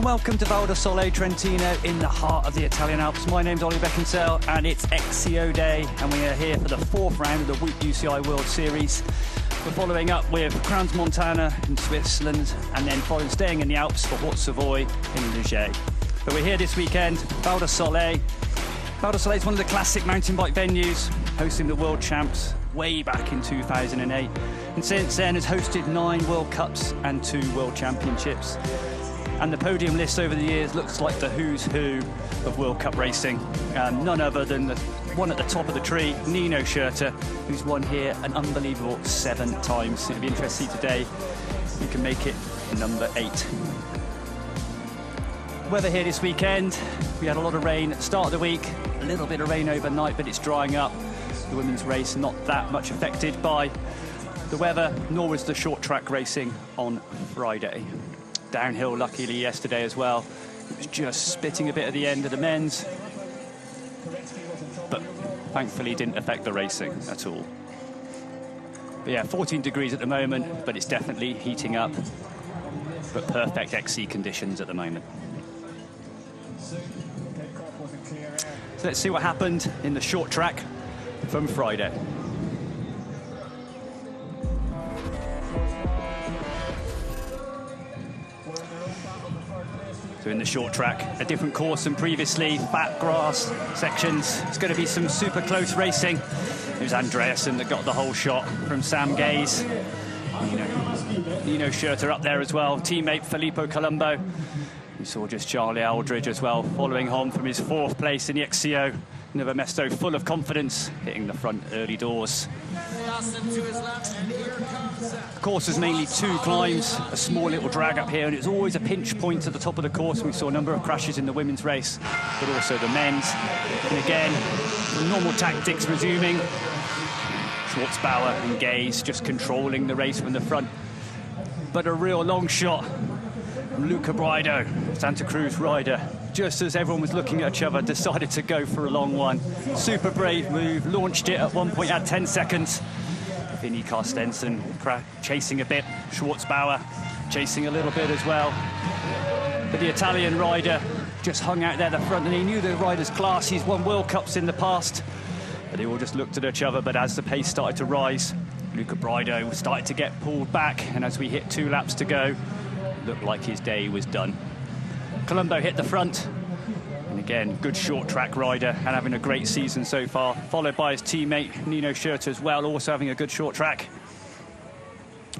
welcome to Val di Sole Trentino in the heart of the Italian Alps. My name's Ollie Beckinsale and it's XCO day, and we are here for the fourth round of the Whoop UCI World Series. We're following up with Crans Montana in Switzerland and then staying in the Alps for Haute Savoie in Ligier. But we're here this weekend, Val di Sole. Val di Sole is one of the classic mountain bike venues, hosting the World Champs way back in 2008. And since then has hosted 9 World Cups and 2 World Championships. And the podium list over the years looks like the who's who of World Cup racing. None other than the one at the top of the tree, Nino Schurter, who's won here an unbelievable 7 times. It'll be interesting to see today who can make it number 8. Weather here this weekend, we had a lot of rain at the start of the week, a little bit of rain overnight, but it's drying up. The women's race not that much affected by the weather, nor was the short track racing on Friday. Downhill, luckily, yesterday as well. It was just spitting a bit at the end of the men's, but thankfully didn't affect the racing at all. But yeah, 14 degrees at the moment, but it's definitely heating up. But perfect XC conditions at the moment. So let's see what happened in the short track from Friday. So in the short track, a different course than previously, fat grass sections. It's going to be some super close racing. It was Andreasen that got the whole shot from Sam Gaze. Nino Schurter up there as well, teammate Filippo Colombo. We saw just Charlie Aldridge as well, following on from his 4th place in the XCO. Nevemesto full of confidence, hitting the front early doors. The course is mainly 2 climbs, a small little drag up here, and it's always a pinch point at the top of the course. We saw a number of crashes in the women's race, but also the men's. And again, the normal tactics resuming. Schwartzbauer and Gaze just controlling the race from the front. But a real long shot from Luca Brido, Santa Cruz rider. Just as everyone was looking at each other, decided to go for a long one. Super brave move, launched it at one point at 10 seconds. Vinny Carstensen chasing a bit, Schwartzbauer chasing a little bit as well. But the Italian rider just hung out there at the front, and he knew the rider's class. He's won World Cups in the past. But they all just looked at each other, but as the pace started to rise, Luca Brido started to get pulled back, and as we hit 2 laps to go, it looked like his day was done. Colombo hit the front, and again, good short track rider and having a great season so far, followed by his teammate Nino Schurter as well, also having a good short track.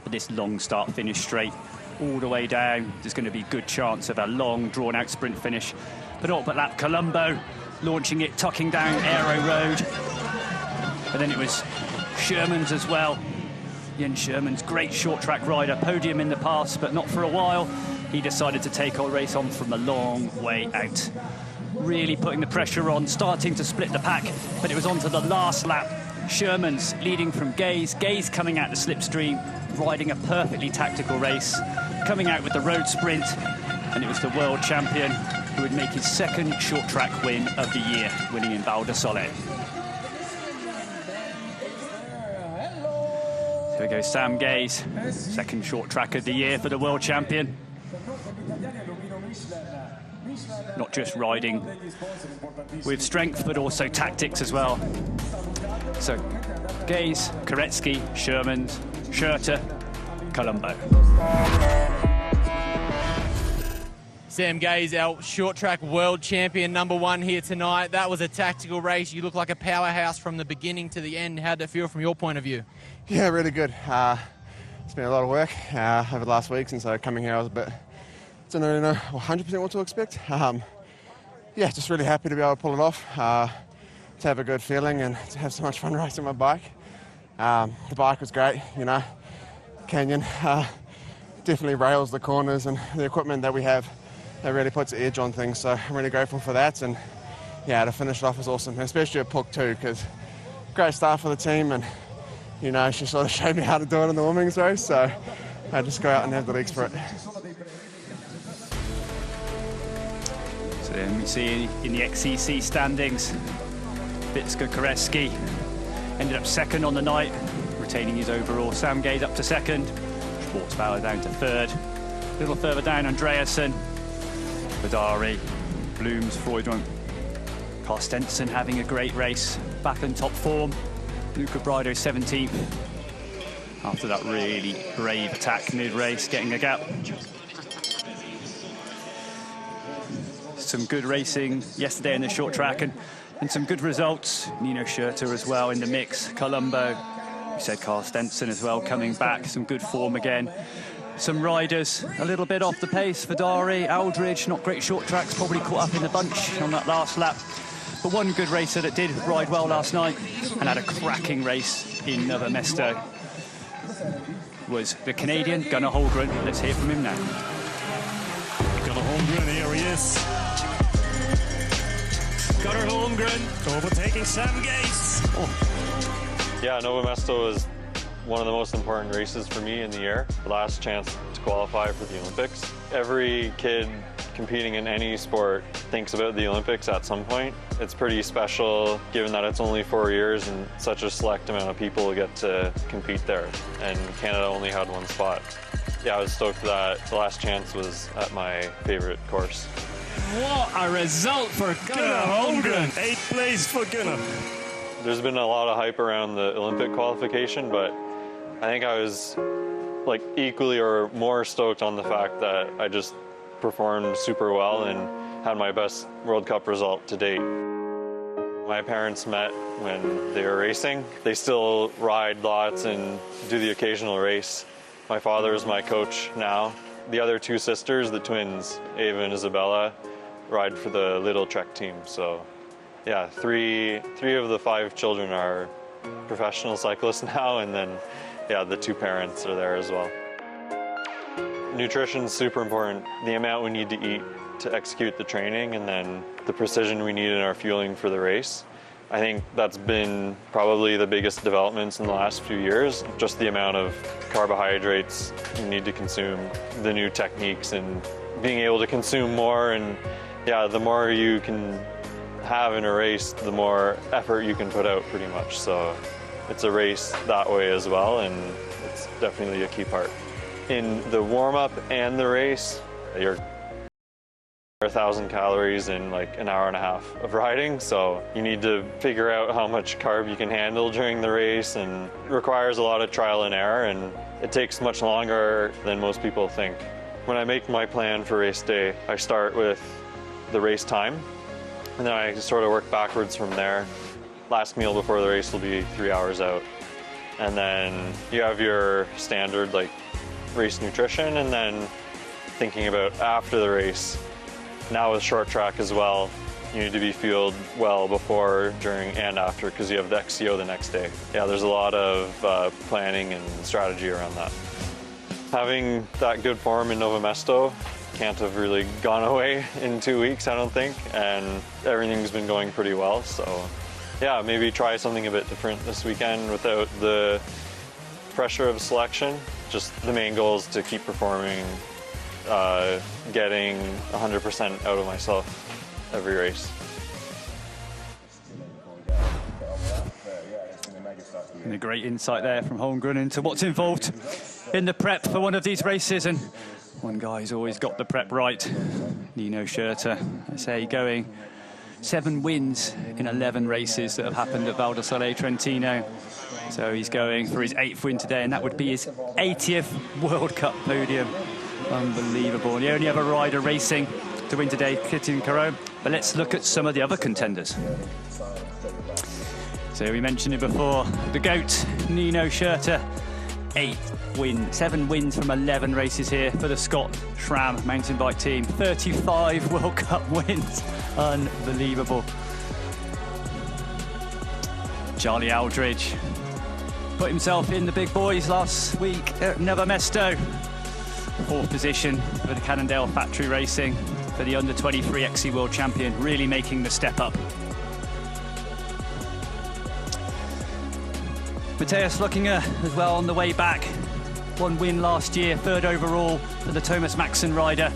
But this long start finish straight all the way down, there's going to be good chance of a long drawn out sprint finish. But all but that, Colombo launching it, tucking down Aero Road. But then it was Sherman's as well. Jens Sherman's great short track rider, podium in the past, but not for a while. He decided to take our race on from a long way out. Really putting the pressure on, starting to split the pack, but it was on to the last lap. Sherman's leading from Gaze. Gaze coming out the slipstream, riding a perfectly tactical race, coming out with the road sprint, and it was the world champion who would make his 2nd short track win of the year, winning in Val di Sole. There we go, Sam Gaze, 2nd short track of the year for the world champion. Not just riding with strength, but also tactics as well. So, Gaze, Koretsky, Sherman, Schurter, Colombo. Sam Gaze, our short track world champion, #1 here tonight. That was a tactical race. You look like a powerhouse from the beginning to the end. How'd that feel from your point of view? Yeah, really good. It's been a lot of work over the last week, and so coming here I was a bit, didn't really know 100% what to expect. Yeah, just really happy to be able to pull it off, to have a good feeling and to have so much fun racing my bike. The bike was great, you know, Canyon definitely rails the corners, and the equipment that we have, that really puts the edge on things, so I'm really grateful for that. And yeah, to finish it off was awesome, and especially at Puck too, because great start for the team, and you know, she sort of showed me how to do it in the women's race, so I just go out and have the legs for it. So then we see in the XCC standings, Vitska Koretsky ended up 2nd on the night, retaining his overall. Sam Gaze up to 2nd, Schwartzbauer down to 3rd. A little further down, Andreasen Badari, Blooms, Freudrunk, Carstensen having a great race, back in top form. Luca Brido 17th. After that really brave attack mid-race, getting a gap. Some good racing yesterday in the short track and some good results. Nino Schurter as well in the mix. Colombo, you said Carstensen as well, coming back, some good form again. Some riders a little bit off the pace. Vadari, Aldridge, not great short tracks, probably caught up in the bunch on that last lap. But one good racer that did ride well last night and had a cracking race in Nova Mesto was the Canadian Gunnar Holmgren. Let's hear from him now. Gunnar Holmgren, here he is. Gunnar Holmgren overtaking Sam Gates. Yeah, Nova Mesto is one of the most important races for me in the year. The last chance to qualify for the Olympics. Every kid competing in any sport thinks about the Olympics at some point. It's pretty special given that it's only 4 years and such a select amount of people get to compete there. And Canada only had one spot. Yeah, I was stoked that the last chance was at my favorite course. What a result for Gunnar Holmgren. 8th place for Gunnar. There's been a lot of hype around the Olympic qualification, but I think I was like equally or more stoked on the fact that I just performed super well and had my best World Cup result to date. My parents met when they were racing. They still ride lots and do the occasional race. My father is my coach now. The other two sisters, the twins, Ava and Isabella, ride for the Little Trek team. So yeah, three of the 5 children are professional cyclists now, and then yeah, the 2 parents are there as well. Nutrition is super important. The amount we need to eat to execute the training and then the precision we need in our fueling for the race. I think that's been probably the biggest developments in the last few years, just the amount of carbohydrates you need to consume, the new techniques and being able to consume more, and yeah, the more you can have in a race, the more effort you can put out pretty much. So it's a race that way as well, and it's definitely a key part. In the warm-up and the race, you're 1,000 calories in like an hour and a half of riding, so you need to figure out how much carb you can handle during the race, and it requires a lot of trial and error, and it takes much longer than most people think. When I make my plan for race day, I start with the race time, and then I sort of work backwards from there. Last meal before the race will be 3 hours out, and then you have your standard like race nutrition, and then thinking about after the race. Now with short track as well, you need to be fueled well before, during, and after, because you have the XCO the next day. Yeah, there's a lot of planning and strategy around that. Having that good form in Nova Mesto can't have really gone away in 2 weeks, I don't think, and everything's been going pretty well, so yeah, maybe try something a bit different this weekend without the pressure of selection. Just the main goal is to keep performing, getting 100% out of myself every race. And a great insight there from Holmgren into what's involved in the prep for one of these races, and one guy who's always got the prep right, Nino Schurter. I say going 7 wins in 11 races that have happened at Val di Sole Trentino. So he's going for his 8th win today, and that would be his 80th World Cup podium. Unbelievable. The only other rider racing to win today, Kittin Caron. But let's look at some of the other contenders. So we mentioned it before, the GOAT, Nino Schurter. 7 wins from 11 races here for the Scott Schramm mountain bike team. 35 World Cup wins. Unbelievable. Charlie Aldridge put himself in the big boys last week at Nova Mesto. 4th position for the Cannondale Factory Racing for the under-23 XC World Champion, really making the step up. Mateusz Lockinger as well on the way back. 1 win last year, 3rd overall for the Thomas Maxson rider.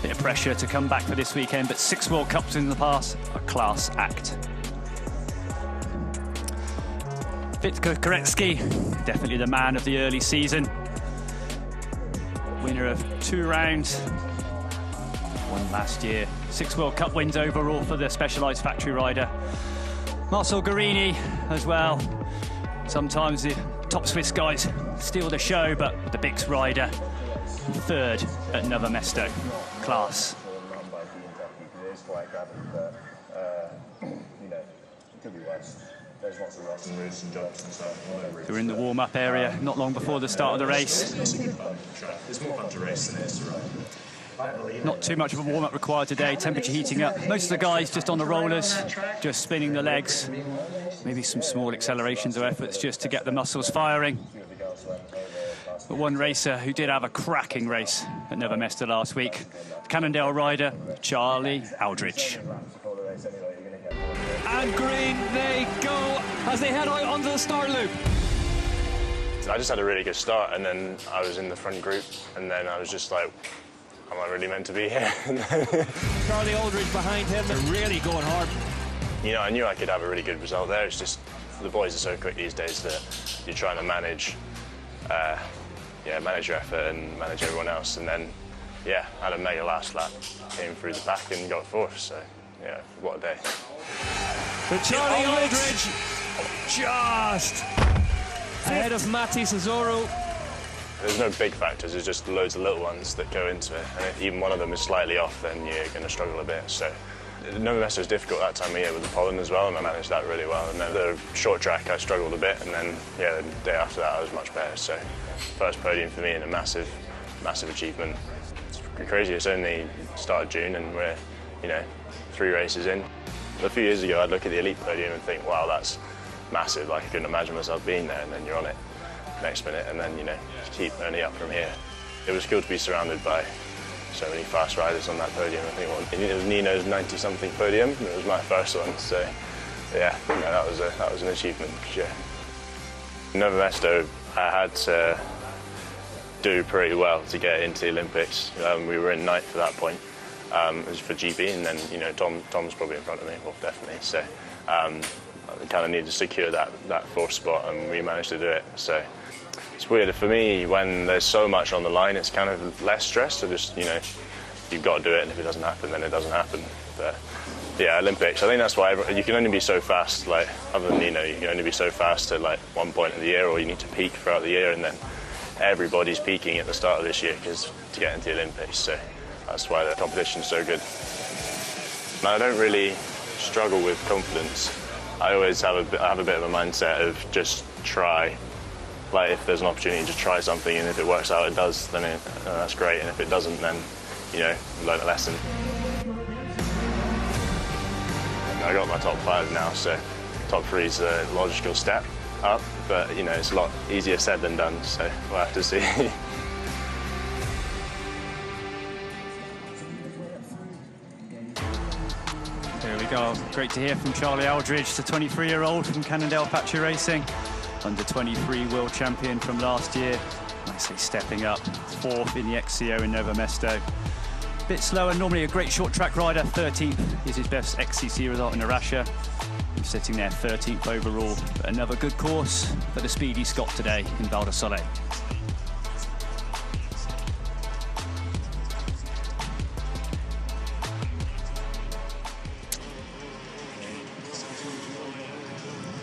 Bit of pressure to come back for this weekend, but 6 World Cups in the past, a class act. Witka Koretsky, definitely the man of the early season. Winner of 2 rounds Won last year. 6 World Cup wins overall for the Specialized factory rider. Marcel Guarini as well. Sometimes the top Swiss guys steal the show, but the Bix rider, 3rd at Nova Mesto. Class. We're in the warm-up area not long before the start of the race. It's more fun to race than it is to ride. Not too much of a warm-up required today, temperature heating up. Most of the guys just on the rollers, just spinning the legs. Maybe some small accelerations or efforts just to get the muscles firing. But one racer who did have a cracking race at Nova Mesto last week, Cannondale rider Charlie Aldridge. And green they go as they head out onto the start loop. I just had a really good start, and then I was in the front group, and then I was just like, am I really meant to be here? Charlie Aldridge behind him, they're really going hard. You know, I knew I could have a really good result there. It's just the boys are so quick these days that you're trying to manage your effort and manage everyone else. And then, yeah, I had a mega last lap, came through the back and got 4th. So, yeah, what a day. But Charlie Aldridge just ahead of Matti Cesaro. There's no big factors, there's just loads of little ones that go into it. And if even one of them is slightly off, then you're going to struggle a bit. So Nova Mesto was difficult that time of year with the pollen as well, and I managed that really well. And then the short track, I struggled a bit, and then, yeah, the day after that, I was much better. So first podium for me and a massive, massive achievement. It's crazy, it's only start of June, and we're, 3 races in. A few years ago, I'd look at the elite podium and think, wow, that's massive. Like, I couldn't imagine myself being there, and then you're on it next minute, and then, just keep only up from here. It was cool to be surrounded by so many fast riders on that podium. I think it was Nino's 90-something podium, and it was my first one, so yeah, that was an achievement for sure. Nova Mesto, I had to do pretty well to get into the Olympics. We were in 9th at that point. It was for GB, and then Tom's probably in front of me, well, definitely. So I kind of needed to secure that 4th spot, and we managed to do it. So it's weird for me when there's so much on the line. It's kind of less stress. So just you've got to do it, and if it doesn't happen, then it doesn't happen. But yeah, Olympics. I think that's why you can only be so fast. Like other than you can only be so fast at like one point of the year, or you need to peak throughout the year, and then everybody's peaking at the start of this year to get into the Olympics. So that's why the competition's so good. And I don't really struggle with confidence. I always have a bit of a mindset of just try. Like if there's an opportunity to try something, and if it works out, it does, then that's great. And if it doesn't, then learn a lesson. I got my top 5 now, so top 3 is a logical step up. But it's a lot easier said than done. So we'll have to see. There we go. Great to hear from Charlie Aldridge, the 23-year-old from Cannondale Factory Racing. Under 23 world champion from last year. Nicely stepping up, 4th in the XCO in Nova Mesto. Bit slower, normally a great short track rider. 13th is his best XCC result in Arasha. He's sitting there 13th overall. But another good course for the speedy Scot today in Val di Sole.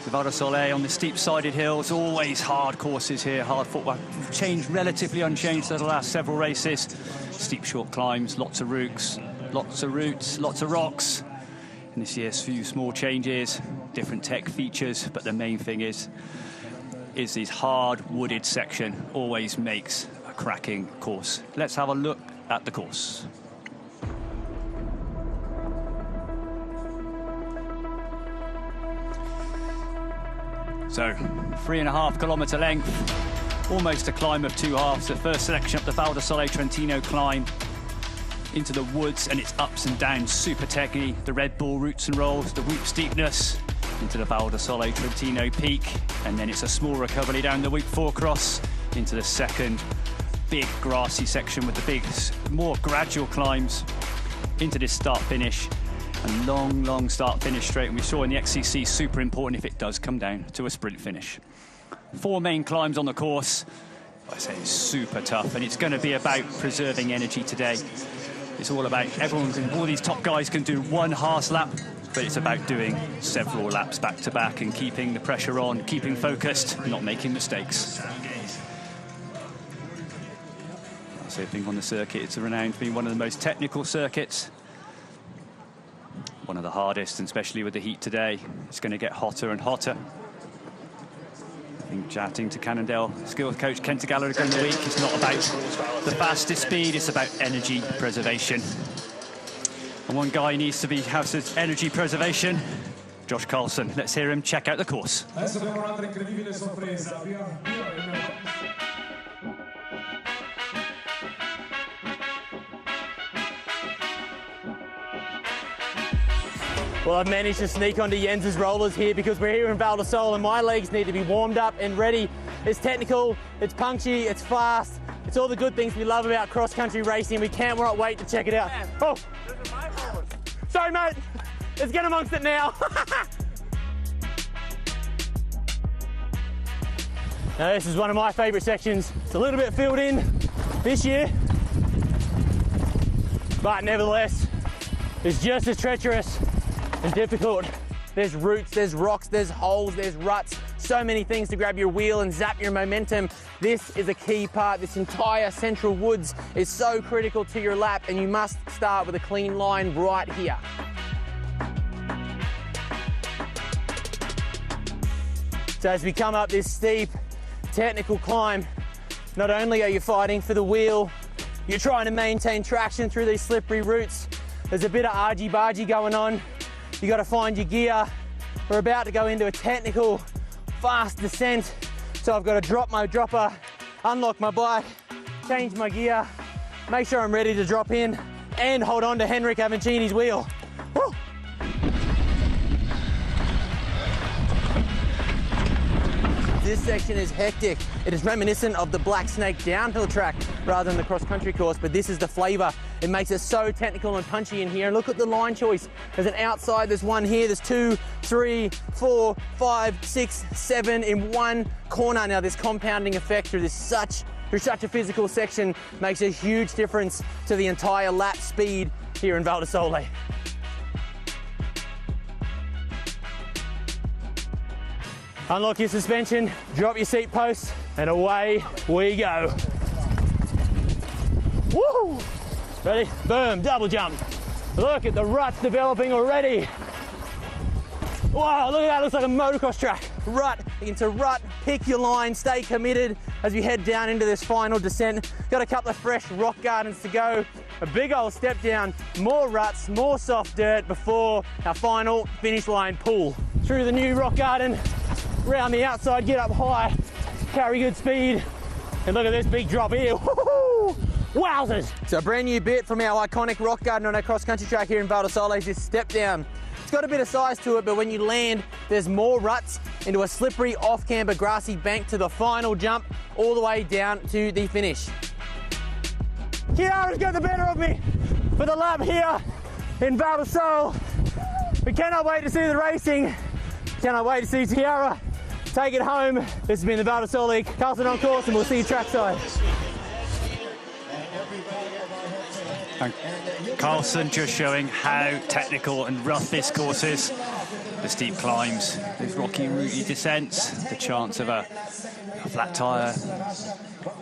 Val di Sole on the steep-sided hills, always hard courses here, hard footwork. Changed, relatively unchanged over the last several races. Steep, short climbs, lots of roots, lots of rocks. And this year's few small changes, different tech features, but the main thing is this hard wooded section always makes a cracking course. Let's have a look at the course. So, 3.5 kilometre length, almost a climb of 2 halves. The first selection up the Val di Sole Trentino climb into the woods, and it's ups and downs, super techy. The Red Bull roots and rolls, the whoop steepness into the Val di Sole Trentino peak, and then it's a small recovery down the Whoop 4 cross into the second big grassy section with the big, more gradual climbs into this start-finish. And long start-finish straight, and we saw in the XCC, super important if it does come down to a sprint finish. 4 main climbs on the course. I say it's super tough, and it's going to be about preserving energy today. It's all about all these top guys can do one half lap, but it's about doing several laps back to back and keeping the pressure on, keeping focused, not making mistakes. So I think on the circuit, it's renowned for being one of the most technical circuits. One of the hardest, and especially with the heat today, it's going to get hotter and hotter. I think chatting to Cannondale skills coach Ken Tagala during the week, it's not about the fastest speed, it's about energy preservation. And one guy needs to have his energy preservation, Josh Carlson. Let's hear him check out the course. Well, I've managed to sneak onto Jens's rollers here because we're here in Val di Sole and my legs need to be warmed up and ready. It's technical, it's punchy, it's fast. It's all the good things we love about cross-country racing. We can't wait to check it out. Oh, sorry, mate. Let's get amongst it now. Now, this is one of my favourite sections. It's a little bit filled in this year, but nevertheless, it's just as treacherous and difficult. There's roots, there's rocks, there's holes, there's ruts, so many things to grab your wheel and zap your momentum. This is a key part. This entire central woods is so critical to your lap, and you must start with a clean line right here. So as we come up this steep, technical climb, not only are you fighting for the wheel, you're trying to maintain traction through these slippery roots. There's a bit of argy-bargy going on. You got to find your gear. We're about to go into a technical, fast descent. So I've got to drop my dropper, unlock my bike, change my gear, make sure I'm ready to drop in, and hold on to Henrik Avancini's wheel. Woo! This section is hectic. It is reminiscent of the Black Snake downhill track rather than the cross-country course, but this is the flavour. It makes it so technical and punchy in here. And look at the line choice. There's an outside, there's one here, there's 2, 3, 4, 5, 6, 7 in one corner. Now this compounding effect through such a physical section makes a huge difference to the entire lap speed here in Val di Sole. Unlock your suspension, drop your seat posts, and away we go. Woo! Ready? Boom, double jump. Look at the ruts developing already. Wow, look at that, looks like a motocross track. Rut into rut, pick your line, stay committed as we head down into this final descent. Got a couple of fresh rock gardens to go. A big old step down, more ruts, more soft dirt before our final finish line pull. Through the new rock garden, round the outside, get up high, carry good speed, and look at this big drop here. Woo-hoo! Wowzers! So a brand new bit from our iconic rock garden on our cross-country track here in Val di Sole is this step down. It's got a bit of size to it, but when you land, there's more ruts into a slippery off-camber grassy bank to the final jump, all the way down to the finish. Chiara's got the better of me for the lap here in Val di Sole. We cannot wait to see the racing. Cannot wait to see Chiara take it home. This has been the Val di Sole Carlson on course, and we'll see you trackside. And Carlson just showing how technical and rough this course is. The steep climbs, those rocky, rooty descents, the chance of a flat tyre,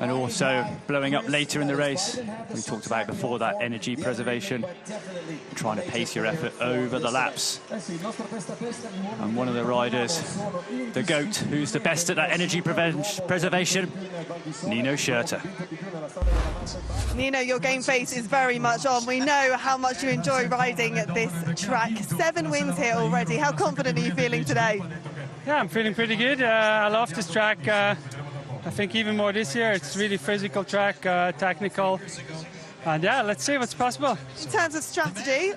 and also blowing up later in the race. We talked about before that energy preservation, trying to pace your effort over the laps. And one of the riders, the GOAT, who's the best at that energy preservation, Nino Schurter. Nino, your game face is very much on. We know how much you enjoy riding at this track. 7 wins here already. How confident are you feeling today? Yeah, I'm feeling pretty good. I love this track. I think even more this year. It's really physical track, technical. And yeah, let's see what's possible. In terms of strategy,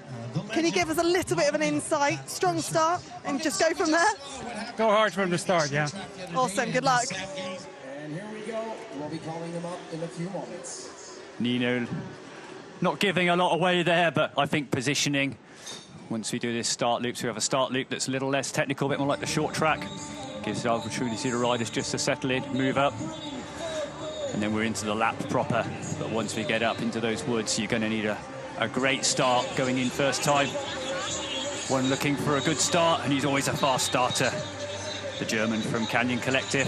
can you give us a little bit of an insight? Strong start and just go from there? Go hard from the start, yeah. Awesome, good luck. And here we go. We'll be calling him up in a few moments. Nino not giving a lot away there, but I think positioning. Once we do this start loop, so we have a start loop that's a little less technical, a bit more like the short track. Gives the opportunity to the riders just to settle in, move up. And then we're into the lap proper. But once we get up into those woods, you're going to need a a great start going in first time. One looking for a good start, and he's always a fast starter. The German from Canyon Collective,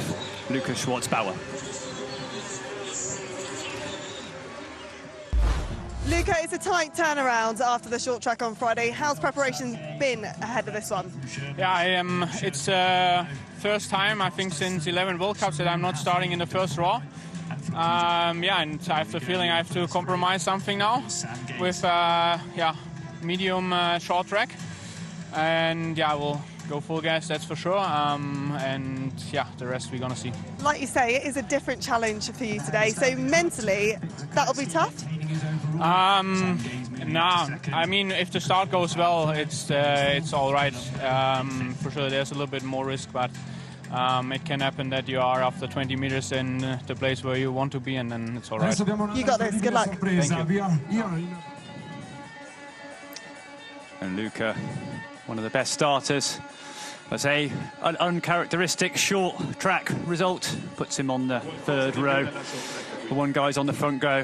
Lukas Schwarzbauer. Luca, it's a tight turnaround after the short track on Friday. How's preparation been ahead of this one? Yeah, it's first time, I think, since 11 World Cups that I'm not starting in the first row. Yeah, and I have the feeling I have to compromise something now with medium short track. And yeah, we'll go full gas, that's for sure. And yeah, the rest we're gonna see. Like you say, it is a different challenge for you today. So mentally, that'll be tough? No, I mean, if the start goes well, it's all right. For sure, there's a little bit more risk, but it can happen that you are after 20 meters in the place where you want to be, and then it's all right. You got this. Good luck. Thank you. And Luca, one of the best starters. As an uncharacteristic short track result puts him on the third row. The one guy's on the front row,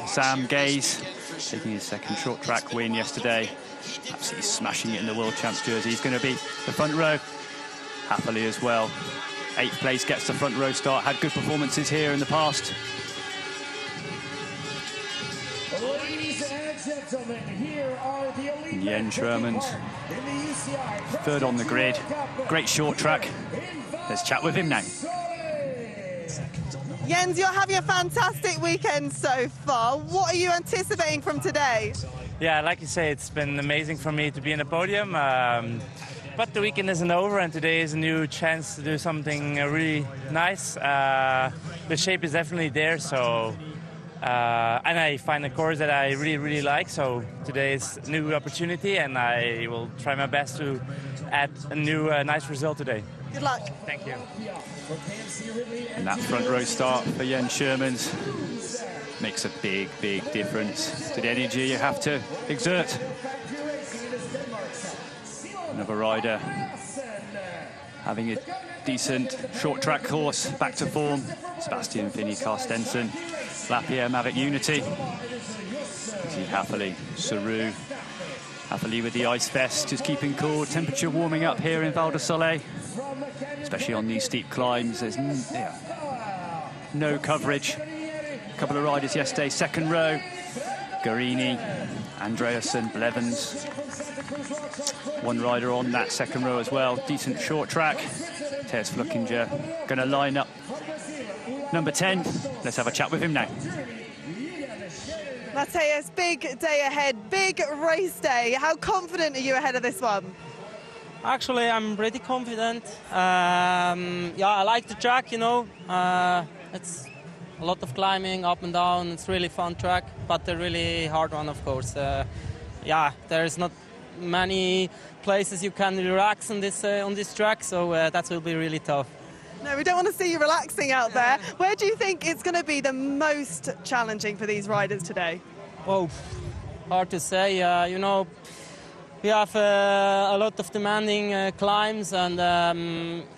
Sam Gaze, taking his second short track win yesterday. Absolutely smashing it in the World Champs jersey. He's going to be the front row, happily as well. 8th place gets the front row start, had good performances here in the past. Ladies and gentlemen, here are the elite Jens Sherman's third on the grid. Great short track. Let's chat with him now. Jens, you're having a fantastic weekend so far. What are you anticipating from today? Yeah, like you say, it's been amazing for me to be in the podium. But the weekend isn't over, and today is a new chance to do something really nice. The shape is definitely there, so and I find a course that I really, really like. So today is a new opportunity, and I will try my best to add a new nice result today. Good luck. Thank you. And that front row start for Jens Shermans makes a big, big difference to the energy you have to exert. Another rider having a decent short track course, back to form. Sebastian Finney Carstensen, Lapierre Mavic Unity. You see happily, Saru, happily with the ice vest, just keeping cool. Temperature warming up here in Val di Sole, especially on these steep climbs. There's no coverage. A couple of riders yesterday, second row, Garini, Andreasen, Blevins. One rider on that second row as well. Decent short track. Tess Fluckinger going to line up number 10. Let's have a chat with him now. Matthias, big day ahead, big race day. How confident are you ahead of this one? Actually, I'm pretty confident. Yeah, I like the track, you know. It's a lot of climbing up and down. It's really fun track, but a really hard one, of course. Yeah, there's not many places you can relax on this track, so that will be really tough. No, we don't want to see you relaxing out there. Where do you think it's going to be the most challenging for these riders today? Oh, hard to say. You know, we have a lot of demanding climbs, and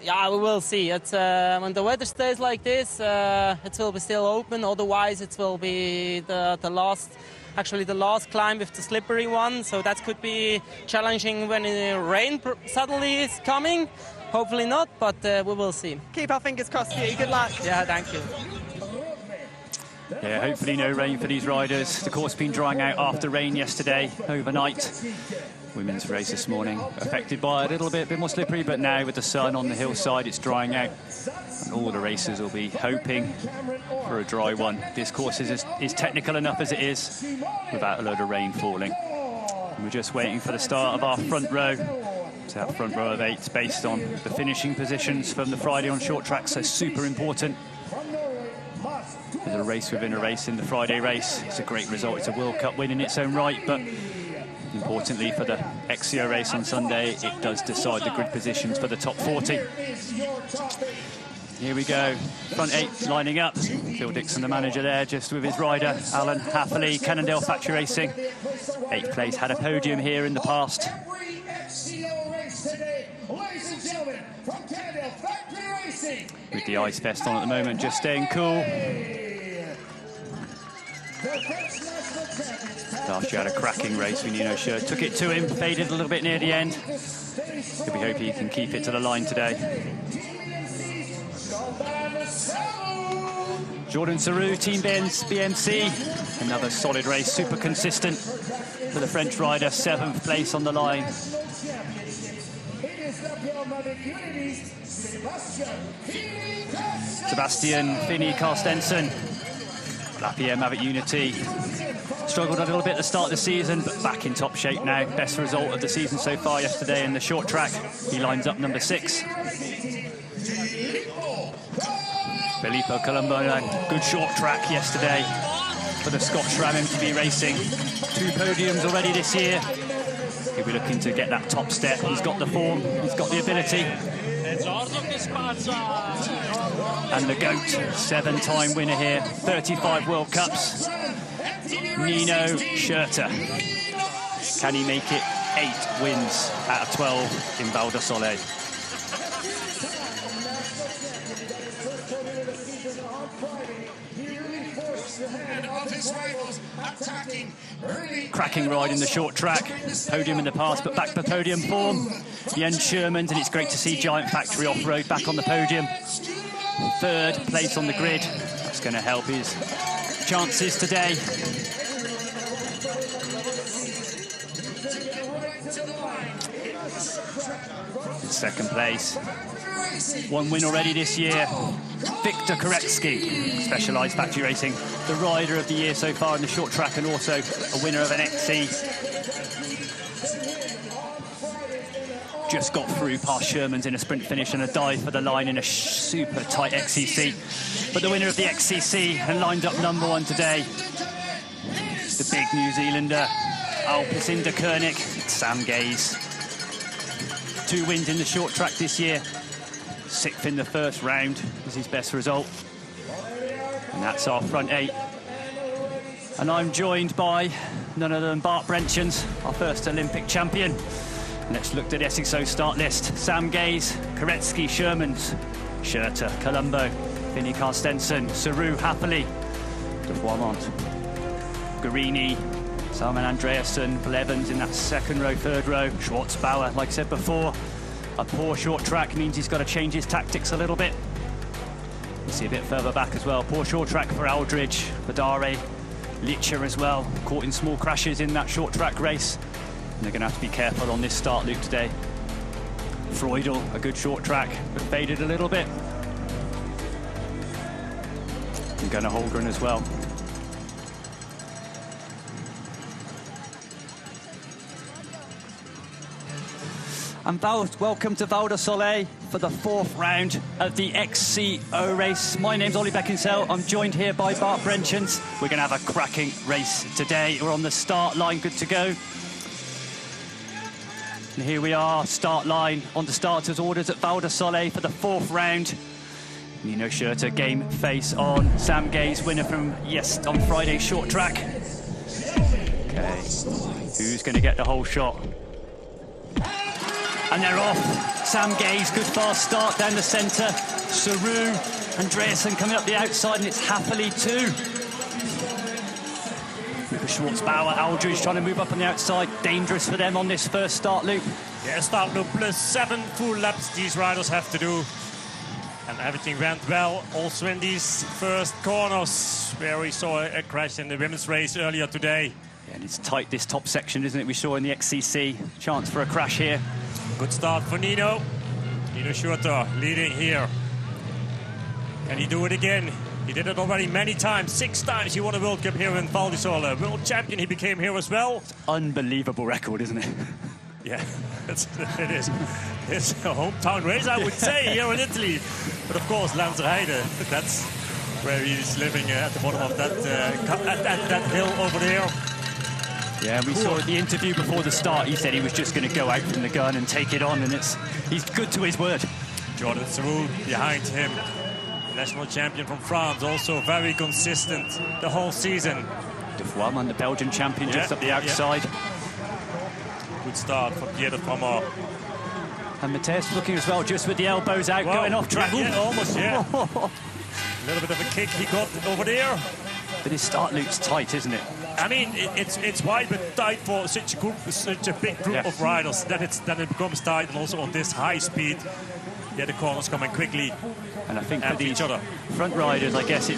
yeah, we will see. It's when the weather stays like this, it will be still open. Otherwise, it will be the last climb with the slippery one. So that could be challenging when the rain suddenly is coming. Hopefully not, but we will see. Keep our fingers crossed for you. Good luck. Yeah, thank you. Yeah, hopefully no rain for these riders. The course been drying out after rain yesterday, overnight. Women's race this morning affected by a little bit more slippery, but now with the sun on the hillside, it's drying out. And all the racers will be hoping for a dry one. This course is technical enough as it is, without a load of rain falling. And we're just waiting for the start of our front row. So that front row of 8 based on the finishing positions from the Friday on short track, so super important. There's a race within a race in the Friday race. It's a great result. It's a World Cup win in its own right, but importantly for the XCO race on Sunday, it does decide the grid positions for the top 40. Here we go, front 8 lining up. Phil Dixon, the manager there, just with his rider, Alan Happily, Cannondale Factory Racing. 8th place, had a podium here in the past. With the ice vest on at the moment, just staying cool. The French national champions Last year had a cracking race with Nino Schurter. Took it to him, faded a little bit near the end. We hope he can keep it to the line today. Jordan Sarrou, Team BMC. Another solid race, super consistent for the French rider. 7th place on the line. Sebastian Finney Carstensen, Lapierre Mavic Unity. Struggled a little bit at the start of the season, but back in top shape now. Best result of the season so far yesterday in the short track. He lines up number 6. Filippo Colombo, good short track yesterday for the Scotch Ram MTB Racing. 2 podiums already this year. He'll be looking to get that top step. He's got the form, he's got the ability. And the GOAT, 7-time winner here, 35 World Cups. Nino Schurter. Can he make it 8 wins out of 12 in Val di Sole? Cracking ride in the short track. Podium in the past, but back to podium form. Jens Shermans, and it's great to see Giant Factory Off-Road back on the podium. 3rd place on the grid. That's going to help his chances today. 2nd place. 1 win already this year. Victor Koretsky, Specialized Factory Racing, the rider of the year so far in the short track, and also a winner of an XC. Just got through past Sherman's in a sprint finish and a dive for the line in a super tight XCC. But the winner of the XCC and lined up number 1 today, the big New Zealander, Alpecinder Koenig, Sam Gaze. 2 wins in the short track this year. 6th in the first round is his best result. And that's our front 8. And I'm joined by none other than Bart Brenchens, our first Olympic champion. Let's look at the XCO start list. Sam Gaze, Koretsky, Shermans, Schurter, Colombo, Finney Carstensen, Sarrou, Happily, De Foirmont, Guarini, Salman Andreasen, Blevins in that 2nd row, 3rd row, Schwartzbauer, like I said before. A poor short track means he's got to change his tactics a little bit. You see a bit further back as well. Poor short track for Aldridge, Badare, Licher as well. Caught in small crashes in that short track race. And they're going to have to be careful on this start loop today. Freudel, a good short track, but faded a little bit. And Gunnar Holgren as well. And welcome to Val di Sole for the 4th round of the XCO race. My name's Ollie Beckinsale. I'm joined here by Bart Brenchens. We're going to have a cracking race today. We're on the start line, good to go. And here we are, start line on the starters' orders at Val di Sole for the 4th round. Nino Schurter, game face on. Sam Gaze, winner from on Friday's short track. Okay, who's going to get the whole shot? And they're off. Sam Gaze, good fast start down the centre. Sarrou, Andreasen coming up the outside, and it's Happily 2. Schwartzbauer, Aldridge trying to move up on the outside. Dangerous for them on this first start loop. Yeah, start loop plus 7 full laps these riders have to do. And everything went well also in these first corners, where we saw a crash in the women's race earlier today. Yeah, and it's tight, this top section, isn't it? We saw in the XCC. Chance for a crash here. Good start for Nino. Nino Schurter leading here. Can he do it again? He did it already many times. 6 times he won a World Cup here in Val di Sole. World champion he became here as well. Unbelievable record, isn't it? Yeah, it is. It's a hometown race, I would say, here in Italy. But of course, Lanzerheide, that's where he's living at the bottom of that, at that hill over there. Yeah, we saw the interview before the start. He said he was just going to go out from the gun and take it on, and he's good to his word. Jordan Sarrou behind him. National champion from France, also very consistent the whole season. De Foirmont, the Belgian champion, just up the outside. Good start for Pierre de Foirmont. And Mateus looking as well, just with the elbows out, going off track. Yeah, almost, yeah. A little bit of a kick he got over there. But his start loop's tight, isn't it? I mean, it's wide but tight for such a big group of riders. Then it becomes tight, and also on this high speed, the corners coming quickly. And I think for these each other front riders, I guess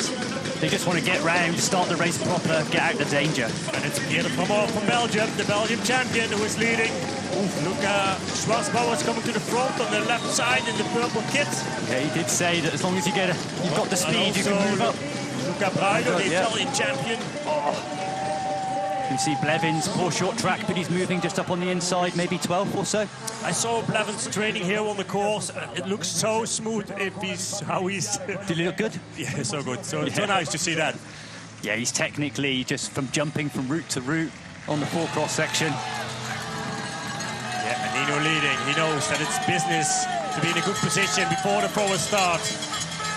they just want to get round, start the race proper, get out of danger. And it's Pierre from Belgium, the Belgian champion, who is leading. Luca Schwarzbauer's coming to the front on the left side in the purple kit. Yeah, he did say that as long as you've got the speed, you can move up. Luca Braido, the Italian champion. You see Blevin's poor short track, but he's moving just up on the inside, maybe 12th or so. I saw Blevin's training here on the course. It looks so smooth how he's... Did he look good? Yeah, so good. So nice to see that. Yeah, he's technically just from jumping from route to route on the four-cross section. Yeah, and Nino leading. He knows that it's business to be in a good position before the forward start.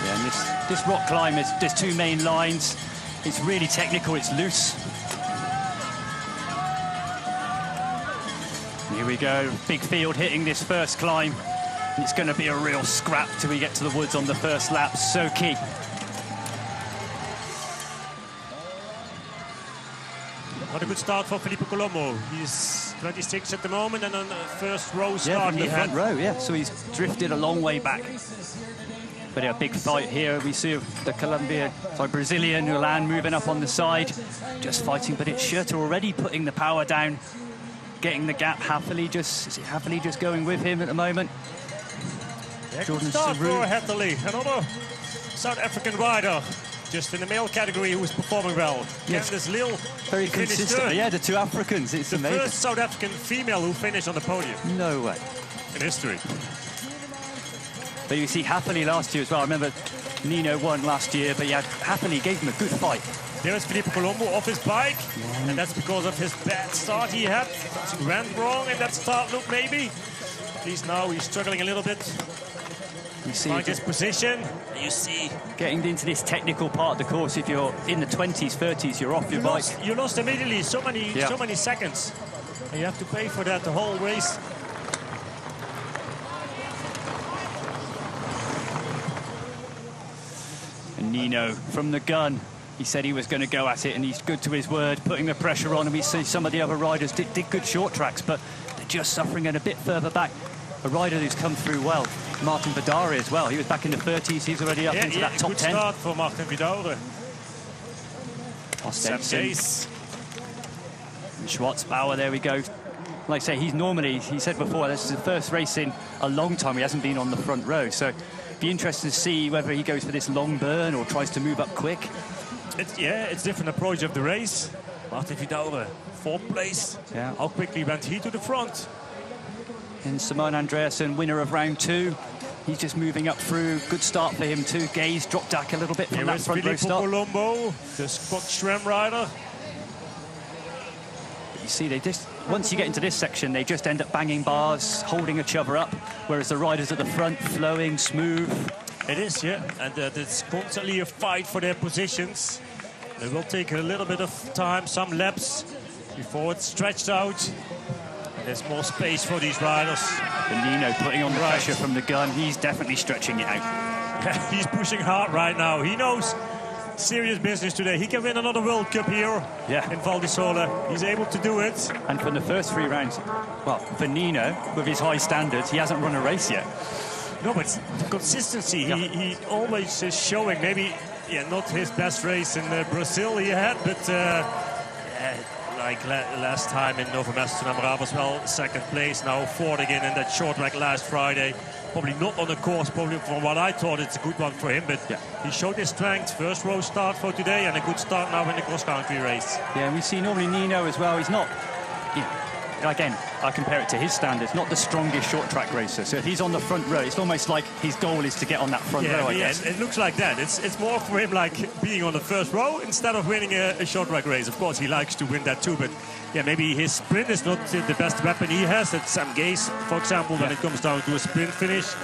Yeah, and this rock climb, there's two main lines. It's really technical, it's loose. Here we go, big field hitting this first climb. It's going to be a real scrap till we get to the woods on the first lap, so key. What a good start for Filippo Colombo. He's 26 at the moment, and on the first row start from the front row, so he's drifted a long way back. But a big fight here. We see the Brazilian Ulan moving up on the side, just fighting, but it's Schurter already putting the power down, getting the gap. Happily just going with him at the moment. Yeah, good start for Hatterley, another South African rider, just in the male category, who was performing well. Yes. Candice Lille, very consistent. Yeah, the two Africans. It's amazing. The first South African female who finished on the podium. No way. In history. But you see Happily last year as well. I remember Nino won last year, but yeah, Happily gave him a good fight. There is Filippo Colombo off his bike, and that's because of his bad start he had. Something went wrong in that start loop, maybe. At least now he's struggling a little bit. You see his position. You see getting into this technical part of the course. If you're in the 20s, 30s, you're off your bike. You lost immediately so many seconds, and you have to pay for that the whole race. And Nino from the gun. He said he was going to go at it, and he's good to his word, putting the pressure on. And we see some of the other riders did good short tracks, but they're just suffering and a bit further back. A rider who's come through well, Martin Vidare as well. He was back in the 30s. He's already up into that top 10. Good start for Martin Vidare. Ostensen. And Schwarzbauer, there we go. Like I say, he said before, this is the first race in a long time. He hasn't been on the front row. So it'd be interesting to see whether he goes for this long burn or tries to move up quick. It's different approach of the race. Martin Vidare, 4th place. Yeah. How quickly went he to the front? And Simon Andreasen, winner of round 2. He's just moving up through. Good start for him too. Gaze dropped back a little bit from that front row start. Colombo, the Scott Schramm rider. But you see, once you get into this section, they just end up banging bars, holding each other up, whereas the riders at the front, flowing, smooth. It is, yeah, and it's constantly a fight for their positions. It will take a little bit of time, some laps, before it's stretched out. There's more space for these riders. And Nino putting on the pressure from the gun. He's definitely stretching it out. Yeah, he's pushing hard right now. He knows serious business today. He can win another World Cup here in Val di Sole. He's able to do it. And from the first 3 rounds, well, for Nino, with his high standards, he hasn't run a race yet. No, but the consistency, he always is showing. Maybe, not his best race in Brazil he had, but... like last time in Nova Mesto Amara was well 2nd place, now 4th again in that short track last Friday. Probably not on the course, probably from what I thought it's a good one for him, but he showed his strength. First row start for today and a good start now in the cross-country race. Yeah, we see normally Nino as well. He's not, again, I compare it to his standards, not the strongest short track racer. So if he's on the front row, it's almost like his goal is to get on that front row, I guess. It looks like that. It's more for him like being on the first row instead of winning a short track race. Of course, he likes to win that too, but maybe his sprint is not the best weapon he has. That's Sam Gaze, for example, when it comes down to a sprint finish.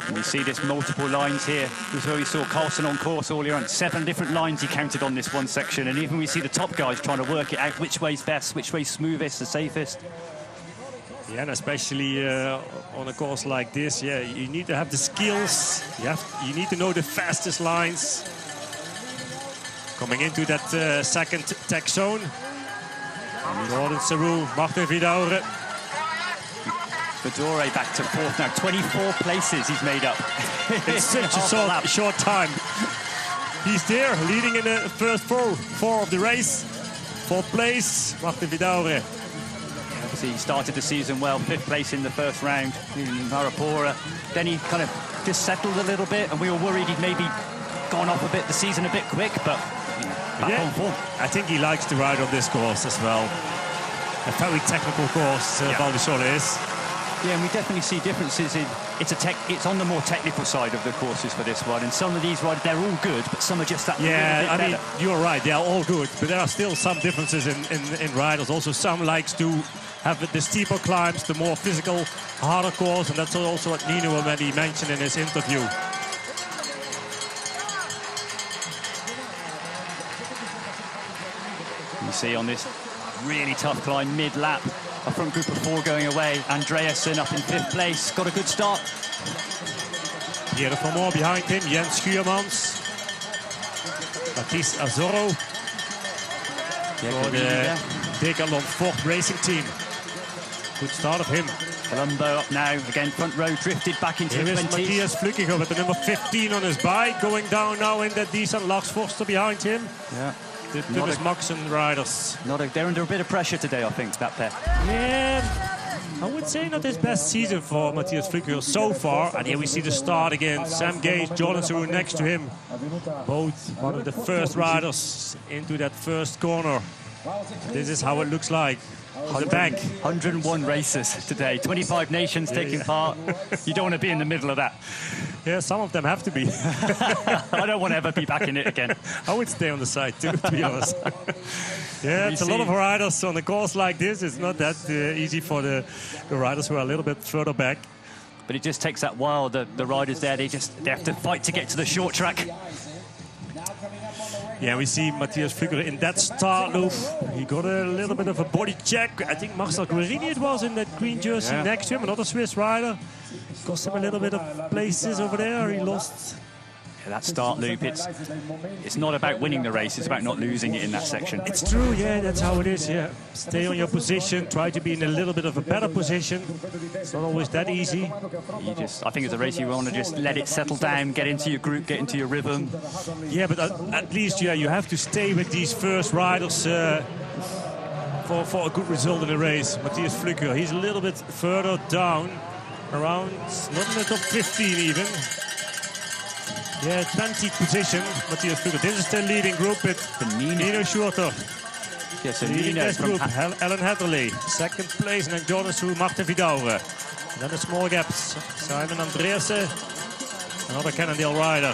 And we see this multiple lines here. This is where we saw Carlson on course earlier on. 7 different lines he counted on this one section. And even we see the top guys trying to work it out, which way's best, which way's smoothest, the safest. Yeah, and especially on a course like this, you need to have the skills. You need to know the fastest lines. Coming into that second tech zone. Jordan Sarou, Martin Vidaure. Vidaure back to fourth now. 24 places he's made up. In such a short time. He's there, leading in the first four of the race. Fourth place, Martin Vidaure. Obviously, he started the season well, 5th place in the first round in Marapora. Then he kind of just settled a little bit, and we were worried he'd maybe gone off a bit, the season a bit quick, but back on form. I think he likes to ride on this course as well. A very technical course, Val di Sole is. Yeah, and we definitely see differences in it's on the more technical side of the courses for this one, and some of these riders, they're all good, but some are just that little bit better. Mean, you're right, they're all good, but there are still some differences in riders. Also, some likes to have the steeper climbs, the more physical, harder course, and that's also what Nino already mentioned in his interview. You see on this really tough climb mid-lap, a front group of 4 going away. Andreasen up in 5th place, got a good start. Pierre van Moor behind him, Jens Schuurmans, Mathis Azorro for the Decathlon Ford Racing team. Good start of him. Colombo up now, again front row, drifted back into the 20s. Matthias Flückiger with the number 15 on his bike, going down now in that decent Lars Forster behind him. Yeah. The Thomas Maxen riders. They're under a bit of pressure today, I think, that pair. Yeah, I would say not his best season for Matthias Flückiger so far. And here we see the start again. Sam Gage, Jordan Sarou next to him. Both one of the first riders into that first corner. This is how it looks like. On the back. 101 races today, 25 nations taking part. You don't want to be in the middle of that. Yeah, some of them have to be. I don't want to ever be back in it again. I would stay on the side too, to be honest. Yeah, it's a lot of riders on a course like this. It's not that easy for the riders who are a little bit further back. But it just takes that while. The riders there, they have to fight to get to the short track. Yeah, we see Matthias Flückiger in that start loop. He got a little bit of a body check. I think Marcel Guerini it was in that green jersey next to him, another Swiss rider. Cost him a little bit of places over there. He lost. Yeah, that start loop, it's not about winning the race, it's about not losing it in that section. It's true, yeah, that's how it is, yeah. Stay on your position, try to be in a little bit of a better position. It's not always that easy. I think as a race you want to just let it settle down, get into your group, get into your rhythm. Yeah, but at least, yeah, you have to stay with these first riders for a good result in the race. Matthias Flückiger, he's a little bit further down, around, not in the top 15 even. Yeah, 20th position, Matthias Flückiger. This is the leading group with Nino Schurter. Yes, so leading that group, Ellen Hatterley. Second place, and then Jordan Sarou, Martin Vidaure. And then the small gaps, Simon Andreasen, another Cannondale rider.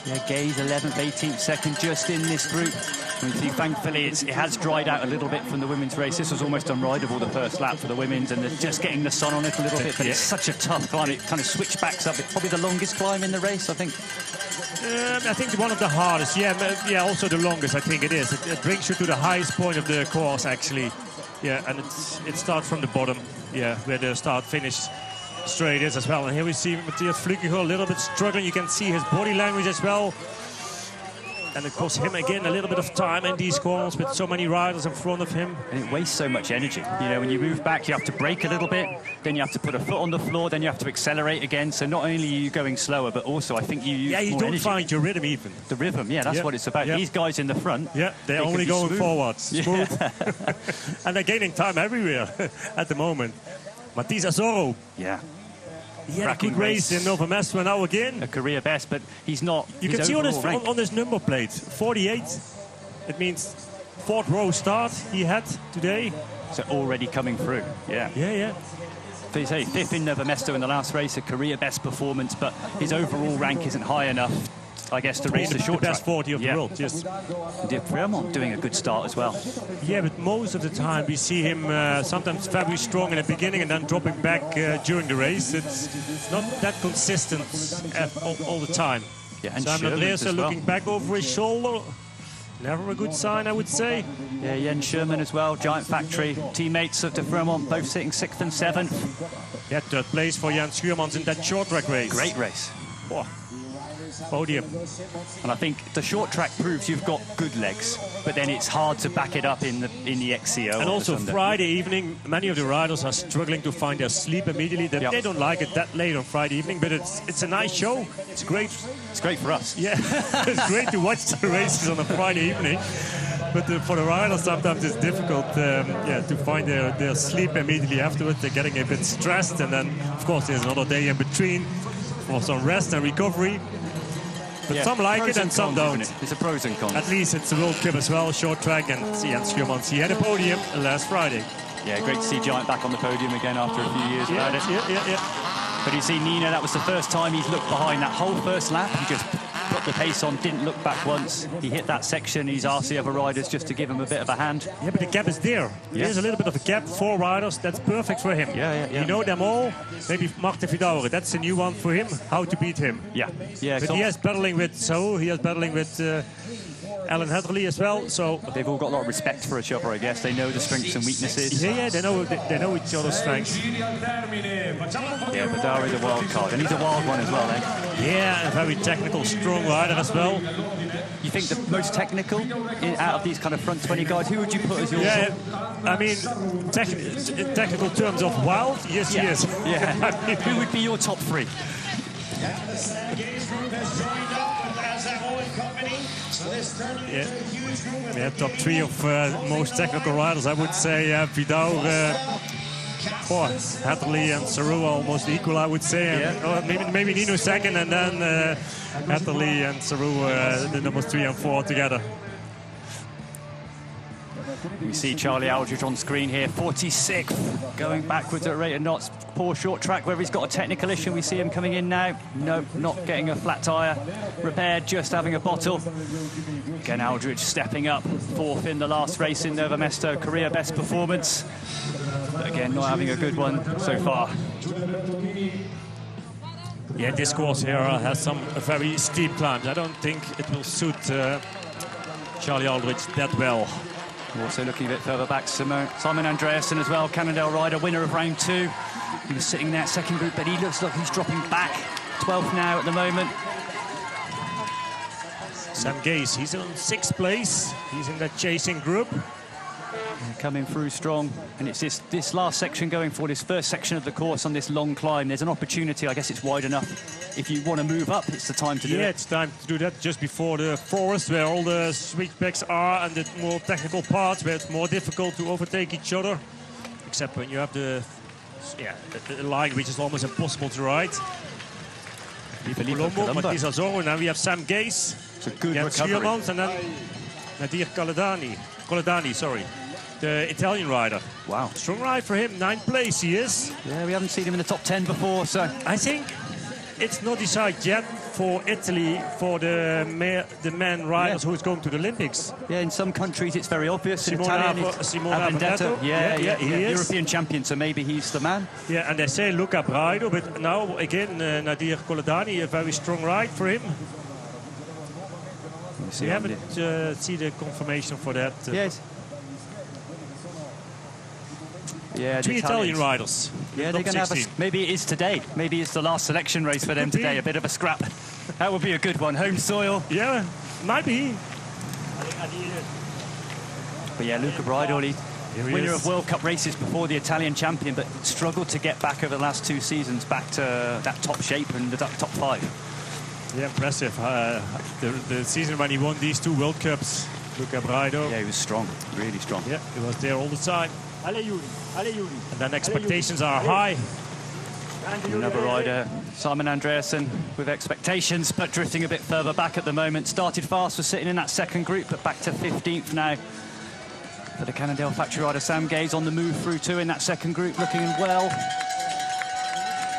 Yeah, Gay's 11th, 18th, second just in this group. And thankfully, it has dried out a little bit from the women's race. This was almost unrideable the first lap for the women's, and they're just getting the sun on it a little bit. But it's such a tough climb. It kind of switchbacks up. It's probably the longest climb in the race, I think. I think one of the hardest. Yeah, also the longest. I think it is. It brings you to the highest point of the course, actually. Yeah, and it starts from the bottom. Yeah, where the start-finish straight is as well. And here we see Matthias Flückiger a little bit struggling. You can see his body language as well. And it costs him again a little bit of time in these corners with so many riders in front of him. And it wastes so much energy. You know, when you move back, you have to brake a little bit, then you have to put a foot on the floor, then you have to accelerate again. So not only are you going slower, but also I think you use more don't energy. Find your rhythm even. The rhythm, yeah, that's what it's about. These guys in the front. Yeah, they're only going forwards. Smooth. And they're gaining time everywhere at the moment. Mathis Azorro. Yeah. He had a good race in Nova Mesto now again. A career best, but he's not. You can see on his number plate, 48. It means 4th row start he had today. So already coming through. Yeah. Yeah. So you say 5th in Nova Mesto in the last race, a career best performance, but his overall rank isn't high enough, I guess, to race the short track. Best 40 of the world, yes. De Fremont doing a good start as well. Yeah, but most of the time we see him sometimes very strong in the beginning and then dropping back during the race. It's not that consistent all the time. Yeah, and Simon Andreasen looking back over his shoulder. Never a good sign, I would say. Yeah, Jens Schuurman as well, Giant Factory. Teammates of de Fremont, both sitting 6th and 7th. Yeah, 3rd place for Jens Schuurmans in that short track race. Great race. Oh. podium. And I think the short track proves you've got good legs, but then it's hard to back it up in the XCO. And also Friday evening, many of the riders are struggling to find their sleep immediately. They don't like it that late on Friday evening, but it's a nice show. It's great. It's great for us. Yeah, it's great to watch the races on a Friday evening. But for the riders, sometimes it's difficult to find their sleep immediately afterwards. They're getting a bit stressed, and then, of course, there's another day in between for some rest and recovery. But some like it and some don't. It's a pros and cons. At least it's a World Cup as well, short track, and Jens Schuurmans, he had a podium last Friday. Yeah, great to see Giant back on the podium again after a few years. Yeah. But you see, Nino, that was the first time he's looked behind that whole first lap. He just put the pace on, didn't look back once. He hit that section. He's asked the other riders just to give him a bit of a hand. Yeah, but the gap is there. Yeah. There's a little bit of a gap. 4 riders, that's perfect for him. Yeah. You know them all. Maybe Martin Vidauer, that's a new one for him, how to beat him. Yeah. But he is battling with Saul, he is battling with Alan Hatterley as well. So they've all got a lot of respect for each other, I guess. They know the strengths and weaknesses. Yeah, they know each other's strengths. Yeah, Vidauer is a wild card, and he's a wild one as well, eh? Yeah, a very technical, strong rider as well. You think the most technical out of these kind of front 20 guys, who would you put as your... Yeah, I mean, in technical terms of wild, yes, he is. Yeah. I mean, who would be your top 3? Yeah, top 3 of most technical riders. I would say Vidauer, Hatterley and Saru almost equal, I would say. And, maybe Nino second, and then Hatterley and Saru the numbers 3 and 4 together. We see Charlie Aldridge on screen here, 46th, going backwards at a rate of knots. Poor short track, whether he's got a technical issue. We see him coming in now. No, not getting a flat tyre repaired, just having a bottle. Again, Aldridge stepping up, 4th in the last race in Nova Mesto, career best performance. But again, not having a good one so far. Yeah, this course here has some very steep climbs. I don't think it will suit Charlie Aldridge that well. Also looking a bit further back, Simon Andreasen as well, Cannondale rider, winner of round 2. He was sitting in that second group, but he looks like he's dropping back. 12th now at the moment. Sam Gaze, he's in 6th place. He's in that chasing group. Coming through strong, and it's this last section going for this first section of the course on this long climb. There's an opportunity, I guess it's wide enough. If you want to move up, it's the time to do it. Yeah, it's time to do that just before the forest where all the switchbacks are and the more technical parts where it's more difficult to overtake each other. Except when you have the line which is almost impossible to ride. Colombo, Mathias Azor, and then we have Sam Gaze. It's a good Jens recovery. Schuurmans, and then Nadir Coledani, sorry. The Italian rider. Wow. Strong ride for him, 9th place he is. Yeah, we haven't seen him in the top 10 before, so... I think it's not decided yet for Italy, for the men riders who's going to the Olympics. Yeah, in some countries it's very obvious. In Simone Italian, Vendetto. Yeah, he is. European champion, so maybe he's the man. Yeah, and they say Luca Braido, but now again Nadir Coledani, a very strong ride for him. We haven't seen the confirmation for that. Yes. Yeah, 3 Italian riders. Yeah, they're going to have maybe it is today. Maybe it's the last selection race for them today. A bit of a scrap. That would be a good one. Home soil. Yeah, might be. But yeah, Luca Braido, winner of World Cup races before the Italian champion, but struggled to get back over the last 2 seasons back to that top shape and the top 5. Yeah, impressive. The season when he won these 2 World Cups, Luca Braido. Yeah, he was strong, really strong. Yeah, he was there all the time. And then expectations are high. Another rider, Simon Andreasen, with expectations, but drifting a bit further back at the moment. Started fast, was sitting in that second group, but back to 15th now. For the Cannondale factory rider, Sam Gaze on the move through too in that second group, looking well.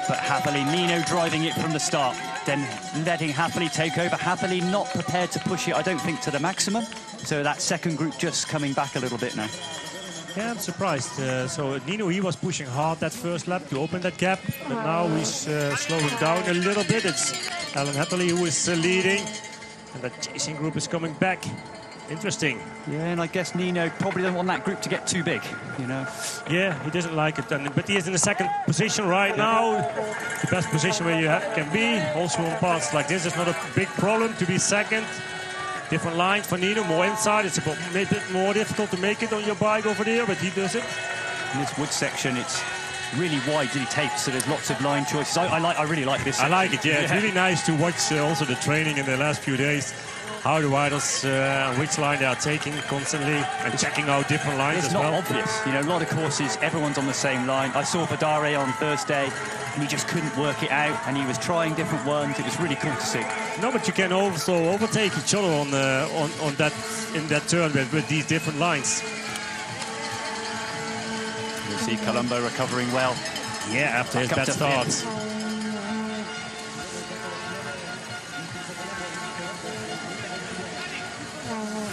But happily, Nino driving it from the start, then letting Happily take over. Happily not prepared to push it, I don't think, to the maximum. So that second group just coming back a little bit now. Yeah, I'm surprised. So Nino, he was pushing hard that first lap to open that gap, but now he's slowing down a little bit. It's Alan Hatterley who is leading, and that chasing group is coming back Interesting. Yeah, and I guess Nino probably doesn't want that group to get too big, you know. Yeah, he doesn't like it, but he is in the second position right now. The best position where you can be. Also on parts like this, it's not a big problem to be second. Different lines for Nino, more inside. It's a bit more difficult to make it on your bike over there, but he does it. In this wood section, it's really widely taped, so there's lots of line choices. I really like this section. I like it, yeah. It's really nice to watch also the training in the last few days. How the riders, which line they are taking constantly, and checking out different lines as well. It's not obvious. You know, a lot of courses, everyone's on the same line. I saw Vidare on Thursday, and he just couldn't work it out, and he was trying different ones. It was really cool to see. No, but you can also overtake each other on that in that turn with these different lines. You'll see Colombo recovering well. Yeah, after his bad start.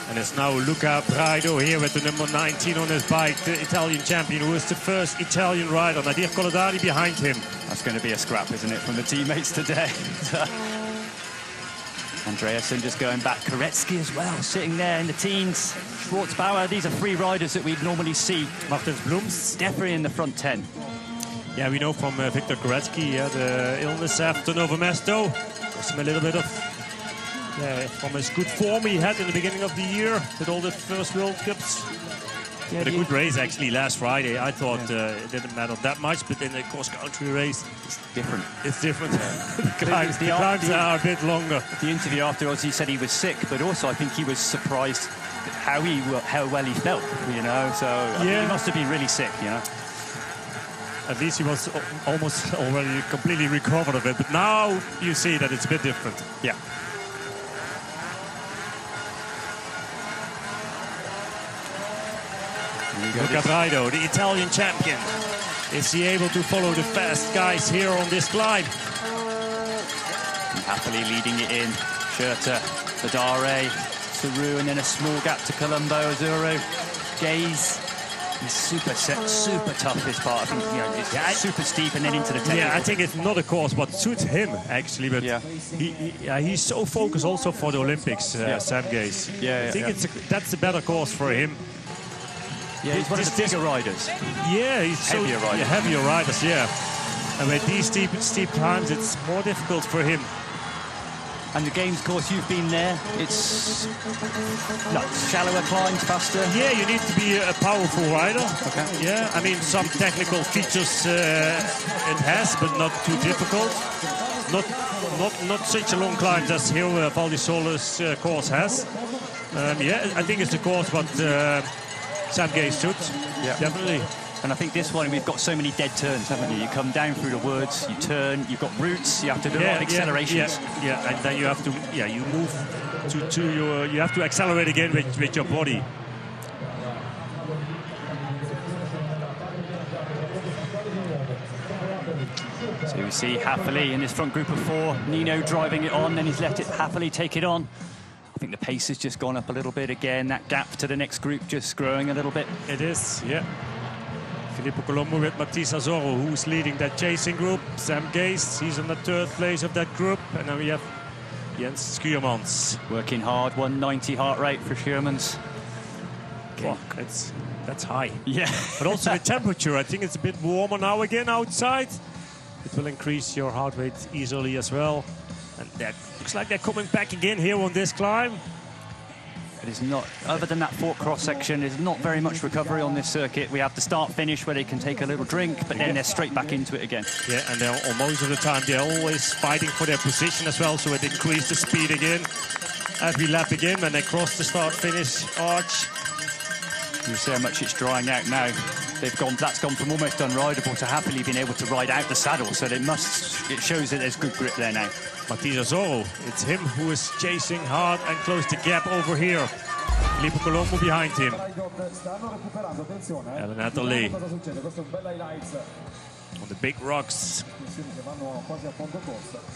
And it's now Luca Braido here with the number 19 on his bike, the Italian champion, who is the first Italian rider. Nadir Colodani behind him. That's going to be a scrap, isn't it, from the teammates today? Andreasen just going back. Koretsky as well, sitting there in the teens. Schwartzbauer, these are three riders that we'd normally see. Martins Blums. Definitely in the front 10. Yeah, we know from Victor Koretsky, the illness after Novo Mesto. Cost him a little bit of... from his good form he had in the beginning of the year with all the first World Cups. Yeah, a good race actually last Friday. I thought it didn't matter that much, but in the cross-country race, it's different. It's different. The climbs are a bit longer. The interview afterwards, he said he was sick, but also I think he was surprised how well he felt. You know, so he must have been really sick. You know. At least he was almost already completely recovered of it, but now you see that it's a bit different. Yeah. Luca Braido, the Italian champion. Is he able to follow the fast guys here on this climb? Happily leading it in. Schurter, Vidare, Saru, and then a small gap to Colombo, Azuru. Gaze. He's super tough, this part. I think, you know, it's super steep and then into the technical. Yeah, I think it's not a course what suits him, actually. But he's so focused also for the Olympics, Sam Gaze. I think that's a better course for him. Yeah, he's one of the bigger riders. Yeah, he's heavier riders. Heavier riders, yeah. And with these steep climbs, it's more difficult for him. And the games course, you've been there. It's shallower climbs, faster. Yeah, you need to be a powerful rider. Okay. Yeah, I mean some technical features it has, but not too difficult. Not such a long climb as here Val di Sole's course has. I think it's the course what Sam Gaze should. Yeah, definitely. And I think this one, we've got so many dead turns, haven't you? You come down through the woods, you turn, you've got roots, you have to do a lot of accelerations. Yeah, and then you have to, you move to your, you have to accelerate again with your body. So we see Happily in this front group of four, Nino driving it on, then he's let it Happily take it on. I think the pace has just gone up a little bit again, that gap to the next group just growing a little bit. It is, yeah. Filippo Colombo with Matisse Azoro, who's leading that chasing group. Sam Gaze, he's in the third place of that group. And then we have Jens Schuurmans. Working hard, 190 heart rate for Schuurmans. Okay. Oh, that's high. Yeah. But also the temperature, I think it's a bit warmer now again outside. It will increase your heart rate easily as well. And that looks like they're coming back again here on this climb. It is not, other than that fork cross section, there's not very much recovery on this circuit. We have the start-finish where they can take a little drink, but then they're straight back into it again. Yeah, and they're, most of the time they're always fighting for their position as well, so it increases the speed again. Every lap again when they cross the start-finish arch. You see how much it's drying out now. That's gone from almost unrideable to Happily being able to ride out the saddle, so it shows that there's good grip there now. Matisse Azoro, it's him who is chasing hard and close the gap over here. Filippo Colombo behind him. Alan Atterley on the big rocks.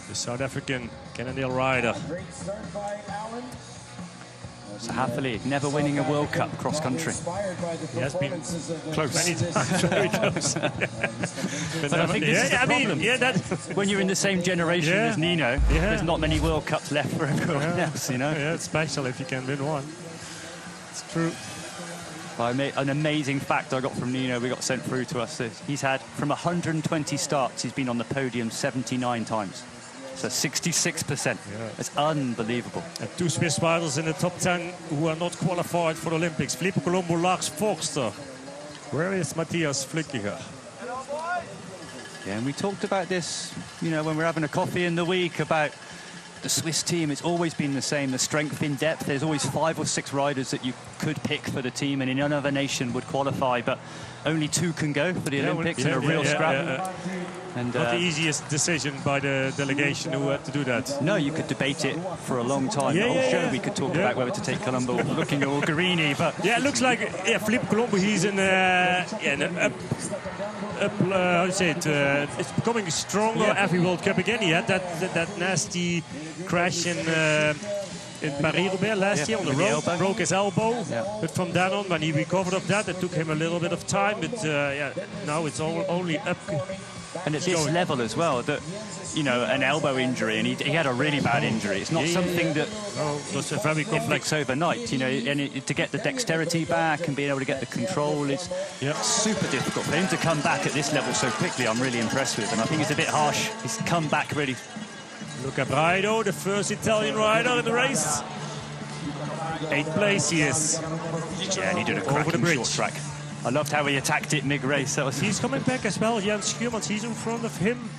The South African Cannondale rider. So Happily never winning a World Cup cross country. He has been close. Many times, very close. But I think this is the problem. When you're in the same generation as Nino, there's not many World Cups left for everyone else, you know? Yeah, it's special if you can win one. It's true. An amazing fact I got from Nino, we got sent through to us. He's had, from 120 starts, he's been on the podium 79 times. So 66%. Yeah. It's unbelievable. And 2 Swiss riders in the top 10 who are not qualified for the Olympics. Filippo Colombo, Lars Forster. Where is Matthias Flückiger? Yeah, and we talked about this, you know, when we're having a coffee in the week, about the Swiss team. It's always been the same, the strength in depth. There's always 5 or 6 riders that you could pick for the team, and in another nation would qualify, but only 2 can go for the Olympics in a real scrap. And not the easiest decision by the delegation who had to do that. No, you could debate it for a long time. The whole show we could talk about whether to take Colombo or Flückiger or Guerini, but... Yeah, it looks like, Filippo Colombo, he's in how do you say it? It's becoming stronger every World Cup again. He had that nasty crash in Paris-Roubaix last year on the road, broke his elbow. But from then on, when he recovered of that, it took him a little bit of time. But now it's only up. And at this level as well, that, you know, an elbow injury, and he had a really bad injury. It's not something that was a very complex overnight, you know, and to get the dexterity back and being able to get the control is super difficult. For him to come back at this level so quickly, I'm really impressed with, and I think it's a bit harsh. He's come back really. Luca Braido, the first Italian rider in the race. 8th place he is. Yeah, and he did a cracking short track. I loved how he attacked it mid-race. He's coming back as well. Jens Schuurmans, he's in front of him.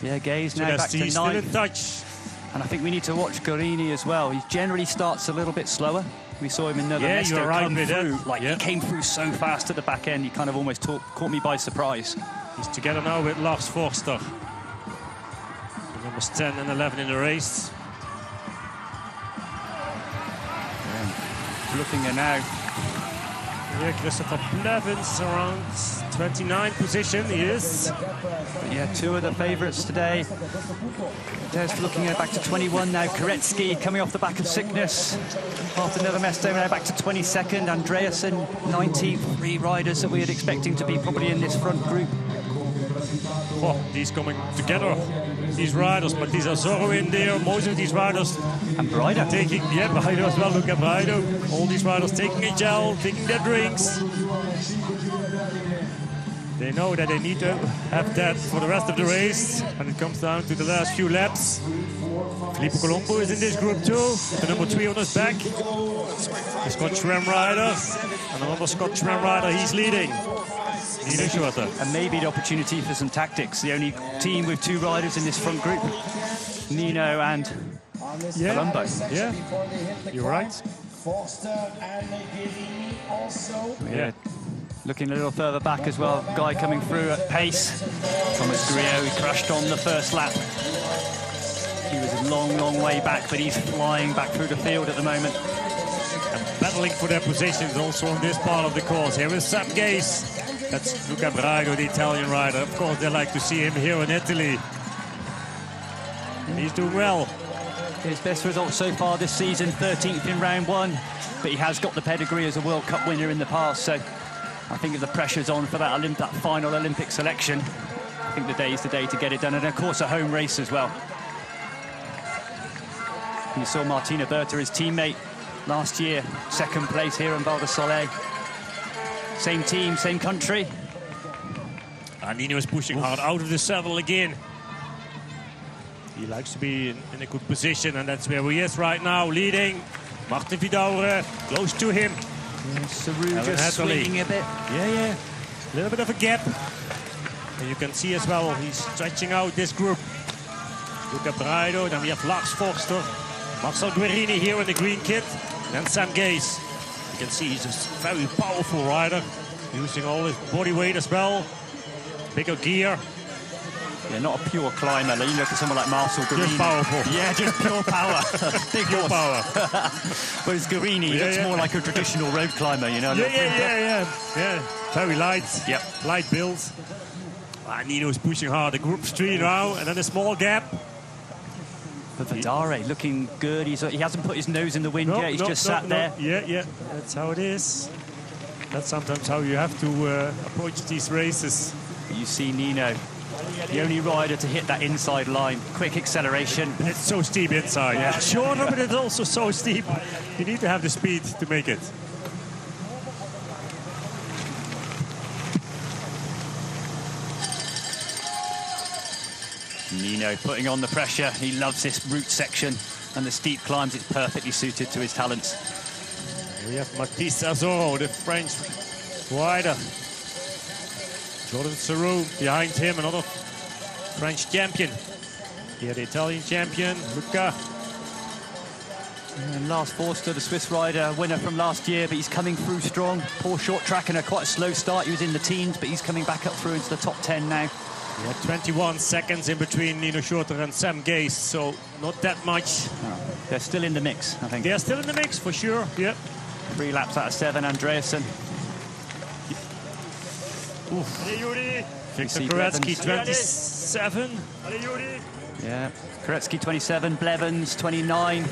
Yeah, Gay's now back to 9th. Still in touch. And I think we need to watch Guerini as well. He generally starts a little bit slower. We saw him in Nova Mesto come through. He came through so fast at the back end. He kind of almost caught me by surprise. He's together now with Lars Forster. The numbers 10 and 11 in the race. Flückiger now. Yeah, Christopher Blevins around 29th position, he is. But yeah, 2 of the favourites today. There's Flückiger back to 21 now. Koretsky coming off the back of sickness. After Nova Mesto, now back to 22nd. Andreasen, 19th. 3 riders that we had expecting to be probably in this front group. Oh, these coming together, these riders. Matthias Zorro in there, most of these riders. And Braido. Braido as well, look at Braido. All these riders taking a gel, taking their drinks. They know that they need to have that for the rest of the race. And it comes down to the last few laps. Filippo Colombo is in this group too. The number 3 on his back. The Scotch Ram rider. And another Scotch Ram rider, he's leading. And maybe the opportunity for some tactics. The only team with 2 riders in this front group. Nino and Colombo. Yeah, you're right. Yeah. Looking a little further back as well. Guy coming through at pace. Thomas Grillo, he crashed on the first lap. He was a long, long way back, but he's flying back through the field at the moment. And battling for their positions also on this part of the course. Here is Sam Gaze. That's Luca Braido, the Italian rider. Of course, they like to see him here in Italy. And he's doing well. His best result so far this season, 13th in round 1. But he has got the pedigree as a World Cup winner in the past. So I think if the pressure's on for that final Olympic selection, I think the day is the day to get it done. And of course, a home race as well. You saw Martina Berta, his teammate, last year, 2nd place here in Val di Sole. Same team, same country. And Nino is pushing hard out of the saddle again. He likes to be in a good position, and that's where he is right now, leading. Martin Vidaure close to him. Saru just swinging a bit. Yeah. A little bit of a gap. And you can see as well, he's stretching out this group. Luca Braido, then we have Lars Forster. Marcel Guerini here in the green kit. And Sam Gaze. You can see he's a very powerful rider, using all his body weight as well. Bigger gear. Yeah, not a pure climber. You look at someone like Marcel Guerini. Just powerful. Yeah, just pure power. Big pure power. Whereas Guerini looks more like a traditional road climber, you know. Yeah. Very light. Yep. Light build. Nino's pushing hard. The group 3 now, and then a small gap. But Vidaure looking good. He hasn't put his nose in the wind yet. He's just sat there. Yeah. That's how it is. That's sometimes how you have to approach these races. You see Nino, the only rider to hit that inside line. Quick acceleration. It's so steep inside. Yeah. Shorter, but it's also so steep. You need to have the speed to make it. Nino putting on the pressure. He loves this route section and the steep climbs. It's perfectly suited to his talents. We have Mathis Azoro, the French rider. Jordan Sarou behind him, another French champion. Here the Italian champion, Luca. And Lars Forster, the Swiss rider, winner from last year, but he's coming through strong. Poor short track and quite a slow start. He was in the teens, but he's coming back up through into the top 10 now. Yeah, 21 seconds in between Nino Schurter and Sam Gaze, so not that much. Oh, they're still in the mix, I think. They're still in the mix, for sure, yeah. 3 laps out of 7, Andreasen. Victor Koretsky, 27. Yeah, Koretsky, 27, Blevins, 29.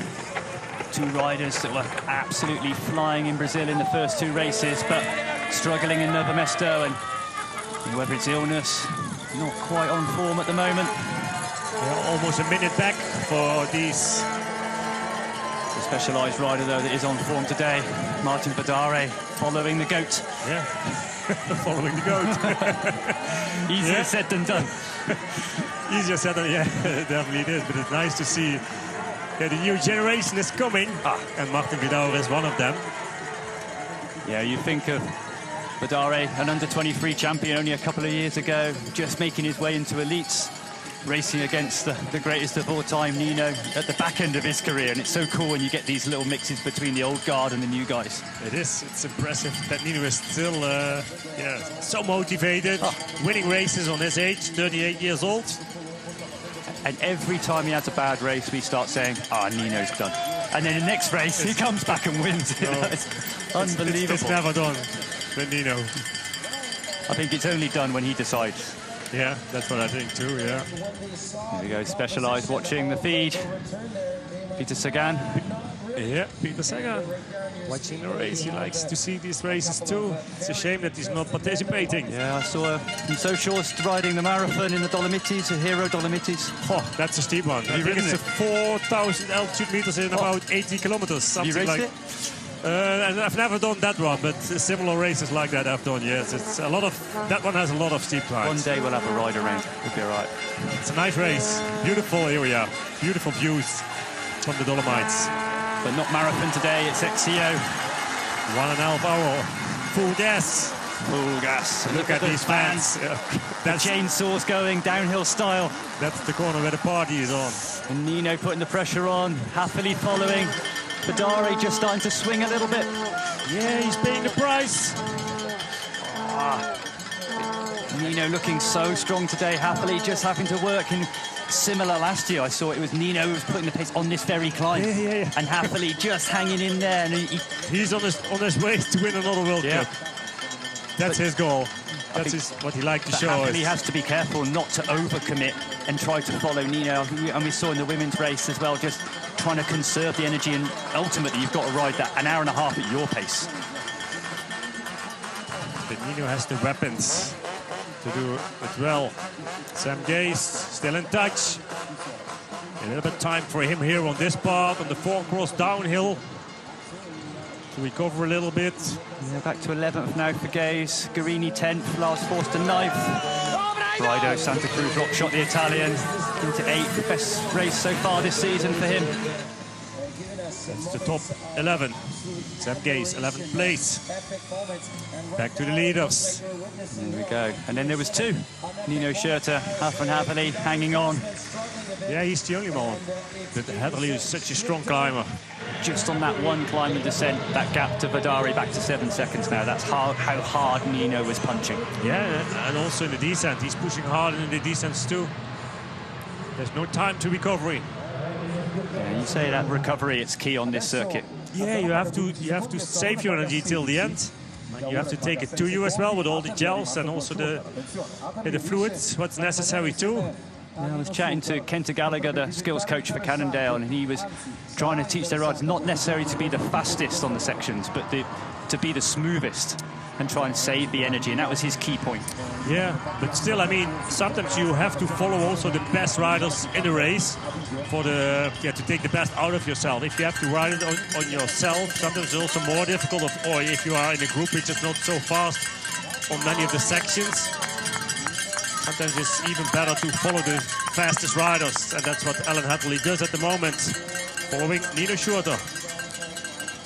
2 riders that were absolutely flying in Brazil in the first 2 races, but struggling in Novo Mesto, and whether it's illness, not quite on form at the moment. Yeah, almost a minute back for these. The specialised rider, though, that is on form today, Martin Badare, following the GOAT. Yeah, following the GOAT. Easier said than done. Easier said than, yeah, definitely it is, but it's nice to see that the new generation is coming, and Martin Badare is one of them. Yeah, you think of Badare, an under-23 champion only a couple of years ago, just making his way into elites, racing against the greatest of all time, Nino, at the back end of his career. And it's so cool when you get these little mixes between the old guard and the new guys. It is. It's impressive that Nino is still so motivated, winning races on his age, 38 years old. And every time he has a bad race, we start saying, Nino's done. And then the next race, he comes back and wins. It's unbelievable. It's never done with Nino. I think it's only done when he decides. Yeah, that's what I think too, yeah. Here we go, Specialized watching the feed. Peter Sagan. Yeah, Peter Sagan watching the race. He likes to see these races too. It's a shame that he's not participating. Yeah, I saw him so short riding the marathon in the Dolomites, the Hero Dolomites. Oh, that's a steep one. I think it's a 4,000 altitude meters in about 80 kilometers, something you raced like. It? And I've never done that one, but similar races like that I've done. Yes, it's a lot of that one has a lot of steep climbs. One day we'll have a ride around. We'll be all right. It's a nice race, beautiful area, beautiful views from the Dolomites. But not marathon today. It's XCO. 1.5 hour, full gas. Full gas. Look at these fans. The chainsaws going downhill style. That's the corner where the party is on. And Nino putting the pressure on, happily following. Badare just starting to swing a little bit. Yeah, he's paying the price. Nino looking so strong today, happily just having to work. And similar last year, I saw it was Nino who was putting the pace on this very climb. Yeah. And happily just hanging in there. And he's on his way to win another World Cup. That's his goal. That's what he likes to show us. He has to be careful not to overcommit and try to follow Nino. And we saw in the women's race as well, just trying to conserve the energy, and ultimately you've got to ride that 1.5 hours at your pace. But Nino has the weapons to do it well. Sam Gaze still in touch. A little bit of time for him here on this part, on the 4-cross downhill, to recover a little bit. Yeah, back to 11th now for Gaze. Guarini 10th, Lars Forster 9th. Rido Santa Cruz rock shot the Italian into 8th. Best race so far this season for him. That's the top 11. Sam Gaze, 11th place. Back to the leaders. There we go. And then there was 2. Nino Schurter, half and happily hanging on. Yeah, he's the only one. But Hadley is such a strong climber. Just on that one climb and descent, that gap to Badare back to 7 seconds now. That's how hard Nino was punching. Yeah, and also in the descent. He's pushing hard in the descents too. There's no time to recovery. Yeah, you say that recovery, it's key on this circuit. Yeah, you have to save your energy till the end. And you have to take it to you as well with all the gels and also the fluids, what's necessary too. I was chatting to Kenta Gallagher, the skills coach for Cannondale, and he was trying to teach their riders not necessarily to be the fastest on the sections, but to be the smoothest and try and save the energy, and that was his key point. Yeah, but still, I mean, sometimes you have to follow also the best riders in the race to take the best out of yourself. If you have to ride it on yourself, sometimes it's also more difficult, or if you are in a group which is not so fast on many of the sections. sometimes it's even better to follow the fastest riders, and that's what Alan Hadley does at the moment, following Nino Schurter.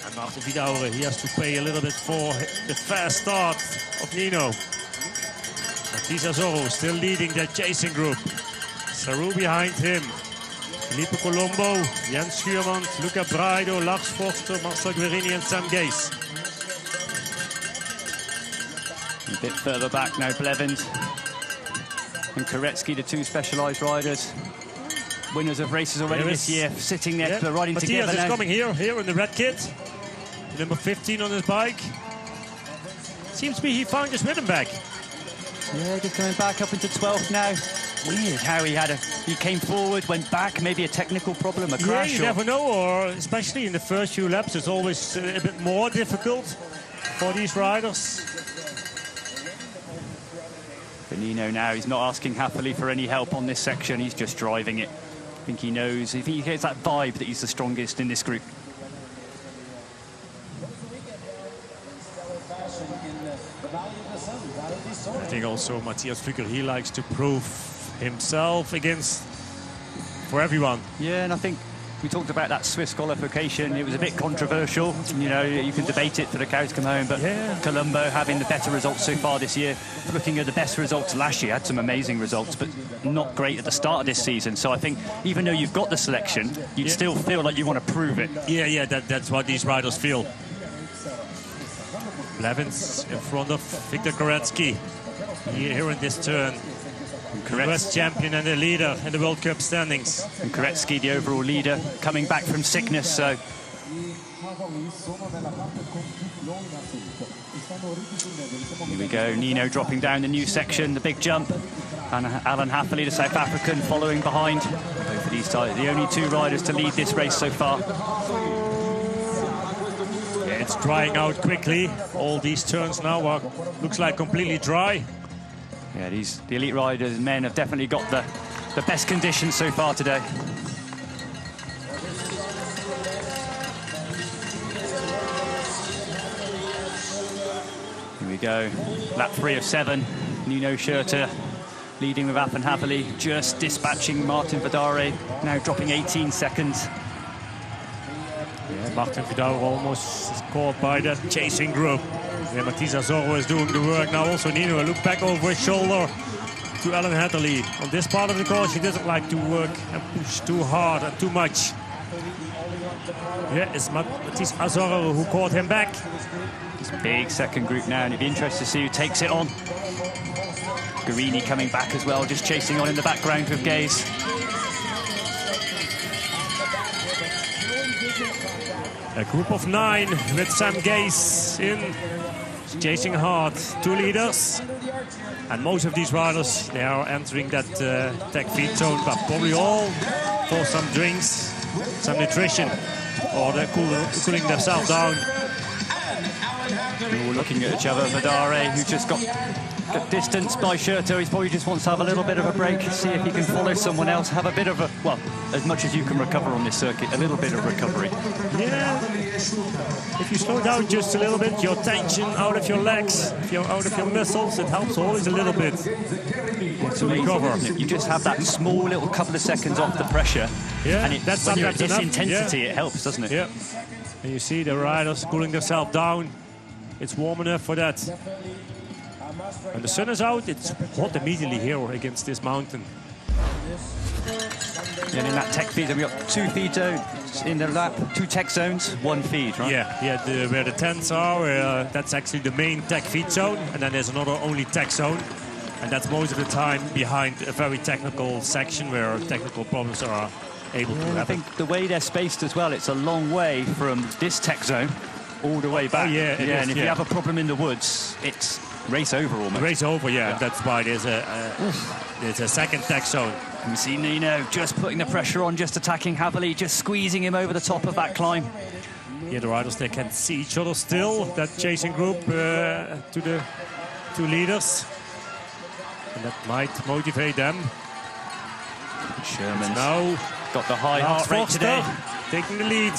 And Martin Vidauer, he has to pay a little bit for the fast start of Nino. Mathias Azorro still leading that chasing group. Saru behind him. Filippo Colombo, Jens Schuurman, Luca Braido, Lars Forster, Marcel Guerini and Sam Gaze. A bit further back now, Blevins and Koretsky, the two specialised riders. Winners of races already this year, sitting there riding together Mathias now. is coming here in the red kit. Number 15 on his bike. Seems to be he found his rhythm back. Yeah, just coming back up into 12th now. Weird how he came forward, went back, maybe a technical problem, a crash. Yeah, you never know, or especially in the first few laps, it's always a bit more difficult for these riders. But Nino now, he's not asking happily for any help on this section, he's just driving it. I think he knows, if he gets that vibe that he's the strongest in this group. I think also Matthias Flügger, he likes to prove himself for everyone. Yeah, and I think we talked about that Swiss qualification. It was a bit controversial. You know, you can debate it till the cows come home, but Colombo having the better results so far this year. Looking at the best results last year, had some amazing results, but not great at the start of this season. So I think even though you've got the selection, you'd still feel like you want to prove it. Yeah, that's what these riders feel. Blevins in front of Viktor Koretsky here in this turn. US champion and the leader in the World Cup standings. And Koretsky, the overall leader, coming back from sickness, so... Here we go, Nino dropping down the new section, the big jump. And Alan Haffley, the South African, following behind. Both of these the only two riders to lead this race so far. Yeah, it's drying out quickly. All these turns now looks like completely dry. Yeah, the elite riders, men, have definitely got the best conditions so far today. Here we go, lap 3 of 7. Nino Schurter leading with Appen Haverly, just dispatching Martin Vidare, now dropping 18 seconds. Yeah, Martin Vidal almost caught by that chasing group. Yeah, Mathias Azorro is doing the work now. Also Nino, look back over his shoulder to Alan Hadley. On this part of the course, he doesn't like to work and push too hard and too much. Yeah, it's Mathias Azorro who caught him back. It's a big second group now, and it'd be interesting to see who takes it on. Guerini coming back as well, just chasing on in the background with Gaze. A group of 9 with Sam Gaze in, chasing hard. 2 leaders. And most of these riders, they are entering that tech feed zone, but probably all for some drinks, some nutrition, or they're cooling themselves down. We're all looking at each other. Vidare, who just got distanced by Schurter, he probably just wants to have a little bit of a break, see if he can follow someone else, have a bit of a, well, as much as you can recover on this circuit, a little bit of recovery. Yeah, if you slow down just a little bit, your tension out of your legs, out of your muscles, it helps always a little bit to recover. You just have that small little couple of seconds off the pressure, and that's when you're at this enough. intensity, it helps, doesn't it? Yeah, and you see the riders cooling themselves down. It's warm enough for that. When the sun is out, it's hot immediately here against this mountain. And in that tech feed, we've got 2 feed zones in the lap, 2 tech zones, 1 feed, right? Yeah, where the tents are, that's actually the main tech feed zone, and then there's another only tech zone, and that's most of the time behind a very technical section where technical problems are able to happen. I think the way they're spaced as well, it's a long way from this tech zone all the way back. And if you have a problem in the woods, it's race over almost. Race over, yeah. That's why there's a second tech zone. And we see Nino just putting the pressure on, just attacking Haverly, just squeezing him over the top of that climb. Yeah, the riders, they can see each other still, that chasing group to the 2 leaders. And that might motivate them. Sherman's now got the high heart rate today. Taking the lead.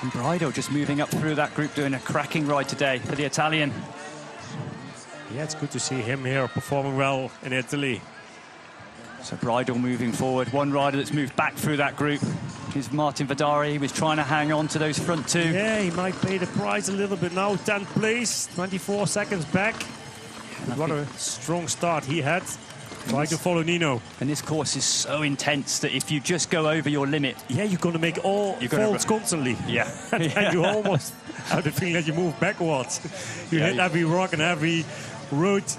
And Braido just moving up through that group, doing a cracking ride today for the Italian. Yeah, it's good to see him here performing well in Italy. So Bridle moving forward. One rider that's moved back through that group is Martin Vidari. He was trying to hang on to those front two. Yeah, he might pay the price a little bit now. 10th place, 24 seconds back. What a strong start he had. Trying to follow Nino. And this course is so intense that if you just go over your limit... Yeah, you're going to make all faults constantly. Yeah. And you almost have the feeling that you move backwards. You hit every rock and every root.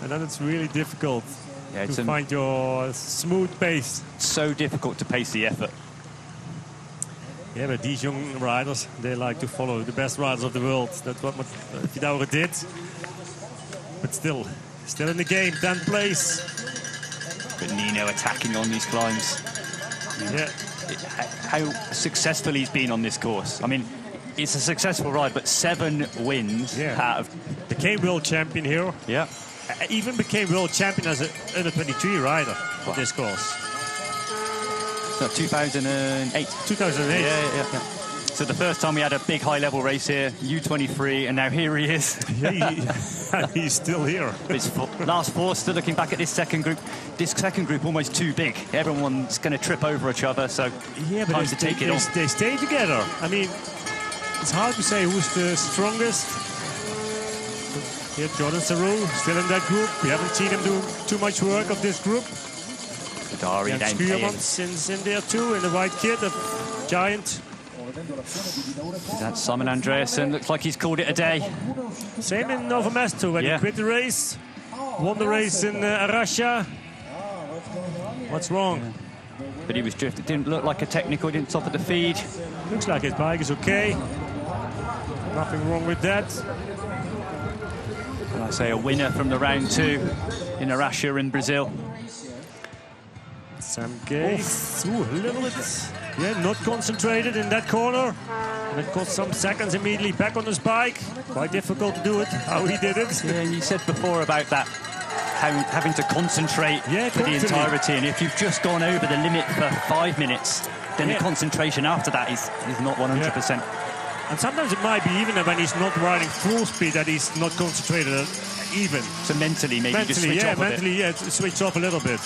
And then it's really difficult to find your smooth pace. So difficult to pace the effort. Yeah, but these young riders, they like to follow the best riders of the world. That's what Vidauer did. But still in the game, 10th place. But Nino attacking on these climbs. Yeah. How successful he's been on this course. I mean, it's a successful ride, but 7 wins out of... Became world champion here. Yeah. Even became world champion as an under-23 rider on this course. So 2008. 2008. Yeah. So the first time we had a big high-level race here, U23, and now here he is. Yeah, he's still here. It's last 4, still looking back at this second group. This second group almost too big. Everyone's going to trip over each other, so time to take it on. They stay together. I mean, it's hard to say who's the strongest. Here, Jordan Saru, still in that group. We haven't seen him do too much work of this group. Vidari down Schuurmans in there too, in the white kit, a giant. That's Simon Andreasen. Looks like he's called it a day. Same in Novo Mesto when he quit the race. Won the race in Arasha. What's wrong? But he was drifted. Didn't look like a technical. Didn't top of the feed. Looks like his bike is okay. Nothing wrong with that. And I say a winner from the round 2 in Arasha in Brazil. Sam Gaze. A little bit. Yeah, not concentrated in that corner. And it cost some seconds immediately back on his bike. Quite difficult to do it, how he did it. Yeah, you said before about that, having to concentrate for the entirety. And if you've just gone over the limit for 5 minutes, then the concentration after that is not 100%. Yeah. And sometimes it might be even when he's not riding full speed that he's not concentrated even. So mentally, maybe just switch off a bit. Mentally, switch off a little bit.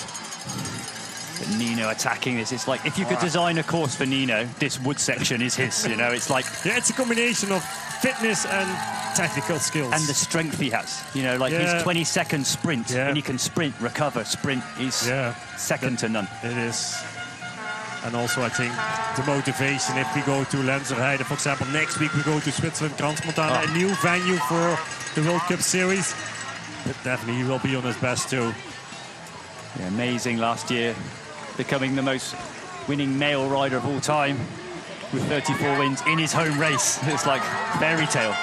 But Nino attacking this, it's like if you could design a course for Nino, this wood section is his, you know, it's like... Yeah, it's a combination of fitness and technical skills. And the strength he has, you know, like his 20-second sprint, and he can sprint, recover, sprint, is second to none. It is. And also, I think, the motivation, if we go to Lenzerheide, for example, next week we go to Switzerland, Crans-Montana, a new venue for the World Cup Series. But definitely he will be on his best too. Yeah, amazing last year. Becoming the most winning male rider of all time with 34 wins in his home race. It's like fairy tale.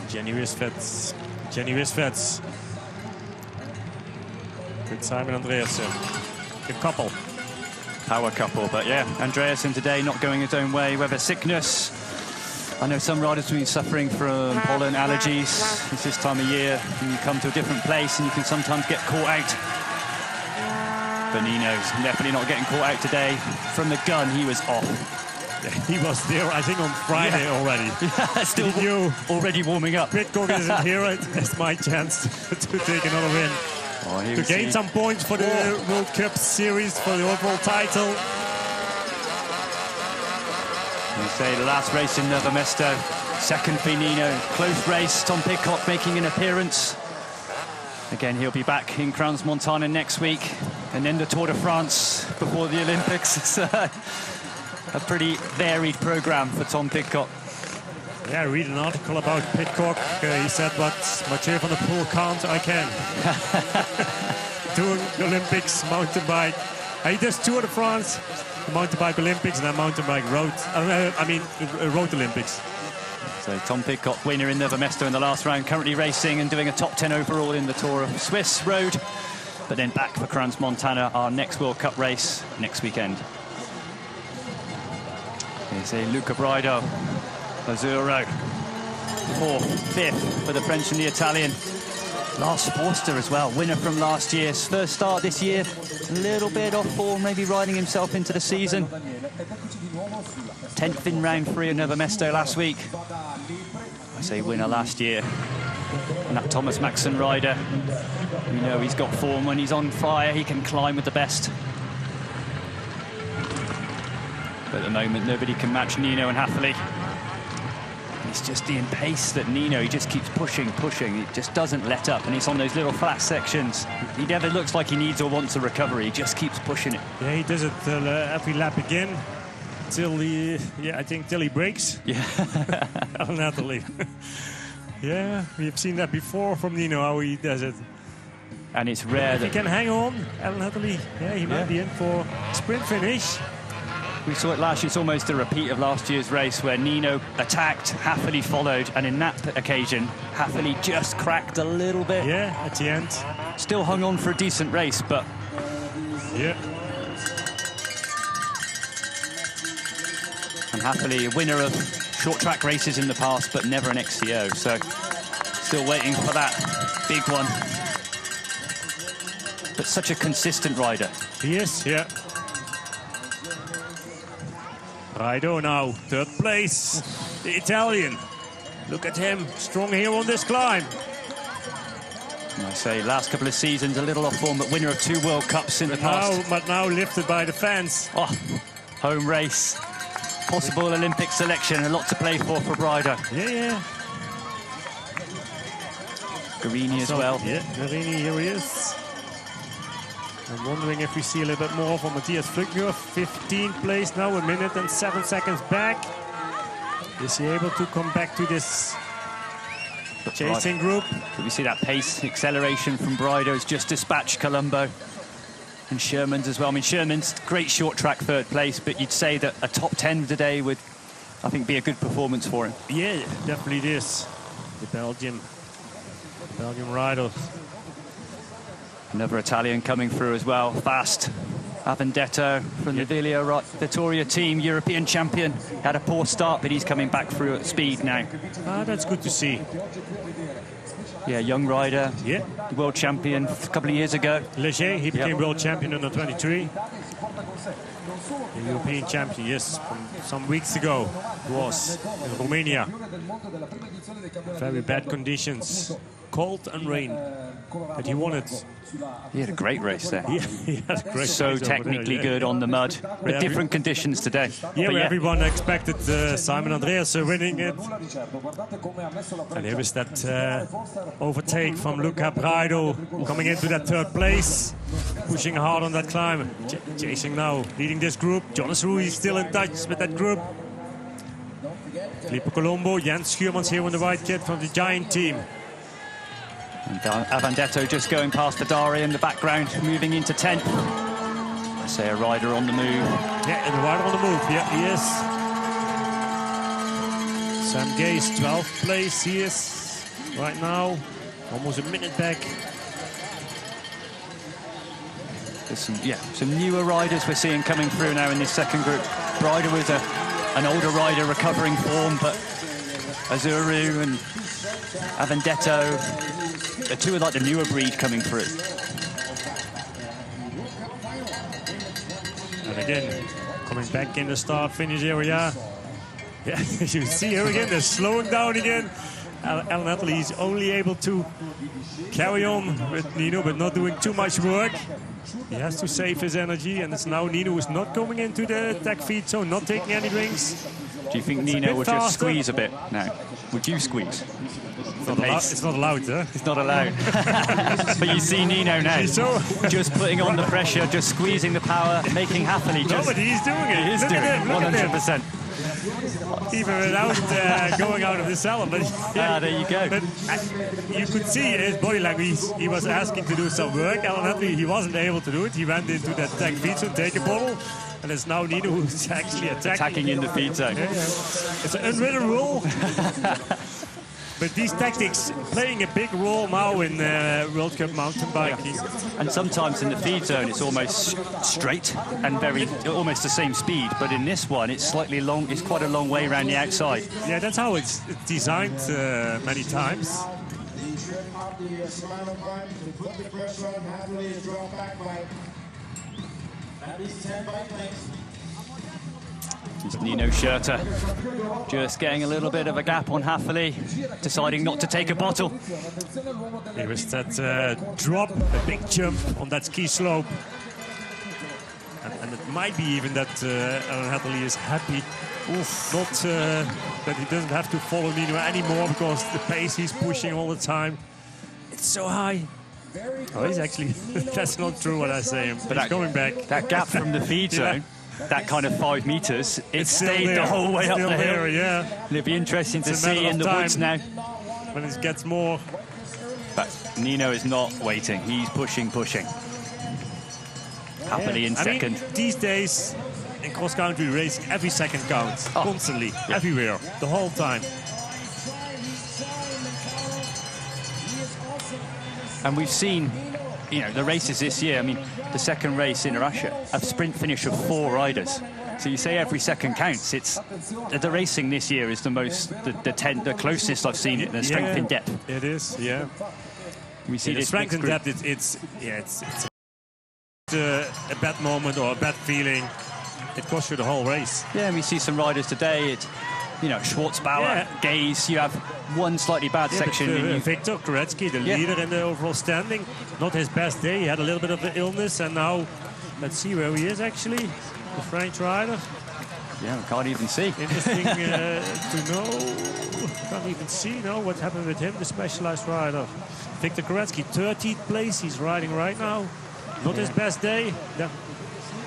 Jenny Wisvets. With Simon Andreasen. Good couple. Power couple, but yeah, Andreasen today not going his own way, whether sickness. I know some riders have been suffering from pollen allergies. It's this time of year, and you come to a different place and you can sometimes get caught out. But Nino's definitely not getting caught out today. From the gun, he was off. Yeah, he was there, I think, on Friday already. Yeah, still already warming up. Pitcock isn't here. It's my chance to take another win. To gain some points for the World Cup Series, for the overall title. They say the last race in Novo Mesto, second for Nino. Close race, Tom Pidcock making an appearance. Again, he'll be back in Crans-Montana next week. And then the Tour de France before the Olympics. It's a pretty varied programme for Tom Pidcock. Yeah, I read an article about Pidcock. He said, what Mathieu van der Poel can't, I can. Doing the Olympics, mountain bike. He does Tour de France, mountain bike Olympics, and then mountain bike road. Road Olympics. So Tom Pidcock, winner in Novo Mesto in the last round, currently racing and doing a top 10 overall in the Tour of Swiss Road. But then back for Crans-Montana, our next World Cup race next weekend. Here's a Luca Brido, Azzurro, 4th, 5th for the French and the Italian. Lars Forster as well, winner from last year's first start this year. A little bit off form, maybe riding himself into the season. 10th in round 3 at Nova Mesto last week. I say winner last year. And that Thomas Maxson rider, you know he's got form. When he's on fire, he can climb with the best. But at the moment, nobody can match Nino and Hathaway. It's just the pace that Nino, he just keeps pushing. He just doesn't let up, and it's on those little flat sections. He never looks like he needs or wants a recovery. He just keeps pushing it. Yeah, he does it every lap again, till he, I think till he breaks. Yeah. Natalie. Yeah, we've seen that before from Nino, how he does it. And it's rare if that he can hang on, Natalie, he might be in for sprint finish. We saw it last year. It's almost a repeat of last year's race where Nino attacked, Hathaway followed, and in that occasion, Hathaway just cracked a little bit. Yeah, at the end. Still hung on for a decent race, but... Yeah. And Hathaway, a winner of short track races in the past, but never an XCO, so still waiting for that big one. But such a consistent rider. He is, yeah. Raido now, 3rd place, the Italian. Look at him, strong here on this climb. And I say, last couple of seasons, a little off form, but winner of 2 World Cups in the past. But now lifted by the fans. Oh, home race. Possible Olympic selection, a lot to play for Bryder. Yeah. Guarini as well. Yeah, Guarini, here he is. I'm wondering if we see a little bit more from Matthias Flückner. 15th place now, 1 minute and 7 seconds back. Is he able to come back to this chasing group? But we see that pace acceleration from Bryder has just dispatched Colombo. And Sherman's as well. I mean, Sherman's great short track 3rd place, but you'd say that a top 10 today would, I think, be a good performance for him. Yeah, definitely it is. The Belgian rider. Another Italian coming through as well, fast. Avendetto from the Vittoria team, European champion. Had a poor start, but he's coming back through at speed now. That's good to see. Yeah, young rider. Yeah. World champion a couple of years ago. Leger, he became world champion under 23. The European champion, yes, from some weeks ago. It was in Romania. Very bad conditions. Cold and rain. But he won it. He had a great race there. Yeah, he had a great so race technically there, good on the mud. With different conditions today. Yeah, everyone expected Simon Andreas winning it. And here is that overtake from Luca Braido coming into that 3rd place. Pushing hard on that climb. Chasing now, leading this group. Jonas Ruiz still in touch with that group. Filippo Colombo, Jens Schuurmans here on the white kit from the Giant team. And Avendetto just going past the Dari in the background, moving into 10th. I say a rider on the move. Yeah, and a rider on the move. Yeah, he is. Sam Gaze, 12th place. He is right now, almost a minute back. There's some newer riders we're seeing coming through now in this second group. Bryder was an older rider recovering form, but Azuru and Avendetto, the two are like the newer breed coming through. And again, coming back in the start-finish area. Yeah, you see here again, they're slowing down again. Alan Nutley is only able to carry on with Nino, but not doing too much work. He has to save his energy, and it's now Nino who's not coming into the attack feed zone, not taking any drinks. Do you think Nino would just squeeze a bit now? Would you squeeze? It's not allowed, huh? It's not allowed. But you see Nino now, just putting on the pressure, just squeezing the power, making Hathaway just... No, but he's doing it. He is doing it, 100%. Even without going out of the cellar. But there you go. But you could see his body language. He was asking to do some work. Alan Nutley, he wasn't able to do it. He went into that attack feed zone, take a bottle. And it's now Nino who's actually attacking in the feed zone. Yeah. It's an unwritten rule. But these tactics playing a big role now in World Cup mountain biking. And sometimes in the feed zone it's almost straight and almost the same speed. But in this one it's slightly long. It's quite a long way around the outside. Yeah, that's how it's designed many times. trip up the Shimano climb to put the pressure on. Happily is drawn back by at least 10 bike lengths. It's Nino Schurter just getting a little bit of a gap on Haffley, deciding not to take a bottle. There was that drop, a big jump on that ski slope. And it might be even that Alan Hathaway is happy. Not that he doesn't have to follow Nino anymore because the pace he's pushing all the time. It's so high. Oh, he's actually, that's not true what I say. But he's going back. That gap from the feed zone, that kind of 5 meters, it stayed the whole way up the hill. Yeah. And it'll be interesting to see in the woods now. When it gets more. But Nino is not waiting. He's pushing. Happily in second. I mean, these days in cross-country racing, every second counts. Constantly, everywhere, the whole time. And we've seen, you know, the races this year. I mean, the second race in Russia, a sprint finish of 4 riders. So you say every second counts. It's the racing this year is the most, the closest I've seen it. The strength in depth. It is, yeah. We see the this strength in depth. It's a bad moment or a bad feeling. It costs you the whole race. Yeah, and we see some riders today. You know, Schwartzbauer, Gaze. You have one slightly bad section. Victor Koretsky, the leader in the overall standing, not his best day. He had a little bit of an illness, and now let's see where he is actually. The French rider. Yeah, we can't even see. Interesting to know. Can't even see what happened with him, the specialized rider. Victor Koretsky, 13th place. He's riding right now. Not his best day.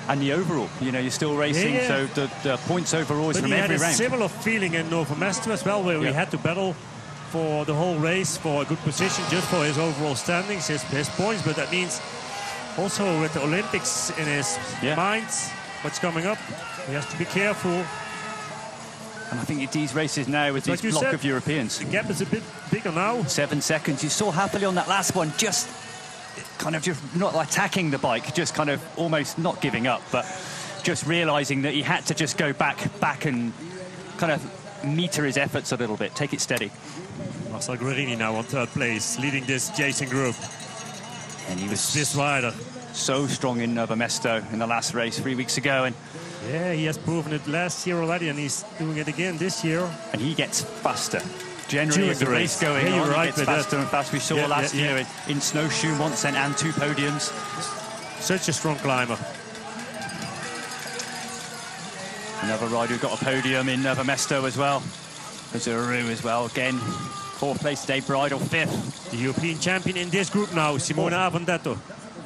And the overall, you know, you're still racing, so the points overall is from every round. He had a similar feeling in Nova Mesto as well, where we had to battle for the whole race for a good position, just for his overall standings, his points. But that means also with the Olympics in his mind, what's coming up, he has to be careful. And I think these races now with this block of Europeans, the gap is a bit bigger now. 7 seconds. You saw happily on that last one, just kind of just not attacking the bike, just kind of almost not giving up, but just realizing that he had to just go back and kind of meter his efforts a little bit, take it steady. Marcel Guerini now on 3rd place, leading this Jason group. And he was this rider so strong in Nova Mesto in the last race 3 weeks ago, and yeah, he has proven it last year already, and he's doing it again this year. And he gets faster. Generally, as the race going on, he gets faster and faster. We saw last year in snowshoe once and 2 podiums. Such a strong climber. Another rider who got a podium in Nova Mesto as well. Zuru as well, again. 4th place today, Bridal 5th. The European champion in this group now, Simone Avondetto.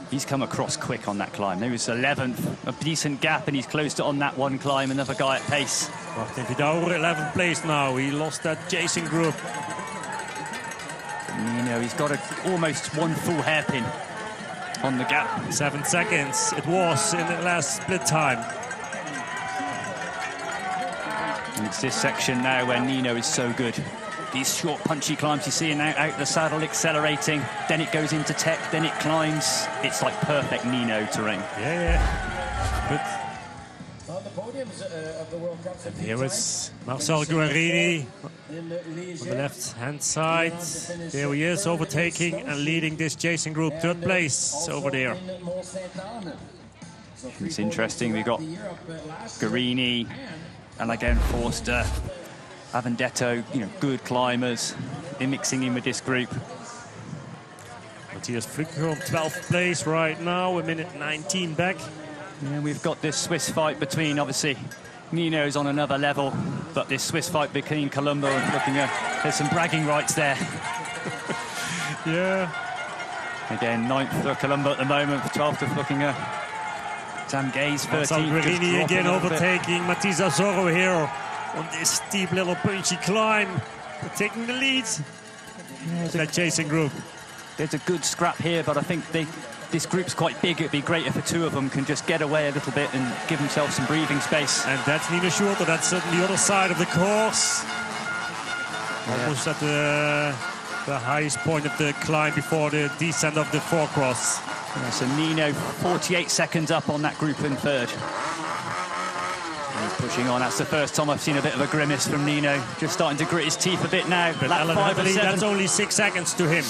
He's come across quick on that climb. He was 11th, a decent gap, and he's closed it on that one climb. Another guy at pace. Martin Vidauer, 11th place now. He lost that Jason group. You know, he's got almost 1 full hairpin on the gap. 7 seconds it was in the last split time. And it's this section now where Nino is so good. These short, punchy climbs you see now out the saddle, accelerating. Then it goes into tech, then it climbs. It's like perfect Nino terrain. Yeah. But here is Marcel Guerini on the left-hand side. There he is, overtaking and leading this Jason group. 3rd place over there. It's interesting. We've got Guerini and again Forster. Avondetto, you know, good climbers. They're mixing in with this group. Matthias Flücker on 12th place right now, 1:19 back. Yeah, we've got this Swiss fight between, obviously, Nino's on another level, but this Swiss fight between Colombo and Flückinger, there's some bragging rights there. Yeah. Again, 9th for Colombo at the moment, 12th for Flückinger. Sam Gaze, 13th. Guerini again overtaking Matisa Zorro here on this steep little punchy climb. They're taking the lead. That Jason group. There's a good scrap here, but I think this group's quite big. It'd be great if the 2 of them can just get away a little bit and give themselves some breathing space. And that's Nino Schurter. That's on the other side of the course. Almost at the highest point of the climb before the descent of the four-cross. Yeah, so Nino 48 seconds up on that group in 3rd. He's Pushing on, that's the first time I've seen a bit of a grimace from Nino. Just starting to grit his teeth a bit now. But Lap Alan 5 of Hadley, 7. that's only 6 seconds to him.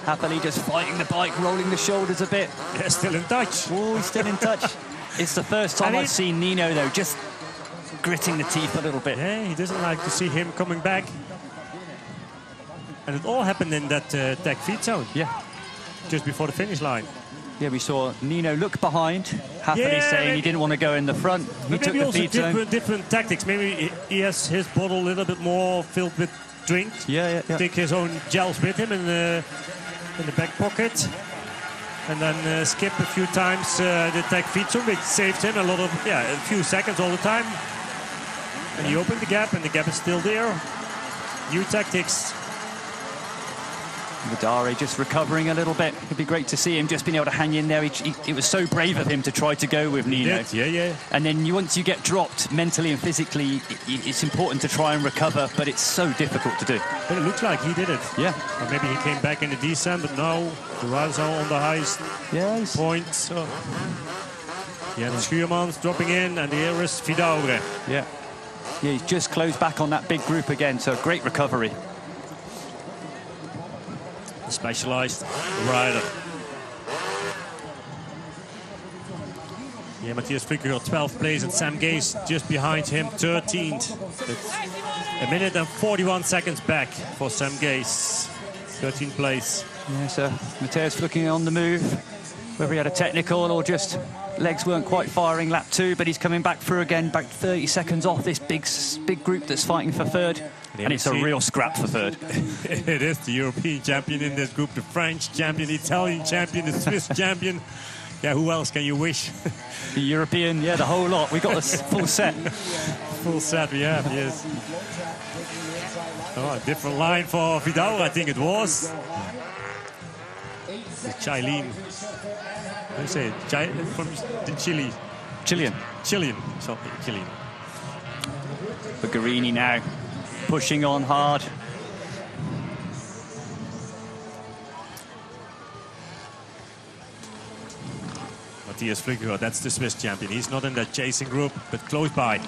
Happily just fighting the bike, rolling the shoulders a bit. Yeah, still in touch. Oh, he's still in touch. It's the first time I've seen Nino, though, just gritting the teeth a little bit. Yeah, he doesn't like to see him coming back. And it all happened in that tech feed zone. Yeah. Just before the finish line. Yeah, we saw Nino look behind, happily saying he didn't want to go in the front. He took the feed zone. Different tactics. Maybe he has his bottle a little bit more filled with drink. Yeah. Take his own gels with him in the back pocket. And then skip a few times the tech feed zone, which saved him a few seconds all the time. And he opened the gap, and the gap is still there. New tactics. Vidare just recovering a little bit. It'd be great to see him just being able to hang in there. It was so brave of him to try to go with Nino. Yeah. And then once you get dropped mentally and physically, it's important to try and recover, but it's so difficult to do. But it looks like he did it. Yeah. Or maybe he came back in the descent, but now the riders are on the highest point. So. Yeah, Schuurmans dropping in, and here is Vidare. Yeah, he's just closed back on that big group again, so great recovery. Specialized rider. Yeah, Matthias Flicker, 12th place, and Sam Gaze just behind him, 13th. It's a minute and 41 seconds back for Sam Gaze, 13th place. Yeah, so Matthias looking on the move, whether he had a technical or just legs weren't quite firing lap 2, but he's coming back through again, back 30 seconds off this big group that's fighting for third. And it's a real scrap for third. It is the European champion in this group, the French champion, the Italian champion, the Swiss champion. Yeah, who else can you wish? The European, yeah, the whole lot. We got the full set. Full set we have, yes. Oh, a different line for Vidal, I think it was. The Chilean. How do you say it? From the Chile. Chilean. Sorry, Chilean. Bagherini now pushing on hard. Matthias Flicker, that's the Swiss champion. He's not in that chasing group, but close by.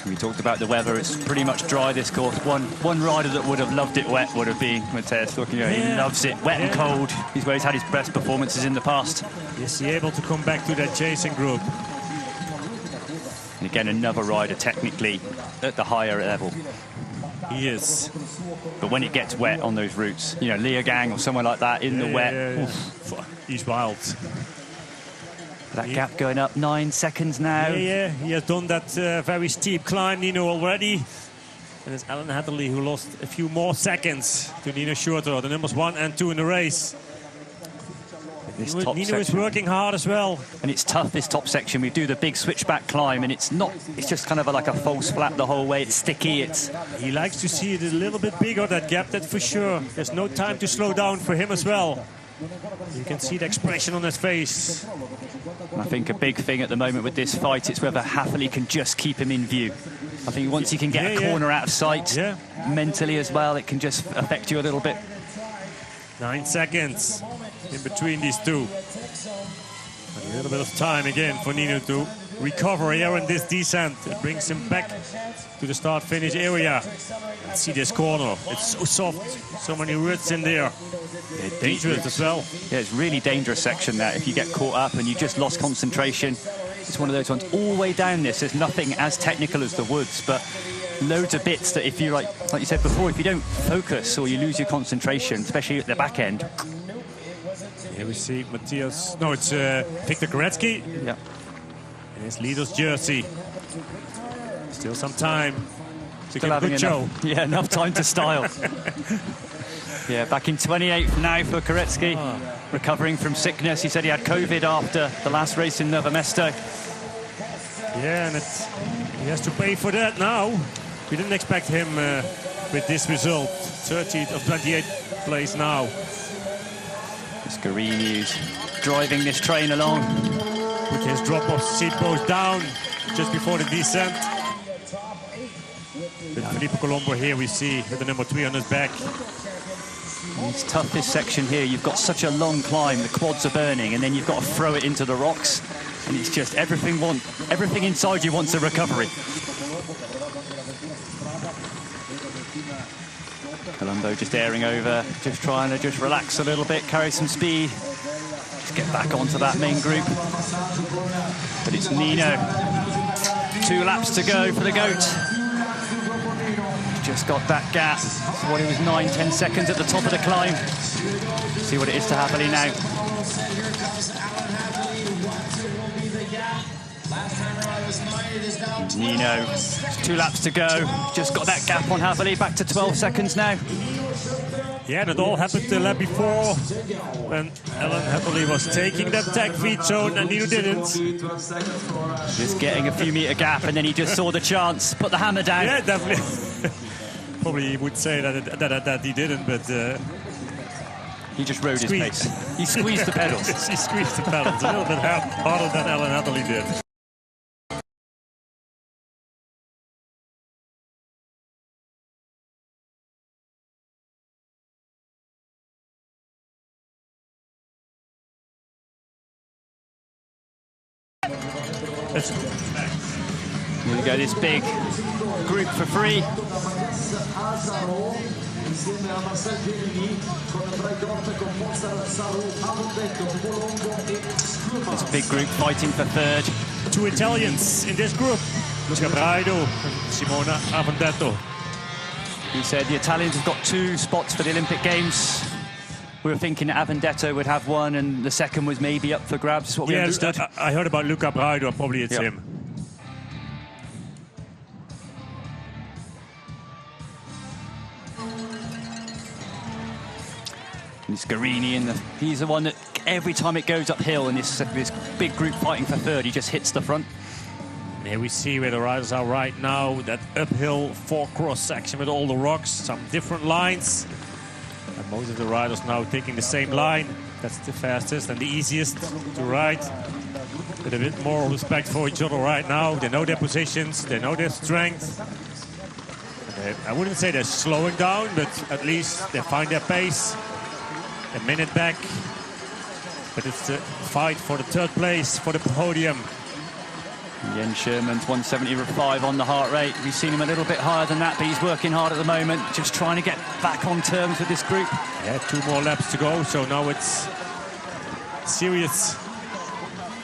We talked about the weather. It's pretty much dry, this course. One rider that would have loved it wet would have been Matthias Flicker. He loves it wet and cold. He's where he's had his best performances in the past. Is he able to come back to that chasing group? And again, another rider technically at the higher level. He is. But when it gets wet on those routes, you know, Leogang or somewhere like that in the wet. He's wild. That gap going up 9 seconds now. Yeah, he has done that very steep climb, Nino, already. And it's Alan Hadley who lost a few more seconds to Nino Schurter, the numbers 1 and 2 in the race. Nino is working hard as well. And it's tough, this top section. We do the big switchback climb, and it's just kind of like a false flat the whole way. It's sticky. He likes to see it a little bit bigger, that gap, that's for sure. There's no time to slow down for him as well. You can see the expression on his face. I think a big thing at the moment with this fight, it's whether Hathaway can just keep him in view. I think once he can get a corner out of sight, mentally as well, it can just affect you a little bit. 9 seconds in between these two. A little bit of time again for Nino to recover here in this descent. It brings him back to the start-finish area. Let's see this corner. It's so soft, so many roots in there. Dangerous as well. Yeah, it's really dangerous section there. If you get caught up and you just lost concentration, it's one of those ones. All the way down this, there's nothing as technical as the woods, but loads of bits that if you, like you said before, if you don't focus or you lose your concentration, especially at the back end. Here we see Matthias. No, it's Victor Koretsky. Yeah. In his leader's jersey. Still some time to Still get a good show. Yeah, enough time to style. Yeah, back in 28th now for Koretsky. Recovering from sickness. He said he had COVID after the last race in Novo Mesto. Yeah, and he has to pay for that now. We didn't expect him with this result. 30th of 28th place now. Scarini's driving this train along. With his drop-off seat post down just before the descent. With Filippo Colombo here we see with the number 3 on his back. It's tough, this section here. You've got such a long climb, the quads are burning, and then you've got to throw it into the rocks. And it's just everything inside you wants a recovery. Colombo just airing over, just trying to just relax a little bit, carry some speed, just get back onto that main group. But it's Nino. 2 laps to go for the goat. Just got that gap. So what it was 9-10 seconds at the top of the climb. See what it is to Happily now. Nino, 2 laps to go. Just got that gap on Happily, back to 12 seconds now. Yeah, and it all happened the lap before when Alan Happily was taking that tag feed zone and Nino didn't. Just getting a few metre gap, and then he just saw the chance, put the hammer down. Yeah, definitely. Probably he would say that he didn't, but he just rode his pace. He squeezed the pedals. He squeezed the pedals a little bit harder than Alan Happily did. Here we go, this big group for free. This big group fighting for third. 2 Italians in this group. Luca Braido and Simona Avendetto. He said the Italians have got 2 spots for the Olympic Games. We were thinking Avendetto would have 1 and the second was maybe up for grabs, is what we understood. I heard about Luca Braido, probably it's him. And it's Garini, and he's the one that every time it goes uphill in this big group fighting for third, he just hits the front. And here we see where the riders are right now, that uphill 4-cross section with all the rocks, some different lines. And most of the riders now taking the same line. That's the fastest and the easiest to ride. With a bit more respect for each other right now. They know their positions, they know their strength. I wouldn't say they're slowing down, but at least they find their pace. A minute back. But it's the fight for the 3rd place, for the podium. Jens Sherman's 175 on the heart rate. We've seen him a little bit higher than that, but he's working hard at the moment, just trying to get back on terms with this group. Yeah, 2 more laps to go, so now it's serious.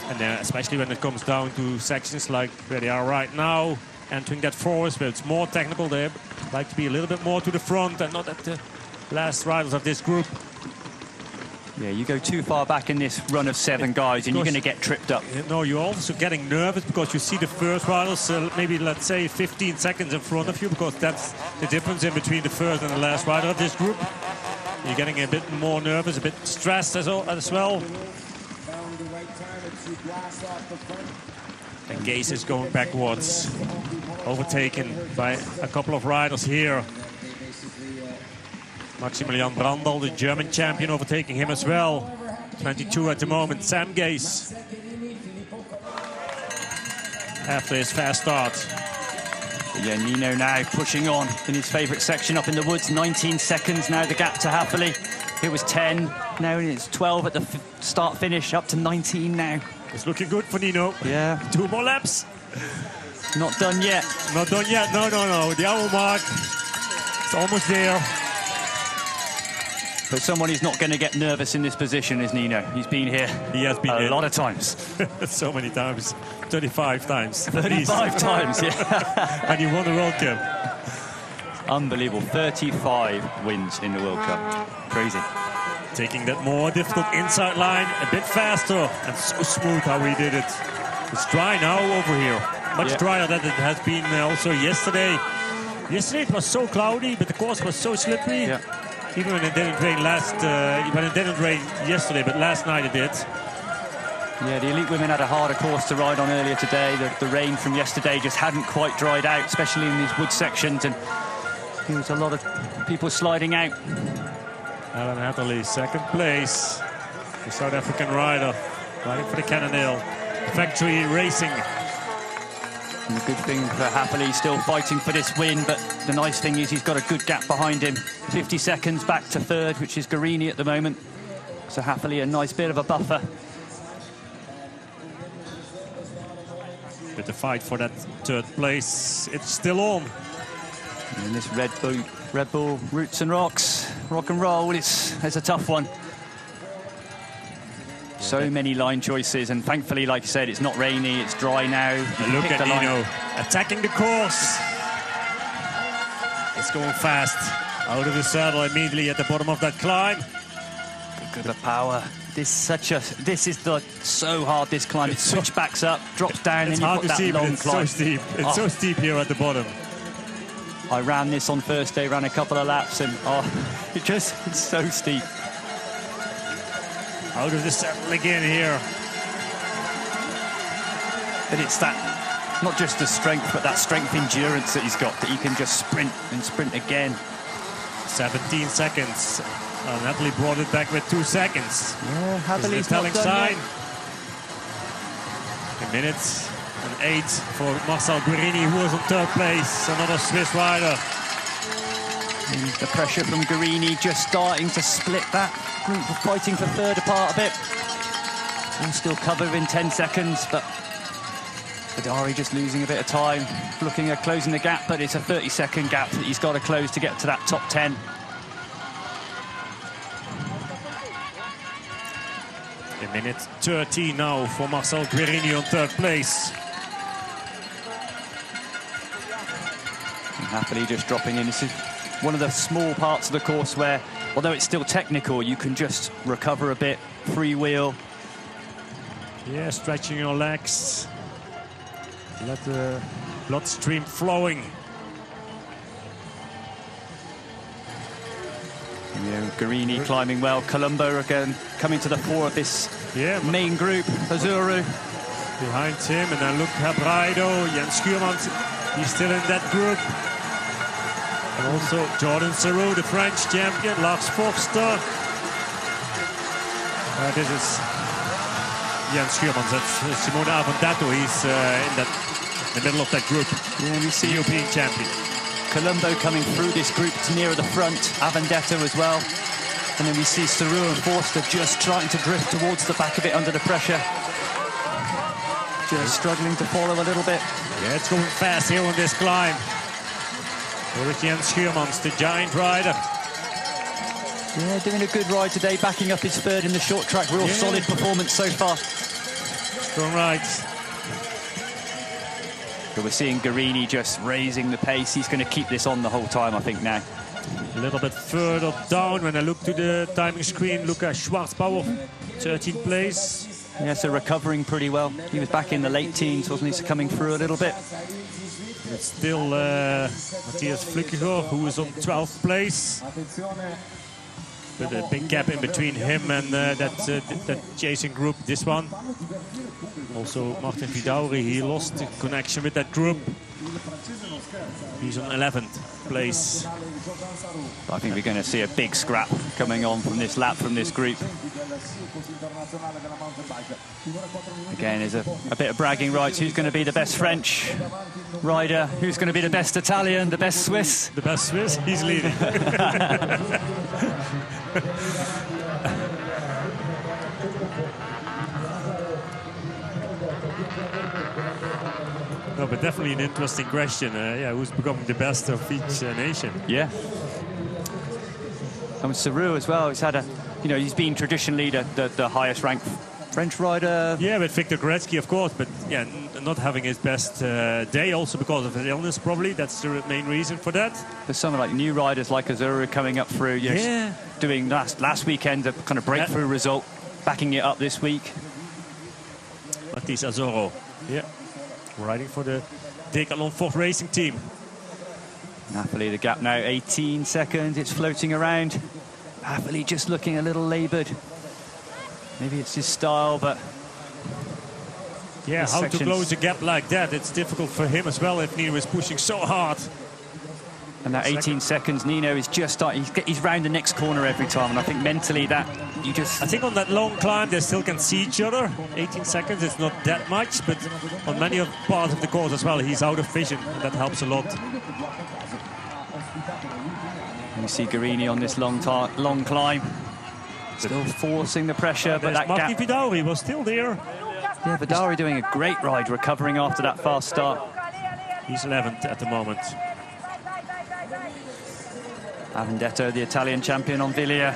And especially when it comes down to sections like where they are right now, entering that forest where it's more technical, they like to be a little bit more to the front and not at the last riders of this group. Yeah, you go too far back in this run of 7 guys and you're going to get tripped up. No, you're also getting nervous because you see the first riders maybe, let's say, 15 seconds in front of you, because that's the difference in between the first and the last rider of this group. You're getting a bit more nervous, a bit stressed as well. And Gaze is going backwards, overtaken by a couple of riders here. Maximilian Brandl, the German champion, overtaking him as well. 22 at the moment, Sam Gaze. After his fast start. Yeah, Nino now pushing on in his favourite section up in the woods. 19 seconds now, the gap to Happily. It was 10, now it's 12 at the start-finish, up to 19 now. It's looking good for Nino. Yeah. 2 more laps. Not done yet. Not done yet, no. The hour mark, it's almost there. But someone who's not going to get nervous in this position is Nino. He's been here. He has been a lot of times. So many times. 35 times. 35 times, yeah. And you won the World Cup. Unbelievable. 35 wins in the World Cup. Crazy. Taking that more difficult inside line a bit faster. And so smooth how he did it. It's dry now over here. Much drier than it has been also yesterday. Yesterday it was so cloudy, but the course was so slippery. Yeah. Even when it didn't rain yesterday, but last night it did. Yeah, the elite women had a harder course to ride on earlier today. The rain from yesterday just hadn't quite dried out, especially in these wood sections, and there was a lot of people sliding out. Alan Happily, 2nd place. The South African rider, riding for the Cannondale Factory Racing. And the good thing for Happily, still fighting for this win, but the nice thing is he's got a good gap behind him. 50 seconds back to 3rd, which is Garini at the moment. So Happily, a nice bit of a buffer. But the fight for that third place, it's still on. And this Red Bull Roots and Rocks, rock and roll, it's a tough one. So many line choices, and thankfully, like you said, it's not rainy, it's dry now. And look at Nino attacking the course. It's going fast. Out of the saddle immediately at the bottom of that climb. Look at the power. This is so hard, this climb. It switchbacks up, drops down, it's and hard you put to that see, long but it's climb. so steep. It's so steep here at the bottom. I ran this on first day, ran a couple of laps, and it's so steep. Out of the saddle again here. But it's that, not just the strength, but that strength endurance that he's got, that he can just sprint and sprint again. 17 seconds. Natalie brought it back with 2 seconds. Yeah, happily telling not done sign. yet. A minute and 8 for Marcel Guerini, who was on third place. Another Swiss rider. And the pressure from Guerini just starting to split that group, fighting for third apart a bit. All still covered in 10 seconds, but Badari just losing a bit of time, looking at closing the gap, but it's a 30-second gap that he's got to close to get to that top 10. A minute 30 now for Marcel Guerini on third place. And happily just dropping in. This is one of the small parts of the course where, although it's still technical, you can just recover a bit, freewheel. Yeah, stretching your legs. Let the bloodstream flowing. Guerini climbing well. Colombo again coming to the fore of this main group. Azuru behind him, and then look Braido, Jens Schuurmans, he's still in that group. And also Jordan Serrault, the French champion, Lars Forster. This is Jens Schuurmans, that's Simone Avandato. He's in the middle of that group. Yeah, we see European champion. Colombo coming through this group to nearer the front, Avendetto as well. And then we see Serrault and Forster just trying to drift towards the back of it under the pressure. Just struggling to follow a little bit. Yeah, it's going fast here on this climb. There is Jens Schuurmans, the giant rider. Yeah, doing a good ride today, backing up his third in the short track. Real solid performance so far. Strong rides. But we're seeing Guerini just raising the pace. He's going to keep this on the whole time, I think, now. A little bit further down, when I look to the timing screen, Luca Schwarzbauer, 13th place. Yeah, so recovering pretty well. He was back in the late teens, wasn't he? So coming through a little bit. It's still Matthias Flückiger, who is on 12th place. With a big gap in between him and that chasing group, this one. Also Martin Vidauri, he lost the connection with that group. He's on 11th place. I think we're going to see a big scrap coming on from this lap, from this group. Again, there's a bit of bragging rights. Who's going to be the best French rider? Who's going to be the best Italian, the best Swiss? The best Swiss? He's leading. No, but definitely an interesting question. Yeah, who's becoming the best of each nation? Yeah. And Serrault as well. He's had he's been traditionally the highest ranked French rider. Yeah, with Victor Gretzky, of course, but yeah, not having his best day, also because of his illness, probably. That's the main reason for that. There's some like new riders like Azura coming up through. Doing last weekend a kind of breakthrough result, backing it up this week. Mathis Azoro, riding for the Decathlon Ford Racing team. Napoli, the gap now 18 seconds. It's floating around. Napoli just looking a little laboured. Maybe it's his style, but... Yeah, how to close a gap like that? It's difficult for him as well if Nino is pushing so hard. And that 18 seconds, Nino is just starting. He's round the next corner every time, and I think mentally that you just... I think on that long climb they still can see each other. 18 seconds, it's not that much, but on many parts of the course as well, he's out of vision, and that helps a lot. And you see Guerini on this long climb. Still forcing the pressure, but that Martin gap... Vidauri was still there. Yeah, Vidari doing a great ride, recovering after that fast start. He's 11th at the moment. Avendetto, the Italian champion on Villiers.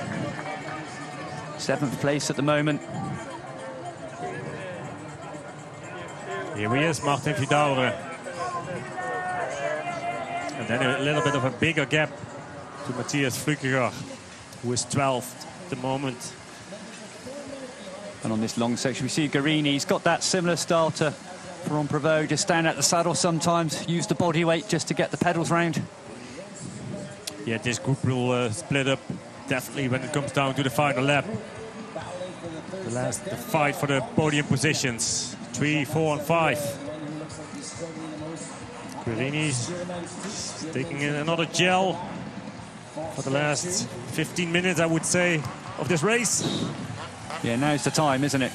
7th place at the moment. Here he is, Martin Vidaure. And then a little bit of a bigger gap to Matthias Flückiger, who is 12th at the moment. And on this long section, we see Guarini. He's got that similar style to Ferrand Prévot, just stand at the saddle sometimes, use the body weight just to get the pedals round. Yeah, this group will split up definitely when it comes down to the final lap. The fight for the podium positions, 3, 4 and 5. Guarini's taking in another gel for the last 15 minutes, I would say, of this race. Yeah, now's the time, isn't it?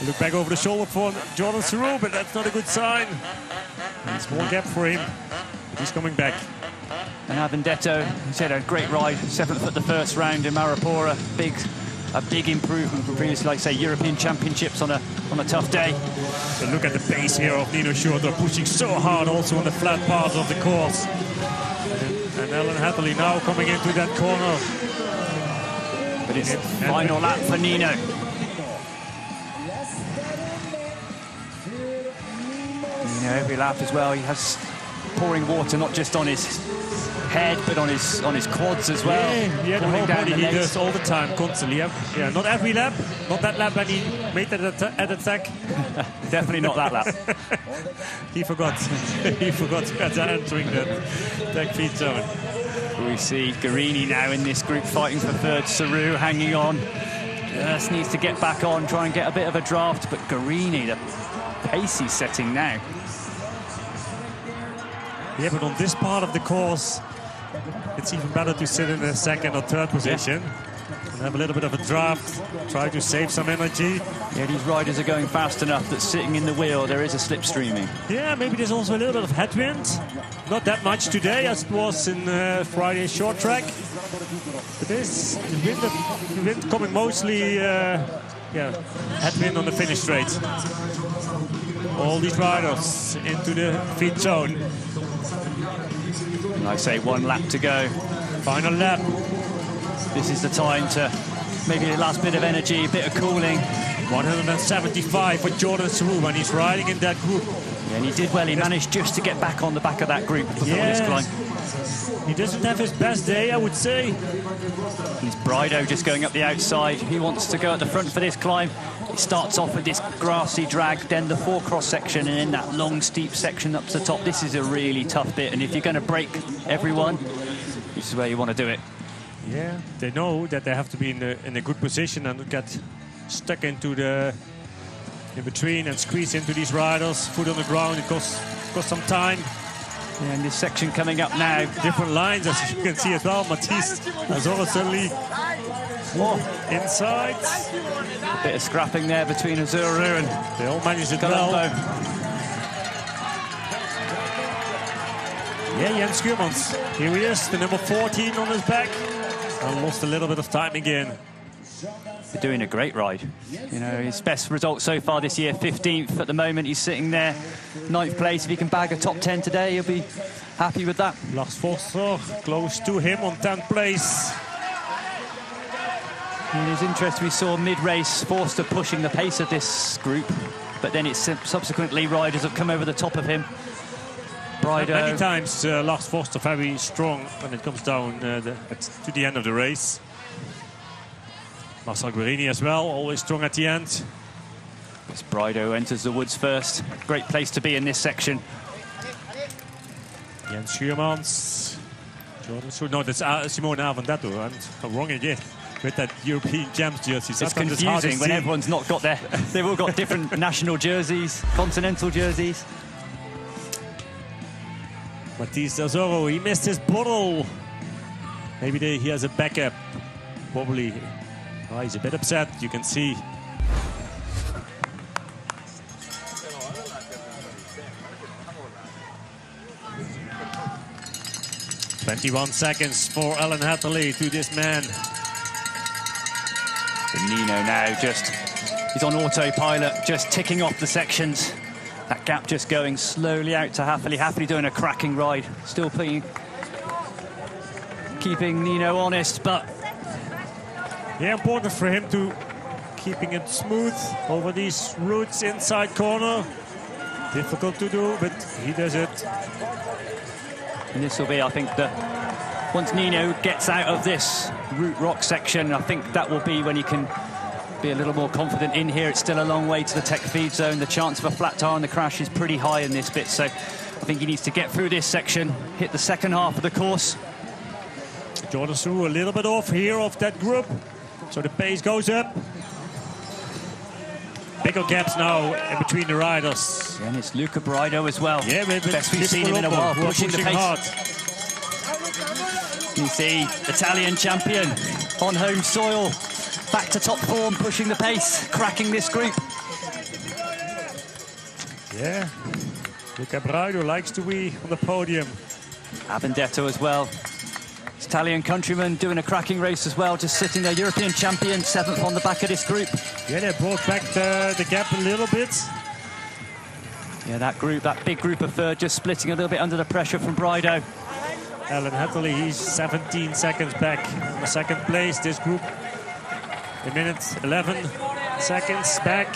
Look back over the shoulder for Jordan Seroux, but that's not a good sign. And small gap for him, but he's coming back. And Avendetto, he's had a great ride, 7th at the first round in Maripora. A big improvement from previously, like say, European Championships on a tough day. But look at the pace here of Nino Schurter, pushing so hard also on the flat part of the course. And Alan Hatherley now coming into that corner. But it's final lap for Nino. Nino, every lap as well, he has pouring water not just on his head but on his quads as well. Yeah, the whole body he does all the time, constantly. Yeah, not every lap, not that lap when he made that attack. Definitely not that lap. He forgot. He forgot entering that feed zone. We see Guarini now in this group fighting for third. Seroux hanging on. Just needs to get back on, try and get a bit of a draft. But Guarini, the pace he's setting now. Yeah, but on this part of the course, it's even better to sit in the second or third position and have a little bit of a draft, try to save some energy. Yeah, these riders are going fast enough that sitting in the wheel, there is a slipstreaming. Yeah, maybe there's also a little bit of headwind. Not that much today as it was in Friday's short track. But there's the wind coming mostly, headwind on the finish straight. All these riders into the feed zone. Like I say, 1 lap to go. Final lap. This is the time to maybe the last bit of energy, a bit of cooling. 175 for Jordan Seroux when he's riding in that group. Yeah, and he did well. He managed just to get back on the back of that group before this climb. He doesn't have his best day, I would say. It's Brido just going up the outside. He wants to go at the front for this climb. It starts off with this grassy drag, then the 4 cross section, and then that long, steep section up to the top. This is a really tough bit, and if you're going to break everyone, this is where you want to do it. Yeah, they know that they have to be in a good position and get stuck into the in between and squeeze into these riders. Foot on the ground, it costs some time. Yeah, and this section coming up now. Different lines, as you can see as well. Matisse has suddenly inside. A bit of scrapping there between Azuru and they all managed it well. Yeah, Jens Schuurmans. Here he is, the number 14 on his back. And lost a little bit of time again. They're doing a great ride. You know, his best result so far this year, 15th at the moment. He's sitting there, 9th place. If he can bag a top 10 today, he'll be happy with that. Lars Forster close to him on 10th place. In his interest, we saw mid-race Forster pushing the pace of this group, but then it's subsequently riders have come over the top of him. Brido. Many times Lars Forster very strong when it comes down to the end of the race. Marcel Guarini as well, always strong at the end. As Brido enters the woods first. Great place to be in this section. Jens Schuurmans. No, that's Simone Avendetto. I'm wrong again with that European Champs jersey. It's confusing when everyone's not got their... They've all got different national jerseys, continental jerseys. Matisse Azoro, he missed his bottle. Maybe he has a backup. Probably. Oh, he's a bit upset, you can see. "21 seconds for Alan Hatherley to this man." And Nino now just He's on autopilot, just ticking off the sections. That gap just going slowly out to Happily. Happily doing a cracking ride. Still keeping Nino honest, but... Yeah, important for him to keeping it smooth over these routes inside corner. Difficult to do, but he does it. And this will be, I think, once Nino gets out of this route rock section, I think that will be when he can be a little more confident in here. It's still a long way to the tech feed zone. The chance of a flat tire on the crash is pretty high in this bit, so I think he needs to get through this section, hit the second half of the course. Jordan Su a little bit off here of that group, so the pace goes up. Bigger gaps now in between the riders. And it's Luca Braido as well. Yeah, best we've seen him in a while, pushing the pace. Hard. You see, Italian champion on home soil, back to top form, pushing the pace, cracking this group. Yeah, Luca Braido likes to be on the podium. Abendetto as well. Italian countryman doing a cracking race as well, just sitting there, European champion, 7th on the back of this group. Yeah, they brought back the gap a little bit. Yeah, that big group of third, just splitting a little bit under the pressure from Braido. Alan Hatterley, he's 17 seconds back in the second place. This group, a minute 11 seconds back.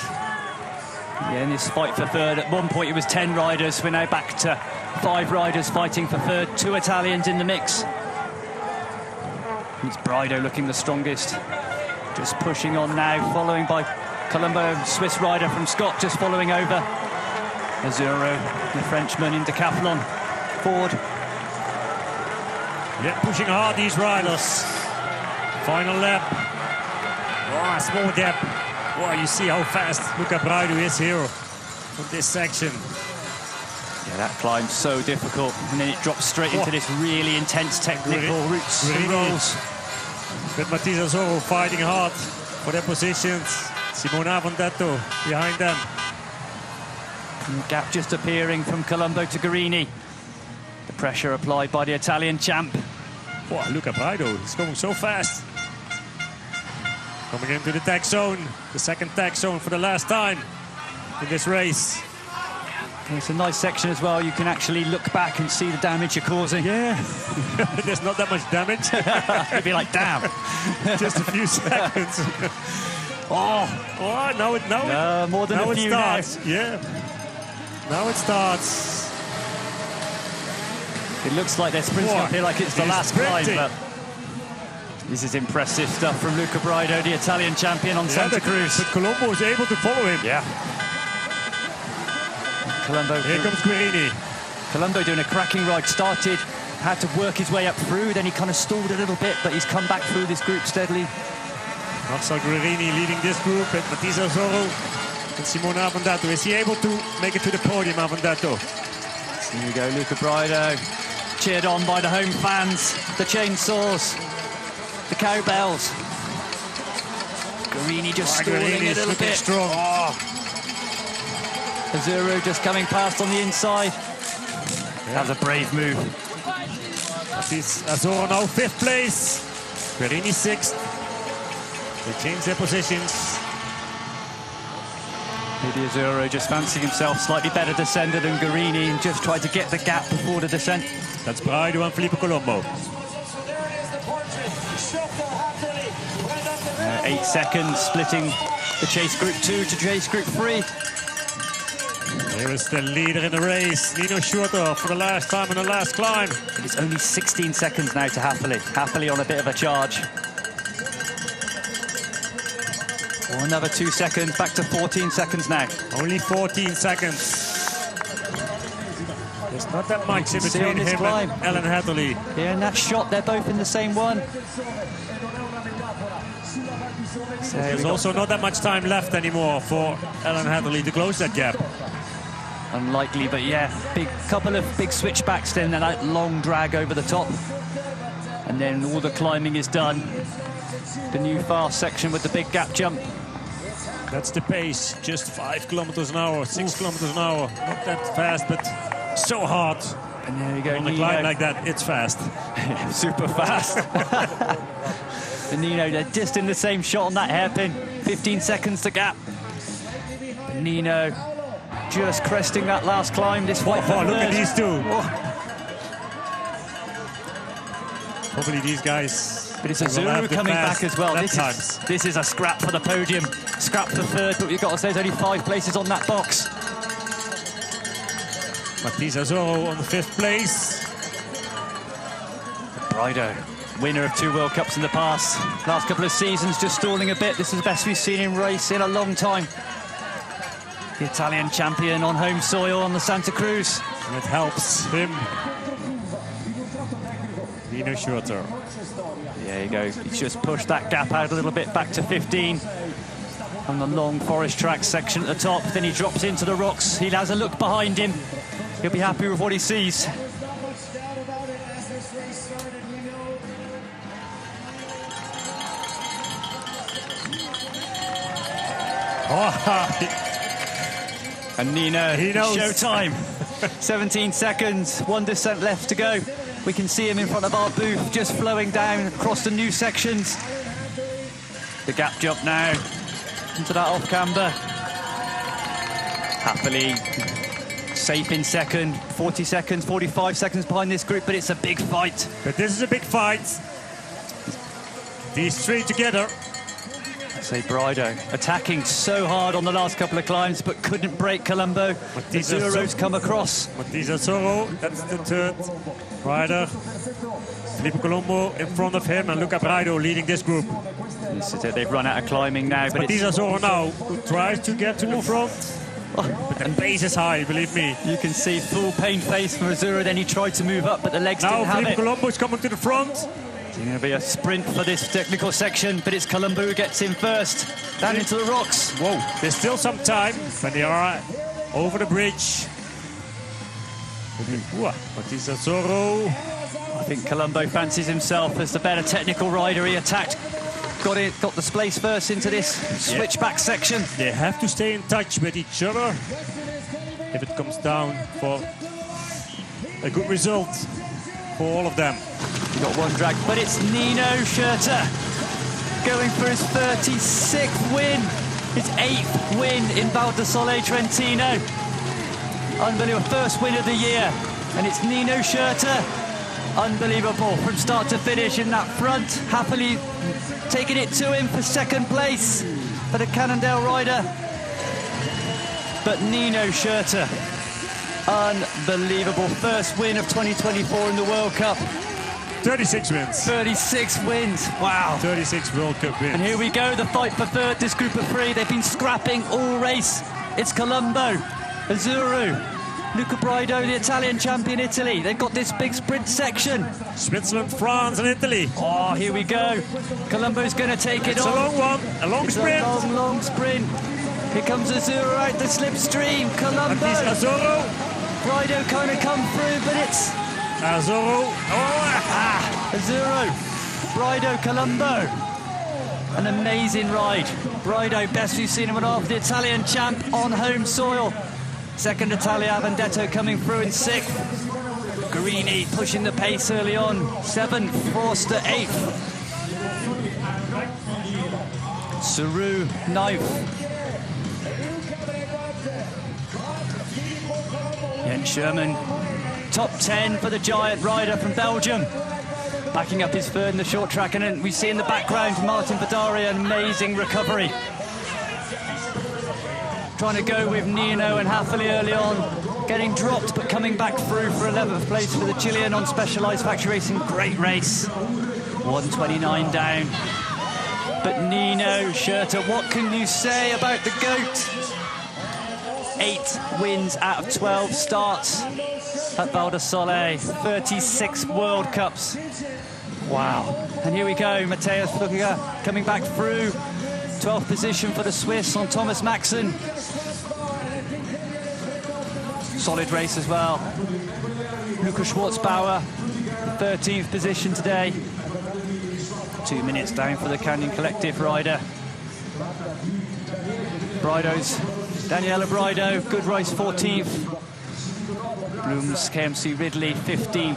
Yeah, in this fight for third, at one point it was 10 riders. We're now back to 5 riders fighting for third, 2 Italians in the mix. It's Braido looking the strongest. Just pushing on now, following by Colombo, Swiss rider from Scott, just following over. Azuro, the Frenchman in decathlon. Ford. Yeah, pushing hard, these riders. Final lap. Oh, small gap. Oh, you see how fast Luca Braido is here on this section. Yeah, that climb's so difficult. And then it drops straight into this really intense technical routes and rolls. With Mattia Zorro fighting hard for their positions. Simona Avendetto behind them. And the gap just appearing from Colombo to Guerini. The pressure applied by the Italian champ. Wow, Luca Braido, he's going so fast. Coming into the tag zone, the second tag zone for the last time in this race. And it's a nice section as well. You can actually look back and see the damage you're causing. Yeah, there's not that much damage. You'd be like, damn. Just a few seconds. Oh, more than now a few it starts. now. Yeah, now it starts. It looks like they're sprinting up here like it's the last climb, but this is impressive stuff from Luca Braido, the Italian champion on Santa Cruz. But Colombo was able to follow him. Yeah. Colombo. Here comes Guerini. Colombo doing a cracking ride. Started, had to work his way up through, then he kind of stalled a little bit, but he's come back through this group steadily. Marcel Guerini leading this group, and Mattia Zorro and Simona Avendetto. Is he able to make it to the podium, Avendetto? Here we go, Luca Braido. Cheered on by the home fans, the chainsaws, the cowbells. Guerini just stalling a little bit. Strong. Oh. Azuro just coming past on the inside. Yeah. That was a brave move. That is Azuro now 5th place. Guerini 6th. They change their positions. Maybe Azuro just fancying himself slightly better descender than Guerini and just tried to get the gap before the descent. That's Braido and Filippo Colombo. 8 seconds splitting the chase group 2 to chase group 3. Here is the leader in the race, Nino Schurter, for the last time on the last climb. It's only 16 seconds now to Happily. Happily on a bit of a charge. Oh, another 2 seconds, back to 14 seconds now. Only 14 seconds. There's not that much in between him and Alan Hatterley. Yeah, and that shot, they're both in the same one. So there's also not that much time left anymore for Alan Hatterley to close that gap. Unlikely, but yeah, couple of big switchbacks then, and that long drag over the top. And then all the climbing is done. The new fast section with the big gap jump. That's the pace, just 5 kilometers an hour, 6 kilometers an hour. Not that fast, but so hard. And there you go, on a climb like that, it's fast. Super fast. And Nino, they're just in the same shot on that hairpin. 15 seconds to gap. Nino just cresting that last climb. This fight. Oh, look at these two. Hopefully these guys. But it's Azuru coming back as well. This is a scrap for the podium, scrap for third, but we've got to say there's only 5 places on that box. Matisse Azoro on the 5th place. Brido, winner of 2 World Cups in the past. Last couple of seasons just stalling a bit. This is the best we've seen him race in a long time. The Italian champion on home soil on the Santa Cruz. And it helps him. Nino Schurter. There you go. He's just pushed that gap out a little bit back to 15 on the long forest track section at the top. Then he drops into the rocks. He has a look behind him. He'll be happy with what he sees. And Nino, he knows. Showtime. 17 seconds, 1 descent left to go. We can see him in front of our booth, just flowing down across the new sections. The gap jump now into that off camber. Happily safe in second, 40 seconds, 45 seconds behind this group, but it's a big fight. But this is a big fight. These 3 together. I say Brido attacking so hard on the last couple of climbs, but couldn't break Colombo. Azuro's come across. Matisse Azoro, that's the 3rd rider. Filippo Colombo in front of him, and Luca Brido leading this group. This is it, they've run out of climbing now. But Matisse Azoro now tries to get to the front. But the pace is high, believe me. You can see full pain face from Azuro, then he tried to move up, but the legs didn't have it. Now Filippo Colombo is coming to the front. It's going to be a sprint for this technical section, but it's Colombo who gets in first. Down into the rocks. Whoa, there's still some time when they are over the bridge. Matisse Azoro. I think Colombo fancies himself as the better technical rider. He attacked, got the place first into this switchback section. They have to stay in touch with each other if it comes down for a good result for all of them. We've got 1 drag, but it's Nino Schurter going for his 36th win, his 8th win in Val di Sole Trentino. Unbelievable, first win of the year, and it's Nino Schurter. Unbelievable from start to finish in that front, happily taking it to him for 2nd place for the Cannondale rider. But Nino Schurter, unbelievable, first win of 2024 in the World Cup. 36 wins. 36 wins, wow. 36 World Cup wins. And here we go, the fight for third, this group of 3. They've been scrapping all race. It's Colombo, Azuru, Luca Brido, the Italian champion Italy. They've got this big sprint section. Switzerland, France and Italy. Oh, here we go. Colombo's going to take it on. It's a long one, a long sprint. A long sprint. Here comes Azuru out the slipstream. Colombo. Azoro. Brido kind of come through, but it's Azoro. Azuro, Brido, Colombo. An amazing ride. Brido, best we've seen him on half, the Italian champ on home soil. 2nd Italia, Vendetto coming through in 6th. Guarini pushing the pace early on. 7th, Forster 8th. Saru 9th. Jens Sherman, top 10 for the giant rider from Belgium. Backing up his 3rd in the short track, and then we see in the background Martin Vidari, an amazing recovery. Trying to go with Nino and Haffley early on, getting dropped but coming back through for 11th place for the Chilean on Specialized Factory Racing. Great race, 129 down. But Nino Schurter, what can you say about the GOAT? 8 wins out of 12 starts at Val di Sole, 36 World Cups. Wow. And here we go, Mateusz Flukiger coming back through. 12th position for the Swiss on Thomas Maxson. Solid race as well. Luca Schwarzbauer, 13th position today. 2 minutes down for the Canyon Collective rider. Brido's Daniela Brido, good race, 14th. Blooms, KMC Ridley, 15th.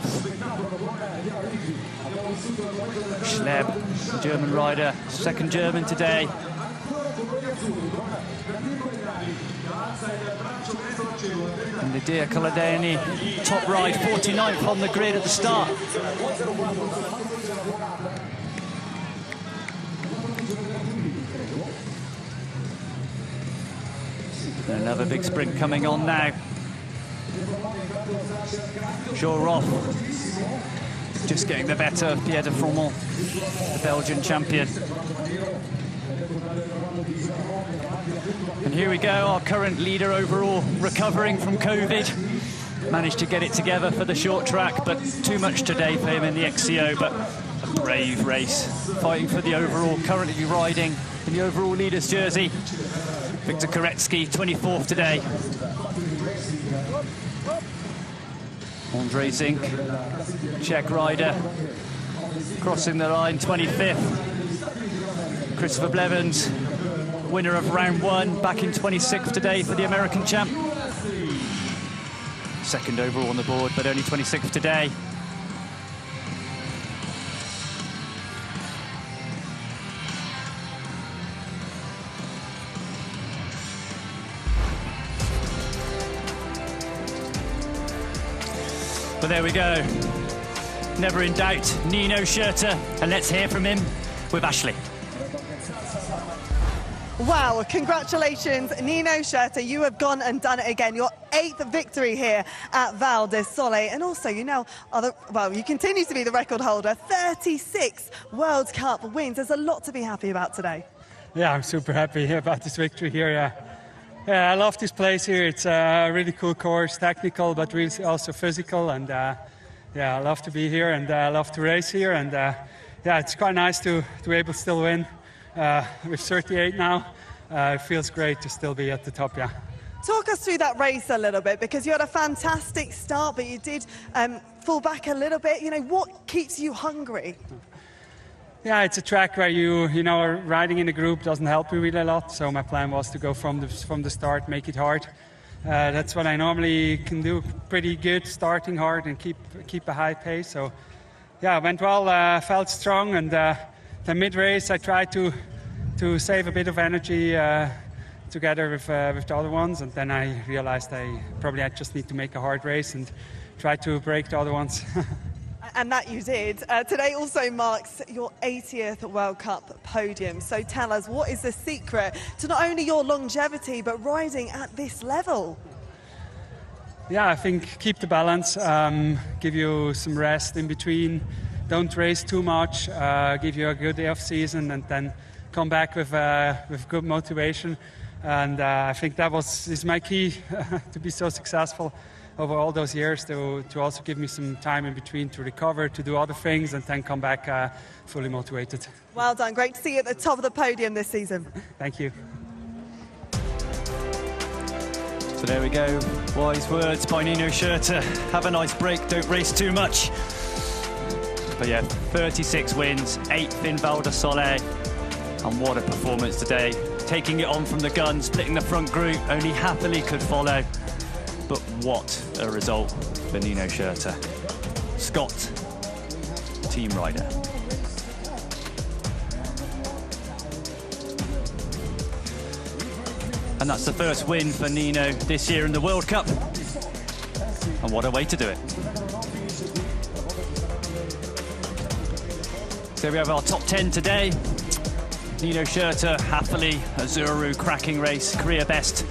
Schleb, German rider, 2nd German today. And Lydia Kaladeni, top ride, 49th on the grid at the start. Another big sprint coming on now. Jorov just getting the better of Pierre de Froment, the Belgian champion. And here we go, our current leader overall, recovering from COVID. Managed to get it together for the short track, but too much today for him in the XCO, but a brave race. Fighting for the overall, currently riding in the overall leader's jersey. Viktor Koretsky, 24th today. Andre Zink, Czech rider, crossing the line, 25th. Christopher Blevins, winner of round 1, back in 26th today for the American champ. Second overall on the board, but only 26th today. But there we go. Never in doubt, Nino Schurter. And let's hear from him with Ashley. Wow, congratulations, Nino Schurter. You have gone and done it again. Your 8th victory here at Val di Sole. And also, you now are you continue to be the record holder. 36 World Cup wins. There's a lot to be happy about today. Yeah, I'm super happy about this victory here, yeah, I love this place here. It's a really cool course, technical, but really also physical. And yeah, I love to be here, and I love to race here. And yeah, it's quite nice to be able to still win. With 38 now, it feels great to still be at the top, yeah. Talk us through that race a little bit, because you had a fantastic start, but you did fall back a little bit. You know, what keeps you hungry? Yeah, it's a track where you know, riding in a group doesn't help you really a lot. So my plan was to go from the start, make it hard. That's what I normally can do, pretty good, starting hard and keep a high pace. So yeah, it went well, felt strong, and the mid-race I tried to save a bit of energy together with the other ones, and then I realized I just need to make a hard race and try to break the other ones. And that you did. Today also marks your 80th World Cup podium. So tell us, what is the secret to not only your longevity, but riding at this level? Yeah, I think keep the balance, give you some rest in between, don't race too much, give you a good off-season, and then come back with good motivation. And I think that is my key to be so successful over all those years, to also give me some time in between to recover, to do other things, and then come back fully motivated. Well done. Great to see you at the top of the podium this season. Thank you. So there we go. Wise words by Nino Schurter. Have a nice break, don't race too much. But yeah, 36 wins, 8th in Val di Sole. And what a performance today. Taking it on from the gun, splitting the front group, only happily could follow. But what a result for Nino Schurter. Scott, team rider. And that's the first win for Nino this year in the World Cup. And what a way to do it. So we have our top 10 today. Nino Schurter, happily, Azuru, cracking race, career best.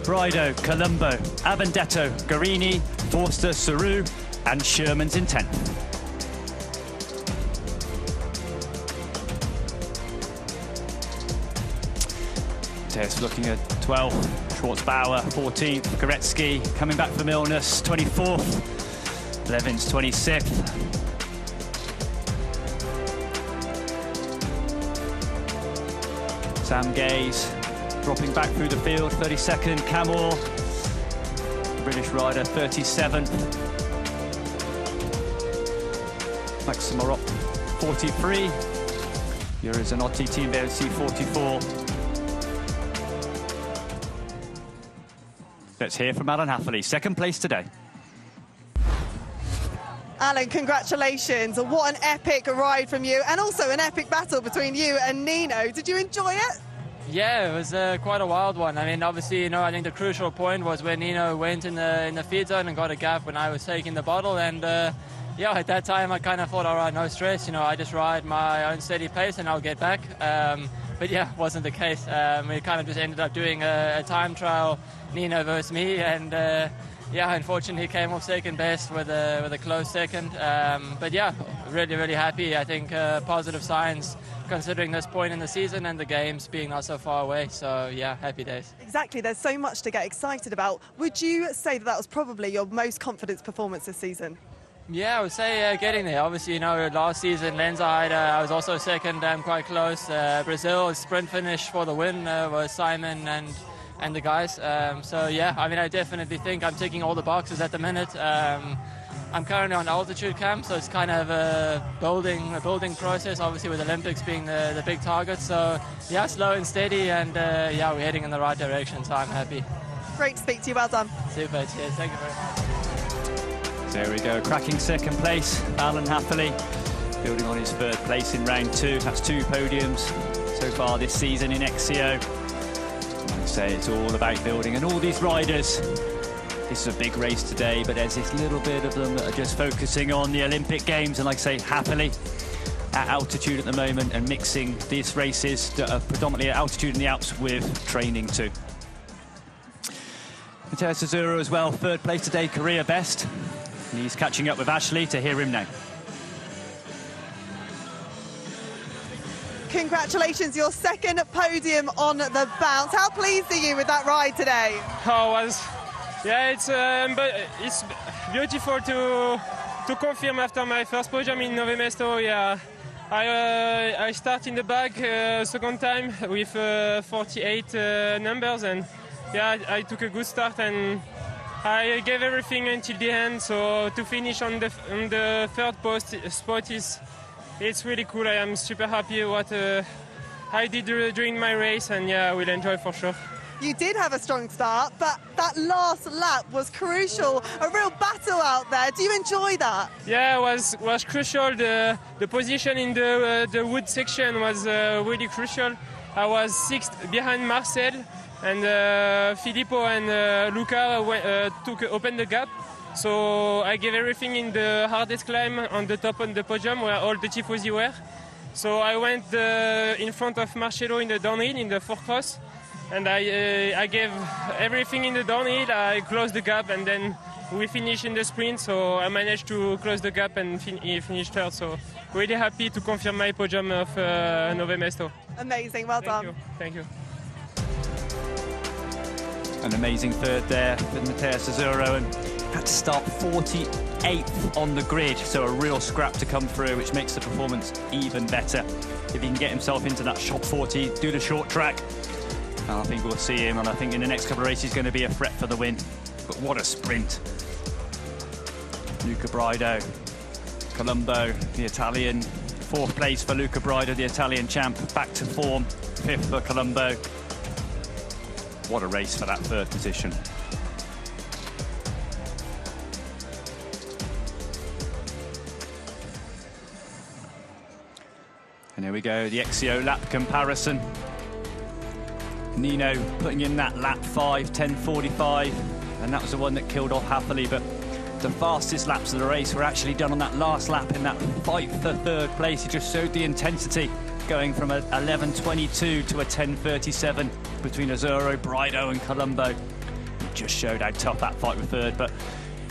Brido, Colombo, Abendetto, Garini, Forster, Saru, and Sherman's in 10th. Tess looking at 12th, Schwartzbauer 14th, Koretsky coming back from illness 24th, Blevins 26th. Sam Gaze dropping back through the field, 32nd, Camor, British rider, 37th. Maxim Marop, 43. Yuri Zanotti, Team BLC, 44. Let's hear from Alan Hafferley, second place today. Alan, congratulations. What an epic ride from you, and also an epic battle between you and Nino. Did you enjoy it? Yeah, it was quite a wild one. I mean, obviously, I think the crucial point was when Nino went in the feed zone and got a gap when I was taking the bottle. And yeah, at that time, I kind of thought, all right, no stress. I just ride my own steady pace and I'll get back. But yeah, wasn't the case. We kind of just ended up doing a time trial, Nino versus me, and yeah, unfortunately, he came off second best with a close second. But yeah, really, really happy. I think positive signs considering this point in the season and the games being not so far away. So yeah, happy days. Exactly, there's so much to get excited about. Would you say that was probably your most confidence performance this season? Yeah, I would say getting there. Obviously, last season, Lenzerheide, I was also second, quite close. Brazil, sprint finish for the win was Simon and the guys. So yeah, I mean, I definitely think I'm ticking all the boxes at the minute. I'm currently on altitude camp, so it's kind of a building process, obviously with Olympics being the big target. So yeah, slow and steady, and yeah, we're heading in the right direction, so I'm happy. Great to speak to you, well done. Super, cheers, thank you very much. There we go, cracking second place, Alan Happily, building on his third place in round 2. That's 2 podiums so far this season in XCO. Like I say, it's all about building, and all these riders, this is a big race today, but there's this little bit of them that are just focusing on the Olympic Games, and like I say, happily at altitude at the moment and mixing these races that are predominantly at altitude in the Alps with training too. Matteo Cesaro as well, third place today, career best. And he's catching up with Ashley to hear him now. Congratulations, your second podium on the bounce. How pleased are you with that ride today? Yeah, it's beautiful to confirm after my first podium in Nove Mesto. Yeah, I start in the back second time with 48 numbers, and yeah, I took a good start and I gave everything until the end. So to finish on the third spot it's really cool. I am super happy what I did during my race, and yeah, I will enjoy for sure. You did have a strong start, but that last lap was crucial. A real battle out there. Do you enjoy that? Yeah, it was crucial. The position in the wood section was really crucial. I was 6th behind Marcel, and Filippo and Luca opened the gap. So I gave everything in the hardest climb on the top on the podium where all the Tifosi were. So I went in front of Marcello in the downhill in the 4-cross. And I gave everything in the downhill. I closed the gap, and then we finished in the sprint. So I managed to close the gap and finish third. So really happy to confirm my podium of Nove Mesto. Amazing, well done. Thank you. An amazing third there with Matteo Cesaro, and had to start 48th on the grid. So a real scrap to come through, which makes the performance even better. If he can get himself into that short 40, do the short track, I think we'll see him, and I think in the next couple of races he's going to be a threat for the win. But what a sprint. Luca Brido, Colombo, the Italian. 4th place for Luca Brido, the Italian champ. Back to form, 5th for Colombo. What a race for that 3rd position. And here we go, the XCO lap comparison. Nino putting in that lap 5, 10:45, and that was the one that killed off Happily, but the fastest laps of the race were actually done on that last lap in that fight for 3rd place. He just showed the intensity, going from a 11:22 to a 10:37 between Azuro, Brido and Colombo. It just showed how tough that fight with 3rd, but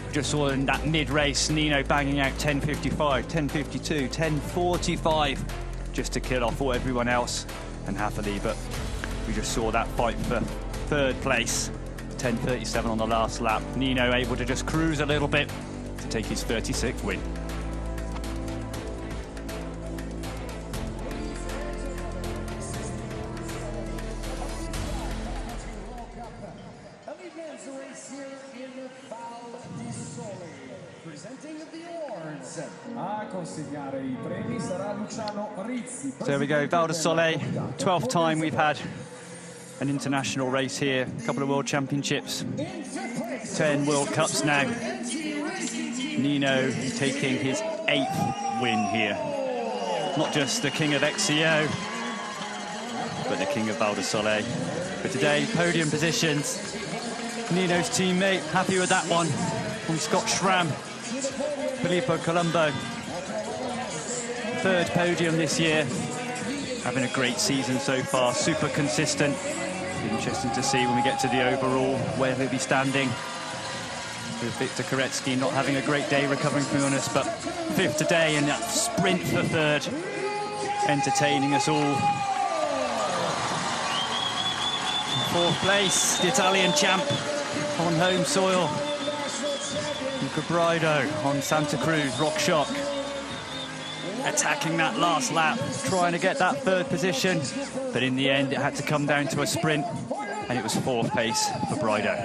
we just saw in that mid-race, Nino banging out 10:55, 10:52, 10:45, just to kill off everyone else and Happily, but we just saw that fight for 3rd place, 10:37 on the last lap. Nino able to just cruise a little bit to take his 36th win. So there we go, Val di Sole, 12th time we've had an international race here, a couple of World Championships, 10 World Cups now. Nino taking his 8th win here. Not just the king of XCO, but the king of Val di Sole. But today, podium positions. Nino's teammate, happy with that one. From Scott Schramm, Filippo Colombo. Third podium this year. Having a great season so far, super consistent. Interesting to see when we get to the overall where he'll be standing. With Victor Koretsky not having a great day recovering from illness, but fifth today, and that sprint for third, entertaining us all. Fourth place, the Italian champ on home soil. Luca Brido on Santa Cruz, Rock Shock. Attacking that last lap, trying to get that third position, but in the end it had to come down to a sprint, and it was fourth place for Brido.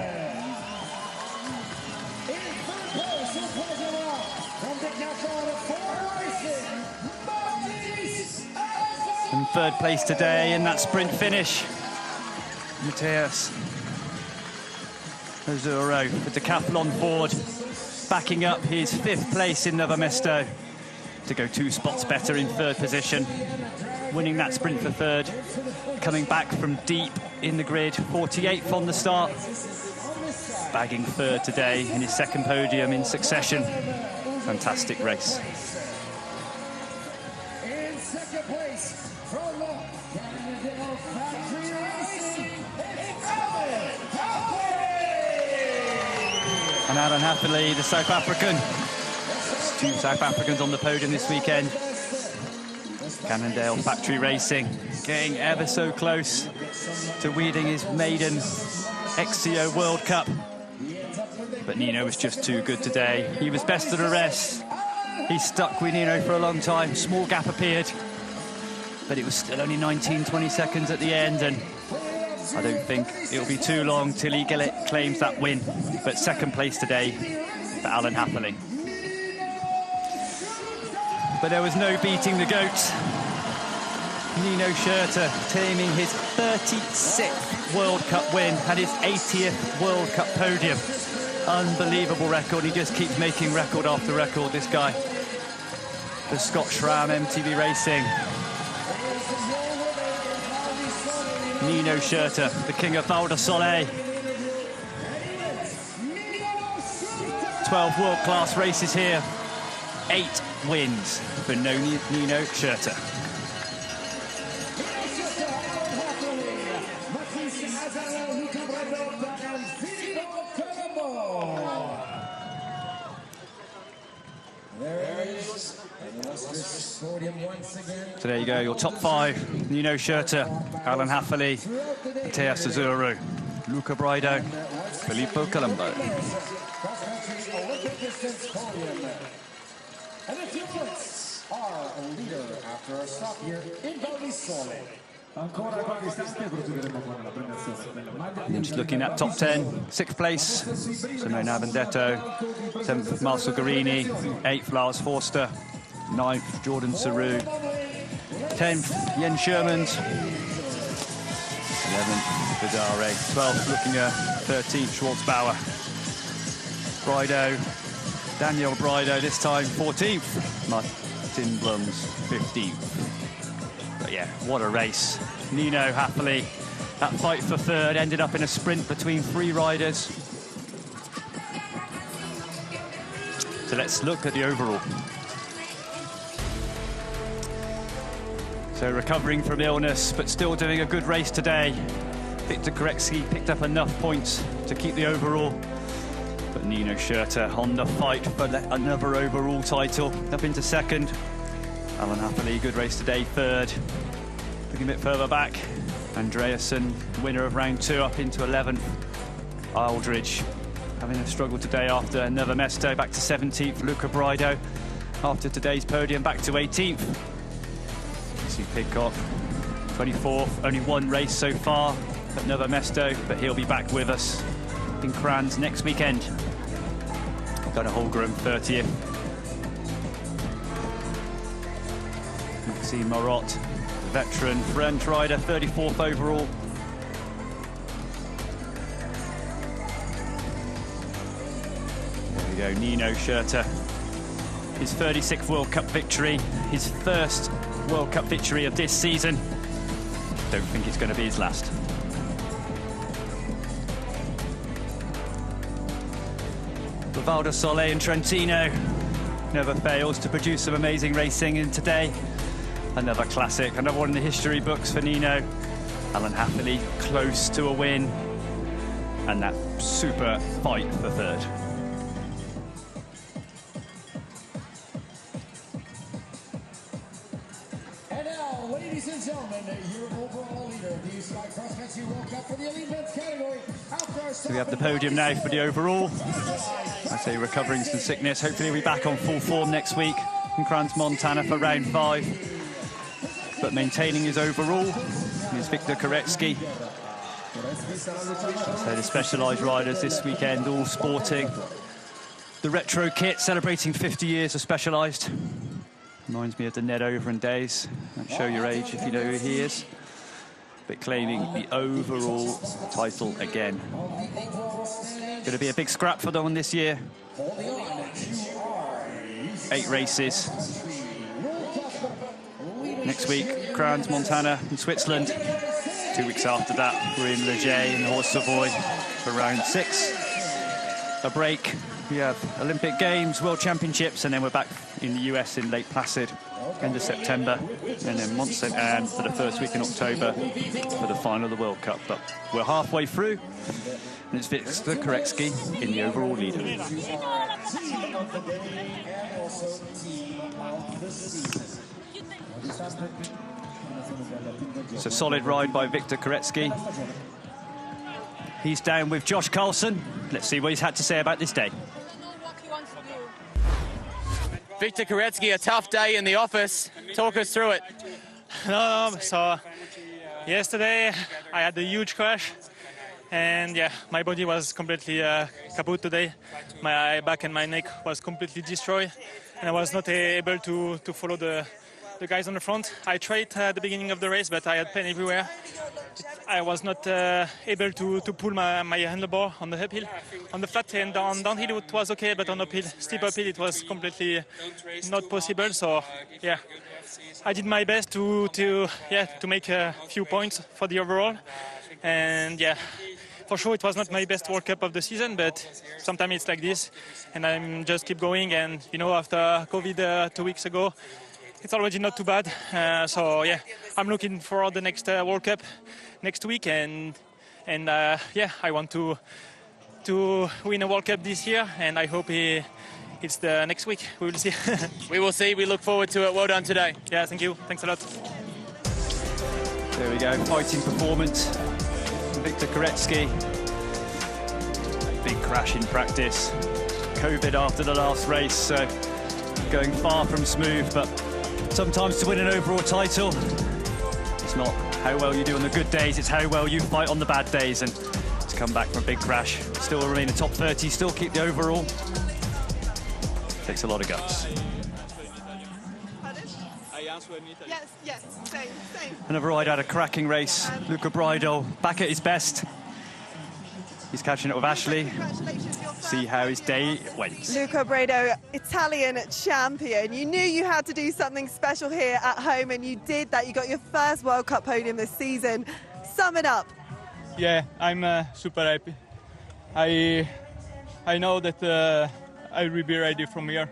And third place today in that sprint finish, Matheus Azzurro, the decathlon forward, backing up his fifth place in Nove Mesto to go 2 spots better in third position, winning that sprint for third, coming back from deep in the grid, 48th on the start, bagging third today in his second podium in succession. Fantastic race. In second place from Factory Racing, And Alan Hathaway, the South African. 2 South Africans on the podium this weekend. Cannondale Factory Racing getting ever so close to winning his maiden XCO World Cup. But Nino was just too good today. He was best of the rest. He stuck with Nino for a long time. Small gap appeared, but it was still only 19-20 seconds at the end, and I don't think it'll be too long till he claims that win. But second place today for Alan Hathaway. But there was no beating the GOAT. Nino Schurter taming his 36th World Cup win and his 80th World Cup podium. Unbelievable record. He just keeps making record after record, this guy. The Scott Schramm MTB Racing. Nino Schurter, the king of Val di Sole. 12 world-class races here. 8 wins for Nino Schurter. So there you go, your top 5. Nino Schurter, Alan Hathaway, Matheus Azzurro, Luca Brido, Filippo Colombo. And the triplets are a leader after a stop here in Val di Sole. And just looking at top 10, 6th place, Simona Benedetto, 7th, Marcel Guerini, 8th, Lars Forster, 9th, Jordan Sarrou, 10th, Jens Schermans, 11th, Vidare, 12th, Luckinger, 13th, Schwartzbauer, Brido, Daniel Brido this time 14th, Martin Blums 15th. But yeah, what a race. Nino Hathaway, that fight for third ended up in a sprint between 3 riders. So let's look at the overall. So recovering from illness, but still doing a good race today. Victor Koretsky picked up enough points to keep the overall. But Nino Schurter on the fight for another overall title, up into second. Alan Hathaway, good race today, third. Looking a bit further back, Andreasen, winner of round 2, up into 11th. Aldridge having a struggle today after Nove Mesto, back to 17th. Luca Brido, after today's podium, back to 18th. You see Pidcock, 24th, only 1 race so far at Nove Mesto, but he'll be back with us in Crans next weekend. Gunnar Holmgren, 30th. Maxime Marot, veteran French rider, 34th overall. There we go, Nino Schurter. His 36th World Cup victory, his first World Cup victory of this season. don't think it's going to be his last. Val di Sole in Trentino never fails to produce some amazing racing, and today another classic, another one in the history books for Nino. Alan Hathaway close to a win, and that super fight for third. And now, ladies and gentlemen, your overall leader of the UCI Cross Country World Cup for the elite men's category. So we have the podium now for the overall. I say recovering some sickness. Hopefully we'll be back on full form next week in Crans, Montana for round 5. But maintaining his overall is Victor Koretsky. So the Specialized riders this weekend all sporting the retro kit, celebrating 50 years of Specialized. Reminds me of the Ned Overend days. Don't show your age if you know who he is. But claiming the overall title again. Going to be a big scrap for them this year. 8 races. Next week, Crans, Montana in Switzerland. 2 weeks after that, we're in Le Jay in the Horse Savoy for round 6. A break. We have Olympic Games, World Championships, and then we're back in the US in Lake Placid, end of September, and then Mont Saint Anne for the first week in October for the final of the World Cup. But we're halfway through, and it's Victor Koretsky in the overall leader. It's a solid ride by Victor Koretsky. He's down with Josh Carlson. Let's see what he's had to say about this day. Victor Koretsky, a tough day in the office. Talk us through it. So yesterday I had a huge crash, and yeah, my body was completely kaput today. My back and my neck was completely destroyed, and I was not able to follow the guys on the front. I tried at the beginning of the race, but I had pain everywhere. I was not able to pull my handlebar on the uphill. On the flat and on downhill it was okay, but on uphill, steep uphill, it was completely not possible. So yeah, I did my best to make a few points for the overall. And yeah, for sure it was not my best World Cup of the season, but sometimes it's like this, and I'm just keep going. And you know, after COVID 2 weeks ago, it's already not too bad. So yeah, I'm looking for the next World Cup next week, and yeah, I want to win a World Cup this year, and I hope it's the next week. We will see. We will see. We look forward to it. Well done today. Yeah, thank you. Thanks a lot. There we go, fighting performance. Victor Koretsky. Big crash in practice. COVID after the last race, so going far from smooth, but sometimes to win an overall title, it's not how well you do on the good days, it's how well you fight on the bad days. And to come back from a big crash, still remain in the top 30, still keep the overall, takes a lot of guts. Yes, same. Another rider had a cracking race. Luca Bridal back at his best. He's catching up with Ashley. See how his day went. Luca Bridal, Italian champion. You knew you had to do something special here at home, and you did that. You got your first World Cup podium this season. Sum it up. Yeah, I'm super happy. I know that I will be ready from here.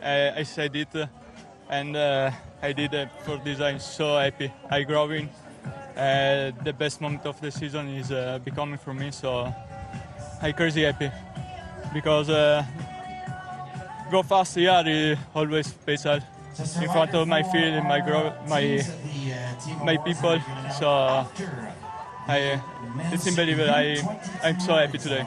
I said it, and I did it for this. I'm so happy. I growing. The best moment of the season is becoming for me, so I'm crazy happy because go fast here is always special in front of my field and my people. So it's unbelievable. I'm so happy today.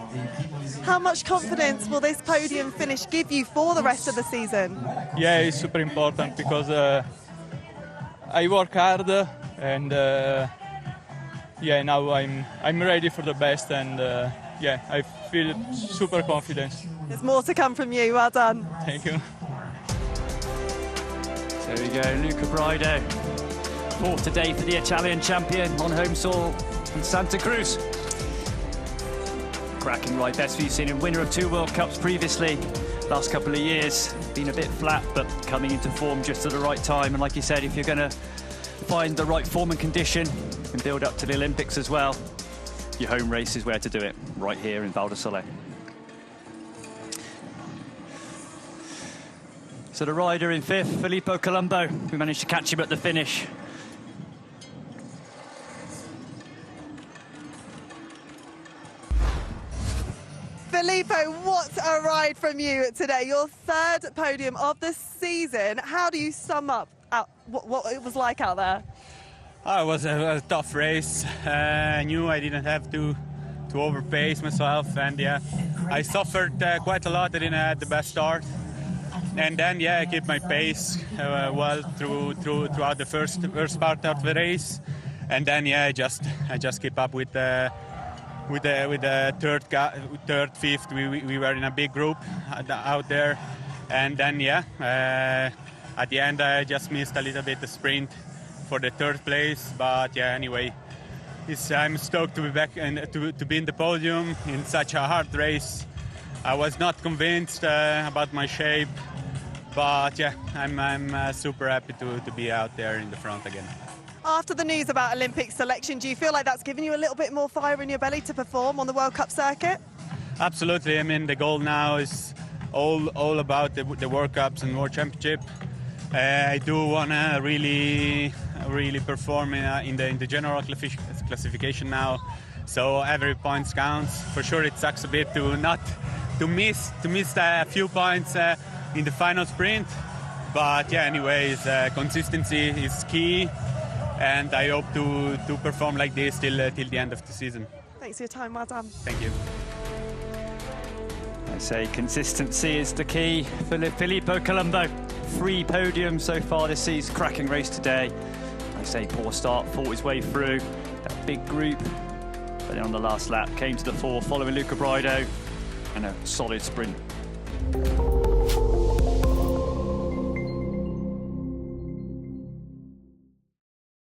How much confidence will this podium finish give you for the rest of the season? Yeah, it's super important because I work hard and yeah, now I'm ready for the best, and yeah, I feel super confident. There's more to come from you. Well done. Thank you. There we go, Luca Bridal. Fourth today for the Italian champion on home soil in Santa Cruz. Cracking ride, best we've seen him, winner of 2 World Cups previously. Last couple of years, been a bit flat, but coming into form just at the right time. And like you said, if you're going to find the right form and condition, and build up to the Olympics as well, your home race is where to do it, right here in Val di Sole. So the rider in 5th, Filippo Colombo, we managed to catch him at the finish. Filippo, what a ride from you today. Your 3rd podium of the season. How do you sum up what it was like out there? Oh, it was a tough race. I knew I didn't have to overpace myself, and yeah, I suffered quite a lot. I didn't have the best start, and then yeah, I kept my pace well throughout the first part of the race, and then yeah, I just keep up with the third, fifth. We were in a big group out there, and then yeah, at the end I just missed a little bit the sprint for the 3rd place, but yeah, anyway, I'm stoked to be back and to be in the podium in such a hard race. I was not convinced about my shape, but yeah, I'm super happy to be out there in the front again. After the news about Olympic selection, do you feel like that's given you a little bit more fire in your belly to perform on the World Cup circuit? Absolutely. I mean, the goal now is all about the World Cups and World Championship. I do want to really perform in the general classification now, so every point counts. For sure, it sucks a bit to miss a few points in the final sprint, but yeah, anyways, consistency is key, and I hope to perform like this till the end of the season. Thanks for your time, well done. Thank you. I say consistency is the key for Filippo Colombo. 3 podiums so far this season, cracking race today. I say poor start, fought his way through that big group, but then on the last lap came to the fore following Luca Brido and a solid sprint.